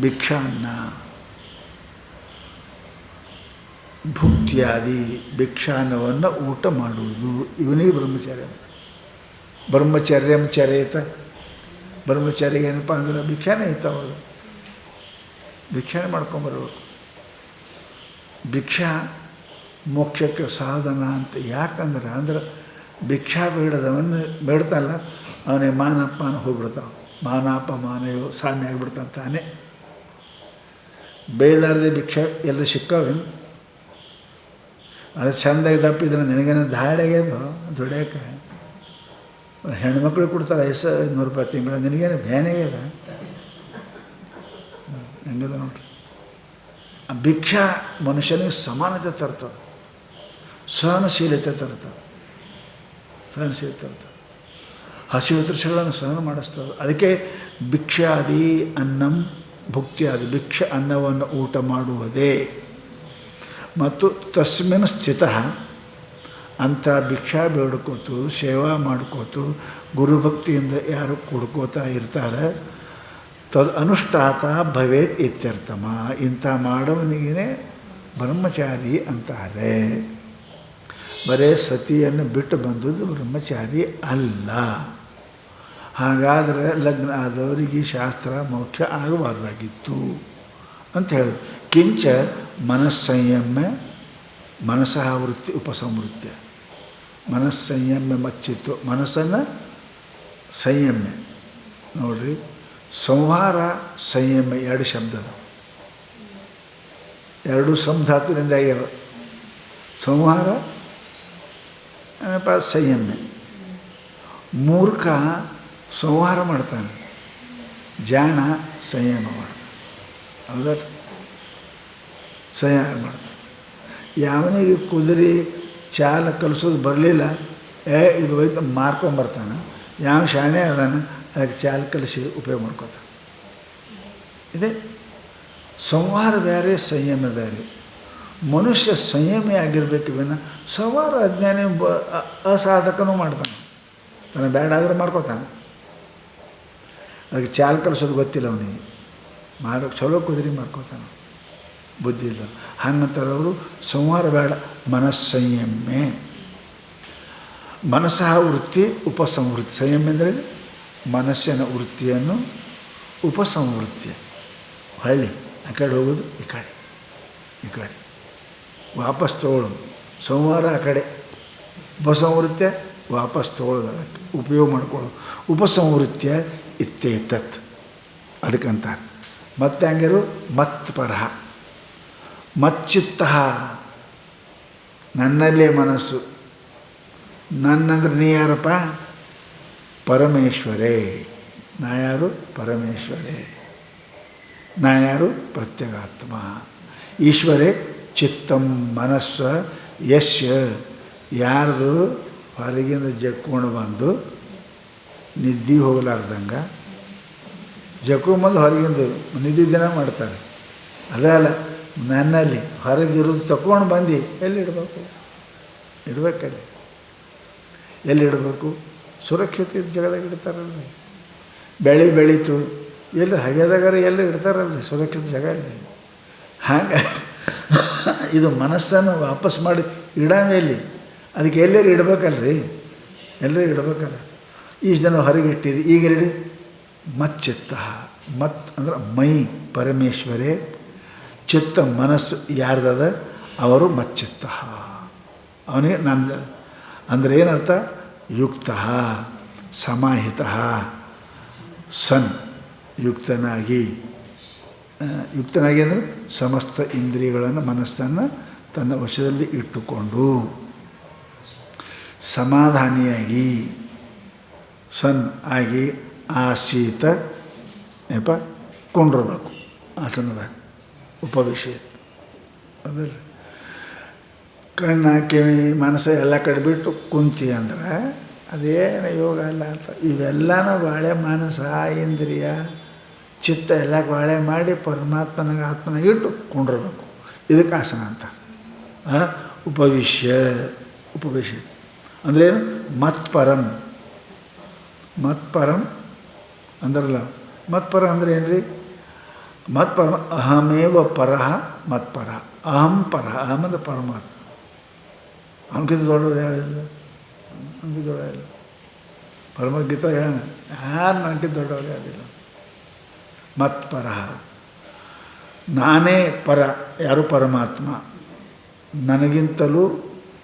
ಭಿಕ್ಷಾನ್ನ ಭುಕ್ತಿಯಾದಿ ಭಿಕ್ಷಾನ್ನವನ್ನು ಊಟ ಮಾಡುವುದು, ಇವನೇ ಬ್ರಹ್ಮಚರ್ಯ. ಬ್ರಹ್ಮಚರ್ಯಂ ಚರೇತ. ಬ್ರಹ್ಮಚರ್ಯ ಏನಪ್ಪ ಅಂದ್ರೆ ಭಿಕ್ಷಾನೇ ಇರ್ತಾವಲ್ಲ, ಭಿಕ್ಷಾನೇ ಮಾಡ್ಕೊಂಬರ್ಬೇಕು. ಭಿಕ್ಷಾ ಮೋಕ್ಷಕ್ಕೆ ಸಾಧನ ಅಂತ. ಯಾಕಂದ್ರೆ ಭಿಕ್ಷಾ ಬೇಡದವನ್ನ ಬೇಡ್ತಾನಲ್ಲ ಅವನಿಗೆ ಮಾನಪ್ಪನ ಹೋಗ್ಬಿಡ್ತಾವೆ. ಮಾನಾಪಮಾನಯೋ ಸಾಮ್ಯ ಆಗಿಬಿಡ್ತಾನೆ ತಾನೇ. ಬೇಲಾರದೆ ಭಿಕ್ಷಾ ಎಲ್ಲ ಸಿಕ್ಕಾವೇನು? ಅದು ಚೆಂದಾಗಿ ದಪ್ಪಿದ್ರೆ ನಿನಗೇನೋ ಧಾಡೆಗೇನು ದುಡಿಯೋಕೆ. ಹೆಣ್ಮಕ್ಳು ಕೊಡ್ತಾರೆ 500 ರೂಪಾಯಿ ತಿಂಗಳು, ನಿನಗೇನು ಭ್ಯಾನೆಗೇದ? ಹೆಂಗದ ನೋಡ್ರಿ. ಆ ಭಿಕ್ಷಾ ಮನುಷ್ಯನಿಗೆ ಸಮಾನತೆ ತರ್ತದೆ, ಸಹನಶೀಲತೆ ತರ್ತದೆ, ಸಹನಶೀಲತೆ ತರ್ತದೆ, ಹಸಿವು ತೃಷಗಳನ್ನು ಸಹನ ಮಾಡಿಸ್ತದೆ. ಅದಕ್ಕೆ ಭಿಕ್ಷಾದಿ ಅನ್ನಂ ಭುಕ್ತಿಯಾದಿ, ಭಿಕ್ಷೆ ಅನ್ನವನ್ನು ಊಟ ಮಾಡುವುದೇ. ಮತ್ತು ತಸ್ಮಿನ್ ಸ್ಥಿತ, ಅಂಥ ಭಿಕ್ಷಾ ಬೇಡ್ಕೋತು ಸೇವಾ ಮಾಡ್ಕೋತು ಗುರುಭಕ್ತಿಯಿಂದ ಯಾರು ಕುಡ್ಕೋತಾ ಇರ್ತಾರೆ ತದ್ ಅನುಷ್ಠಾತ ಭವೇತ್ ಇತ್ಯರ್ಥಮ. ಇಂಥ ಮಾಡೋವನಿಗೇ ಬ್ರಹ್ಮಚಾರಿ ಅಂತಾರೆ. ಬರೇ ಸತಿಯನ್ನು ಬಿಟ್ಟು ಬಂದದ್ದು ಬ್ರಹ್ಮಚಾರಿ ಅಲ್ಲ. ಹಾಗಾದರೆ ಲಗ್ನ ಆದವರಿಗೆ ಶಾಸ್ತ್ರ ಮೋಕ್ಷ ಆಗಬಾರ್ದಾಗಿತ್ತು ಅಂತ ಹೇಳಿದ್ರು. ಕಿಂಚ ಮನಸ್ಸಂಯಮ್ಯ ಮನಸ್ಸಃ ವೃತ್ತಿ ಉಪಸಂವೃತ್ಯ. ಮನಸ್ಸಂಯಮ್ಯ ಮಚ್ಚಿತ್ತು, ಮನಸ್ಸನ್ನು ಸಂಯಮ್ಯ. ನೋಡಿರಿ, ಸಂಹಾರ ಸಂಯಮ್ಯ ಎರಡು ಶಬ್ದದ, ಎರಡೂ ಸಂಧಾತುವಿನಿಂದ ಆಗ್ಯಾವ. ಸಂಹಾರ ಸಂಯಮ್ಯ. ಮೂರ್ಖ ಸಂಹಾರ ಮಾಡ್ತಾನೆ, ಜಾಣ ಸಂಯಮ ಮಾಡ್ತಾನೆ. ಹೌದಾ? ಸಂಯಮ ಮಾಡ್ತಾನೆ. ಯಾವನಿಗೆ ಕುದುರೆ ಚಾಲ ಕಲಿಸೋದು ಬರಲಿಲ್ಲ, ಇದು ಹೋಯ್ತು ಮಾರ್ಕೊಂಬರ್ತಾನೆ. ಯಾವ ಶಾಣೆ ಅದಾನ ಅದಕ್ಕೆ ಚಾಲ ಕಲಿಸಿ ಉಪಯೋಗ ಮಾಡ್ಕೋತಾನೆ. ಇದೆ ಸಂಹಾರ ಬೇರೆ, ಸಂಯಮ ಬೇರೆ. ಮನುಷ್ಯ ಸಂಯಮಿ ಆಗಿರಬೇಕು. ವಿನ ಸಂಹಾರ ಅಜ್ಞಾನಿ ಅಸಾಧಕನೂ ಮಾಡ್ತಾನೆ, ತನ್ನ ಬೇಡ ಆದರೂ ಮಾರ್ಕೋತಾನೆ. ಅದಕ್ಕೆ ಚಾಲ ಕಲಿಸೋದು ಗೊತ್ತಿಲ್ಲ ಅವನಿಗೆ, ಚಲೋ ಕುದುರೆ ಮಾರ್ಕೋತಾನೆ, ಬುದ್ಧಿ ಇಲ್ಲ. ಹಂಗಂತಾರೆ ಸಂಹಾರ ಬೇಡ, ಮನಸ್ಸಂಯಮೆ. ಮನಸ್ಸಃ ವೃತ್ತಿ ಉಪಸಂವೃತ್ತಿ. ಸಂಯಮ ಅಂದರೆ ಮನಸ್ಸಿನ ವೃತ್ತಿಯನ್ನು ಉಪಸಂವೃತ್ತಿ, ಹಳ್ಳಿ ಆ ಕಡೆ ಹೋಗೋದು, ಈ ಕಡೆ ವಾಪಸ್ ತೊಗೊಳ್ಳೋದು. ಸಂಹಾರ ಆ ಕಡೆ, ಉಪಸಂವೃತ್ಯ ವಾಪಸ್ ತೊಗೊಳ್ಳೋದು, ಅದಕ್ಕೆ ಉಪಯೋಗ ಮಾಡ್ಕೊಳ್ಳೋದು. ಉಪಸಂವೃತ್ಯ ಇತ್ಯೇತತ್ ಅದಕ್ಕಂತಾರೆ. ಮತ್ತೆ ಹಂಗಿರು ಮತ್ಪರಃ ಮಚ್ಚಿತ್ತ, ನನ್ನಲ್ಲೇ ಮನಸ್ಸು. ನನ್ನಂದ್ರೆ ನೀ ಯಾರಪ್ಪ? ಪರಮೇಶ್ವರೇ. ನಾ ಯಾರು? ಪರಮೇಶ್ವರೇ. ನಾ ಯಾರು? ಪ್ರತ್ಯಗಾತ್ಮ. ಈಶ್ವರೇ ಚಿತ್ತಂ ಮನಸ್ಸು ಯಶ್ಯ, ಯಾರ್ದು ಹೊರಗಿಂದ ಜಕ್ಕೊಂಡು ಬಂದು ನಿದ್ದೆ ಹೋಗಲಾರ್ದಂಗೆ ಜಕ್ಕೊಂಬಂದು ಹೊರಗಿಂದು ನಿದ್ದೆ ದಿನ ಮಾಡ್ತಾರೆ. ಅದೇ ಅಲ್ಲ, ನನ್ನಲ್ಲಿ ಹೊರಗಿರೋದು ತಗೊಂಡು ಬಂದು ಎಲ್ಲಿ ಇಡಬೇಕು? ಇಡಬೇಕಲ್ಲಿ. ಎಲ್ಲಿ ಇಡಬೇಕು? ಸುರಕ್ಷಿತ ಜಾಗದಾಗ ಇಡ್ತಾರಲ್ರಿ. ಬೆಳೀತು ಎಲ್ಲಿ ಹಗೆದಾಗಾರ ಎಲ್ಲಿ ಇಡ್ತಾರಲ್ರಿ ಸುರಕ್ಷಿತ ಜಾಗ ಅಲ್ಲಿ. ಹಾಗೆ ಇದು ಮನಸ್ಸನ್ನು ವಾಪಸ್ ಮಾಡಿ ಇಡಾಮೇಲೆ ಅದಕ್ಕೆ ಎಲ್ಲರೂ ಇಡಬೇಕಲ್ರಿ, ಎಲ್ಲರೂ ಇಡಬೇಕಲ್ಲ. ಇಷ್ಟು ಜನ ಹೊರಗೆ ಇಟ್ಟಿದ್ದು ಈಗ ಇಡಿ. ಮಚ್ಚಿತ್ತ, ಮತ್ ಅಂದ್ರೆ ಮೈ ಪರಮೇಶ್ವರೇ, ಚಿತ್ತ ಮನಸ್ಸು ಯಾರ್ದದ ಅವರು ಮಚ್ಚಿತ್ತ, ಅವನಿಗೆ ನಂದು ಅಂದರೆ ಏನರ್ಥ? ಯುಕ್ತ ಸಮಾಹಿತ ಸನ್, ಯುಕ್ತನಾಗಿ ಅಂದರೆ ಸಮಸ್ತ ಇಂದ್ರಿಯಗಳನ್ನು ಮನಸ್ಸನ್ನು ತನ್ನ ವಶದಲ್ಲಿ ಇಟ್ಟುಕೊಂಡು ಸಮಾಧಾನಿಯಾಗಿ ಸನ್ ಆಗಿ ಆಸೀತ ಏನಪ್ಪ ಕೊಂಡಿರ್ಬೇಕು ಆಸನದಾಗ ಉಪವಿಷೇತ್. ಅದಲ್ಲ ಕಣ್ಣ ಕಿವಿ ಮನಸ್ಸು ಎಲ್ಲ ಕಡೆ ಬಿಟ್ಟು ಕುಂತಿ ಅಂದ್ರೆ ಅದೇನು ಯೋಗ ಅಲ್ಲ ಅಂತ. ಇವೆಲ್ಲನೂ ಬಾಳೆ ಮನಸ್ಸ ಇಂದ್ರಿಯ ಚಿತ್ತ ಎಲ್ಲ ಬಾಳೆ ಮಾಡಿ ಪರಮಾತ್ಮನಾಗ ಆತ್ಮನಾಗ ಇಟ್ಟು ಕೊಂಡಿರ್ಬೇಕು. ಇದಕ್ಕೆ ಆಸನ ಅಂತ. ಉಪವಿಶ್ಯ ಅಂದ್ರೇನು? ಮತ್ಪರಂ ಅಂದ್ರಲ್ಲ. ಮತ್ಪರ ಅಂದ್ರೆ ಏನು ರೀ? ಮತ್ಪರಮ ಅಹಮೇವ ಪರಃ ಮತ್ಪರ. ಅಹಂ ಪರ, ಅಹಂ ಅಂದ್ರೆ ಪರಮಾತ್ಮ. ಅವನಕಿಂತ ದೊಡ್ಡವ್ರು ಯಾರಿಲ್ಲ, ಅವನಕಿಂತ ದೊಡ್ಡ ಪರಮಗೀತ ಹೇಳೋಣ, ಯಾರು ನನಗಿಂತ ದೊಡ್ಡವ್ರು ಯಾರಿಲ್ಲ. ಮತ್ಪರ, ನಾನೇ ಪರ. ಯಾರು? ಪರಮಾತ್ಮ. ನನಗಿಂತಲೂ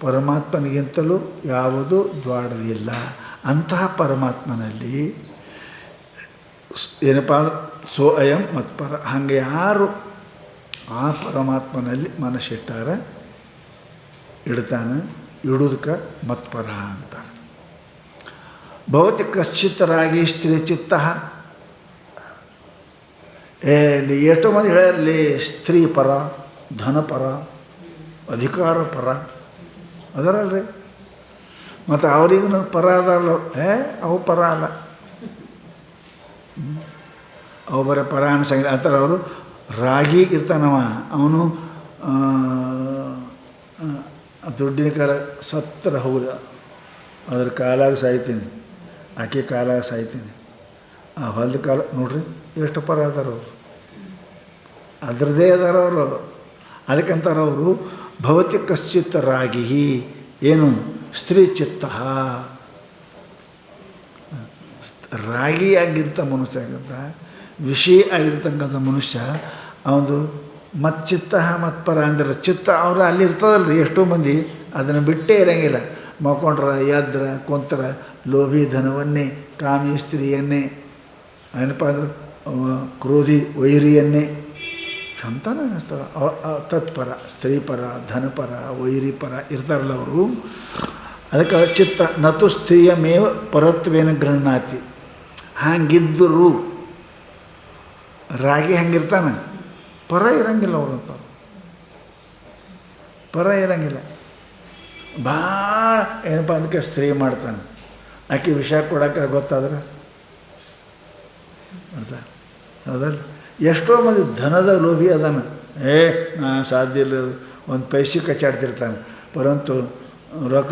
ಪರಮಾತ್ಮನಿಗಿಂತಲೂ ಯಾವುದು ದ್ವಾಡದಿಲ್ಲ. ಅಂತಹ ಪರಮಾತ್ಮನಲ್ಲಿ ಏನಪ್ಪ ಸೋ ಅಯಂ ಮತ್ಪರ. ಹಾಗೆ ಯಾರು ಆ ಪರಮಾತ್ಮನಲ್ಲಿ ಮನಸ್ಸಿಟ್ಟಾರ ಇಡ್ತಾನೆ, ಇಡೋದಕ್ಕೆ ಮತ್ಪರ ಅಂತಾರೆ. ಭವತಿ ಕಶ್ಚಿತ್ತರಾಗಿ ಸ್ತ್ರೀ ಚಿತ್ತ. ಇಲ್ಲಿ ಎಷ್ಟೋ ಮಂದಿ ಹೇಳಿರಲಿ ಸ್ತ್ರೀ ಪರ, ಧನಪರ, ಅಧಿಕಾರ ಪರ ಅದರಲ್ರಿ. ಮತ್ತು ಅವ್ರಿಗೂ ಪರ ಅದಲ್ಲ, ಅವು ಪರ ಅಲ್ಲ, ಅವು ಬರೀ ಪರ ಅನ್ಸಂಗಿಲ್ಲ. ಆ ಥರ ಅವರು ರಾಗಿ ಇರ್ತಾನವ, ಅವನು ದುಡ್ಡಿನ ಕಾಲ ಸತ್ತರ ಹೋಗ, ಅದ್ರ ಕಾಲಾಗ ಸಾಯ್ತೀನಿ, ಆಕೆ ಕಾಲಾಗ ಸಾಯ್ತೀನಿ. ಆ ಹೊಲದ ಕಾಲ ನೋಡ್ರಿ ಎಷ್ಟು ಪರ ಅದಾರ ಅವರು, ಅದರದೇ ಅದಾರ ಅವರು. ಅದಕ್ಕಂತಾರ ಅವರು ಭವತಿ ಕಶ್ಚಿತ್ ರಾಗಿ ಏನು ಸ್ತ್ರೀ ಚಿತ್ತ. ರಾಗಿಯಾಗಿರ್ತ ಮನುಷ್ಯ ಆಗಿರ್ತ, ವಿಷಯ ಆಗಿರ್ತಕ್ಕಂಥ ಮನುಷ್ಯ ಅವನು ಮಚ್ಚಿತ್ತ ಮತ್ಪರ ಅಂದ್ರೆ ಚಿತ್ತ ಅವರು ಅಲ್ಲಿ ಇರ್ತದಲ್ರಿ. ಎಷ್ಟೋ ಮಂದಿ ಅದನ್ನು ಬಿಟ್ಟೇ ಇರೋಂಗಿಲ್ಲ. ಮಕ್ಕೊಂಡ್ರ ಎದ್ರ ಕುಂತರ ಲೋಭಿ ಧನವನ್ನೇ, ಕಾಮಿ ಸ್ತ್ರೀಯನ್ನೇ, ಏನಪ್ಪ ಅಂದ್ರೆ ಕ್ರೋಧಿ ವೈರಿಯನ್ನೇ ಅಂತಾನೆ ಇರ್ತಾರೆ. ತತ್ಪರ, ಸ್ತ್ರೀಪರ, ಧನಪರ, ವೈರಿಪರ ಇರ್ತಾರಲ್ಲ ಅವರು. ಅದಕ್ಕೆ ಚಿತ್ತ ನತು ಸ್ತ್ರೀಯಮೇವ ಪರತ್ವೇನ ಗೃಹ್ಣಾತಿ. ಹಂಗಿದ್ದರು ರಾಗಿ ಹಂಗಿರ್ತಾನೆ, ಪರ ಇರಂಗಿಲ್ಲ ಅವ್ರಂತ, ಪರ ಇರಂಗಿಲ್ಲ. ಭಾಳ ಏನಪ್ಪ ಅದಕ್ಕೆ ಸ್ತ್ರೀ ಮಾಡ್ತಾನೆ. ಆಕೆ ವಿಷ ಕೊಡೋಕೆ ಗೊತ್ತಾದ್ರೆ ಮಾಡ್ತಾರೆ, ಹೌದಲ್ಲ. ಎಷ್ಟೋ ಮಂದಿ ಧನದ ಲೋಭಿ ಅದಾನ, ನಾ ಸಾಧ್ಯ ಇಲ್ಲ, ಒಂದು ಪೈಸೆ ಕಚ್ಚಾಡ್ತಿರ್ತಾನೆ. ಪರಂತು ರೊಕ್ಕ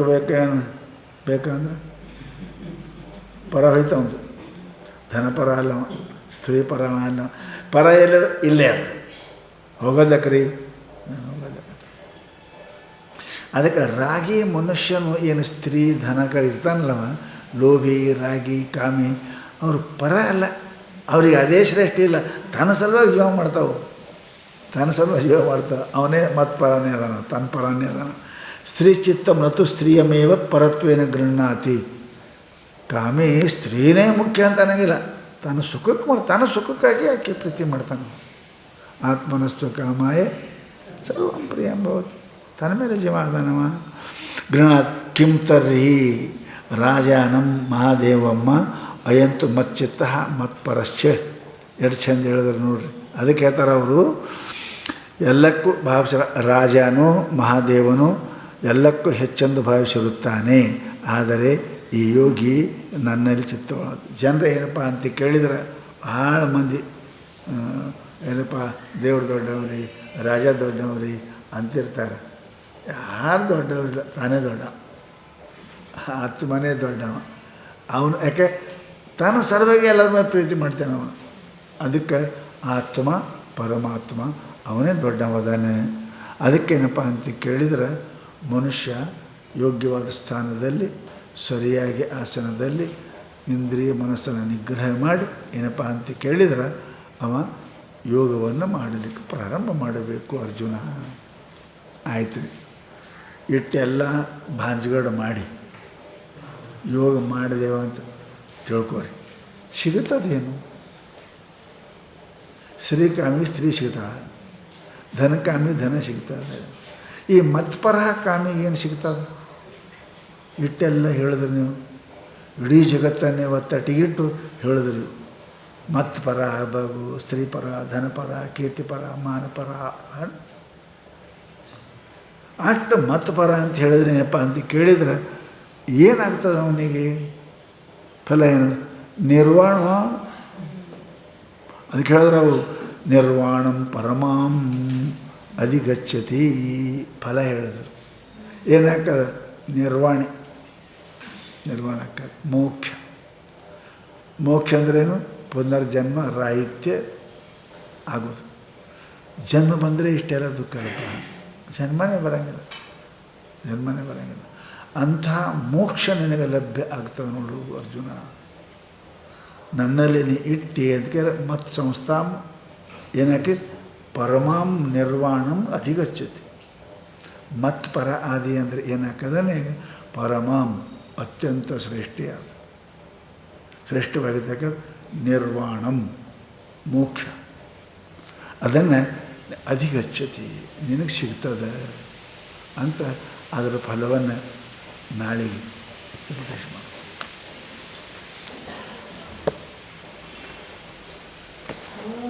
ಬೇಕಂದ್ರೆ ಪರ ಹೋಯ್ತವಂದು. ಧನಪರ ಅಲ್ಲ, ಸ್ತ್ರೀ ಪರ ಅಲ್ಲ, ಪರ ಎಲ್ಲ ಇಲ್ಲೇ ಅದು ಹೋಗೋದಕ್ರಿ ಹೋಗೋದಕ್ಕೆ. ಅದಕ್ಕೆ ರಾಗಿ ಮನುಷ್ಯನು ಏನು ಸ್ತ್ರೀ ಧನಗಳು ಇರ್ತಾನಲ್ಲವ, ಲೋಭಿ ರಾಗಿ ಕಾಮಿ, ಅವರು ಪರ ಅಲ್ಲ. ಅವ್ರಿಗೆ ಅದೇ ಶ್ರೇಷ್ಠ ಇಲ್ಲ, ತನ್ನ ಸಲುವಾಗಿ ಜೀವ ಮಾಡ್ತಾವೆ, ತನ್ನ ಸಲುವಾಗಿ ಜೀವ ಮಾಡ್ತಾವೆ. ಅವನೇ ಮತ್ತು ಪರನೇ ಅದಾನ, ತನ್ನ ಪರನೇ ಅದಾನ. ಸ್ತ್ರೀ ಚಿತ್ತ ಮತ್ತು ಸ್ತ್ರೀಯಮೇವ ಪರತ್ವೇನ ಗೃಹ್ಣಾತಿ. ಕಾಮಿ ಸ್ತ್ರೀನೇ ಮುಖ್ಯ ಅಂತ ಅನ್ನಂಗಿಲ್ಲ, ತನ್ನ ಸುಖಕ್ಕೆ ತನ್ನ ಸುಖಕ್ಕಾಗಿ ಆಕೆ ಪ್ರೀತಿ ಮಾಡ್ತಾನೆ. ಆತ್ಮನಸ್ತು ಕಾಮಾಯ ಸರ್ವಂ ಪ್ರಿಯಂ ಭವತಿ. ತನ್ನ ಮೇಲೆ ಜೀವ ಅದಾನವ. ಗೃಹ್ಣಾತ್ ಕಿಂ ತರ್ಹಿ ರಾಜಾನಂ ಮಹಾದೇವಮ್ಮ ಅಯಂತು ಮಚ್ಚಿತ್ತ ಮತ್ಪರಶ್ಚ. ಎಷ್ಟು ಚಂದ ಹೇಳಿದ್ರು ನೋಡ್ರಿ. ಅದಕ್ಕೆ ಹೇಳ್ತಾರೆ ಅವರು, ಎಲ್ಲಕ್ಕೂ ಭಾವಿಸ ರಾಜನು ಮಹಾದೇವನು ಎಲ್ಲಕ್ಕೂ ಹೆಚ್ಚೆಂದು ಭಾವಿಸಿರುತ್ತಾನೆ. ಆದರೆ ಈ ಯೋಗಿ ನನ್ನಲ್ಲಿ ಚಿತ್ತವ. ಜನರು ಏನಪ್ಪ ಅಂತ ಕೇಳಿದ್ರೆ ಭಾಳ ಮಂದಿ ಏನಪ್ಪ ದೇವ್ರ ದೊಡ್ಡವರೇ, ರಾಜ ದೊಡ್ಡವ್ರಿ ಅಂತಿರ್ತಾರೆ. ಯಾರು ದೊಡ್ಡವರಿಲ್ಲ, ತಾನೇ ದೊಡ್ಡ, ಆತ್ಮನೇ ದೊಡ್ಡವ ಅವನು. ಯಾಕೆ ತಾನು ಸರ್ವಾಗಿ ಎಲ್ಲರ ಮೇಲೆ ಪ್ರೀತಿ ಮಾಡ್ತಾನವ. ಅದಕ್ಕೆ ಆತ್ಮ ಪರಮಾತ್ಮ ಅವನೇ ದೊಡ್ಡವದಾನೆ. ಅದಕ್ಕೇನಪ್ಪ ಅಂತ ಕೇಳಿದರೆ ಮನುಷ್ಯ ಯೋಗ್ಯವಾದ ಸ್ಥಾನದಲ್ಲಿ ಸರಿಯಾಗಿ ಆಸನದಲ್ಲಿ ಇಂದ್ರಿಯ ಮನಸ್ಸನ್ನು ನಿಗ್ರಹ ಮಾಡಿ ಏನಪ್ಪ ಅಂತ ಕೇಳಿದ್ರೆ ಅವ ಯೋಗವನ್ನು ಮಾಡಲಿಕ್ಕೆ ಪ್ರಾರಂಭ ಮಾಡಬೇಕು. ಅರ್ಜುನ ಆಯ್ತು ರೀ, ಇಟ್ಟೆಲ್ಲ ಭಾಂಜಗಡ ಮಾಡಿ ಯೋಗ ಮಾಡಿದೆವ ಅಂತ ತಿಳ್ಕೊರಿ, ಸಿಗುತ್ತದೇನು? ಸ್ತ್ರೀಕಾಮಿ ಸ್ತ್ರೀ ಸಿಗ್ತಾಳೆ, ಧನಕಾಮಿ ಧನ ಸಿಗ್ತದೆ. ಈ ಮತ್ಪರ ಕಾಮಿಗೆ ಏನು ಸಿಗ್ತದೆ? ಇಟ್ಟೆಲ್ಲ ಹೇಳಿದ್ರಿ ನೀವು, ಇಡೀ ಜಗತ್ತನ್ನೇ ಒತ್ತಟ್ಟಿಗಿಟ್ಟು ಹೇಳಿದ್ರಿ. ಮತ್ಪರ ಆಗಬೇಕು, ಸ್ತ್ರೀಪರ, ಧನಪರ, ಕೀರ್ತಿಪರ, ಮಾನಪರ. ಅಷ್ಟು ಮತ್ಪರ ಅಂತ ಹೇಳಿದ್ರೆ ಏನಪ್ಪ ಅಂತ ಕೇಳಿದ್ರೆ ಏನಾಗ್ತದೆ ಅವನಿಗೆ? ಫಲ ಏನು? ನಿರ್ವಾಣ. ಅದಕ್ಕೆ ಹೇಳಿದ್ರೆ ಅವು ನಿರ್ವಾಣಂ ಪರಮಾಂ ಅಧಿಗಚ್ಚತಿ. ಫಲ ಹೇಳಿದ್ರು ಏನಾಗ್ತದೆ? ನಿರ್ವಾಣಿ, ನಿರ್ವಾಣ ಆಗ್ತದೆ. ಮೋಕ್ಷ. ಮೋಕ್ಷ ಅಂದ್ರೇನು? ಪುನರ್ಜನ್ಮ ರಾಹಿತ್ಯ ಆಗೋದು. ಜನ್ಮ ಬಂದರೆ ಇಷ್ಟೆಲ್ಲ ದುಃಖ ಇರಪ್ಪ, ಜನ್ಮನೇ ಬರೋಂಗಿಲ್ಲ, ಜನ್ಮನೇ ಬರೋಂಗಿಲ್ಲ. ಅಂಥ ಮೋಕ್ಷ ನಿನಗೆ ಲಭ್ಯ ಆಗ್ತದೆ ನೋಡು ಅರ್ಜುನ. ನನ್ನಲ್ಲಿ ನೀ ಇಟ್ಟು ಅದಕ್ಕೆ ಮತ್ತು ಸಂಸ್ಥಾಂ ಏನಕ್ಕೆ ಪರಮಾಂ ನಿರ್ವಾಣಂ ಅಧಿಗಚ್ಚತಿ. ಮತ್ತು ಪರ ಆದಿ ಅಂದರೆ ಏನಾಗ್ತದೆ? ಪರಮಾಂ ಅತ್ಯಂತ ಶ್ರೇಷ್ಠಿಯಾದ ಶ್ರೇಷ್ಠವಾಗಿರ್ತಕ್ಕ ನಿರ್ವಾಣಂ ಮೋಕ್ಷ, ಅದನ್ನು ಅಧಿಗಚ್ಚತಿ ನಿನಗೆ ಸಿಗ್ತದೆ ಅಂತ ಅದರ ಫಲವನ್ನು ನಾಳೆಗೆ ಉಪದೇಶ ಮಾಡಿ.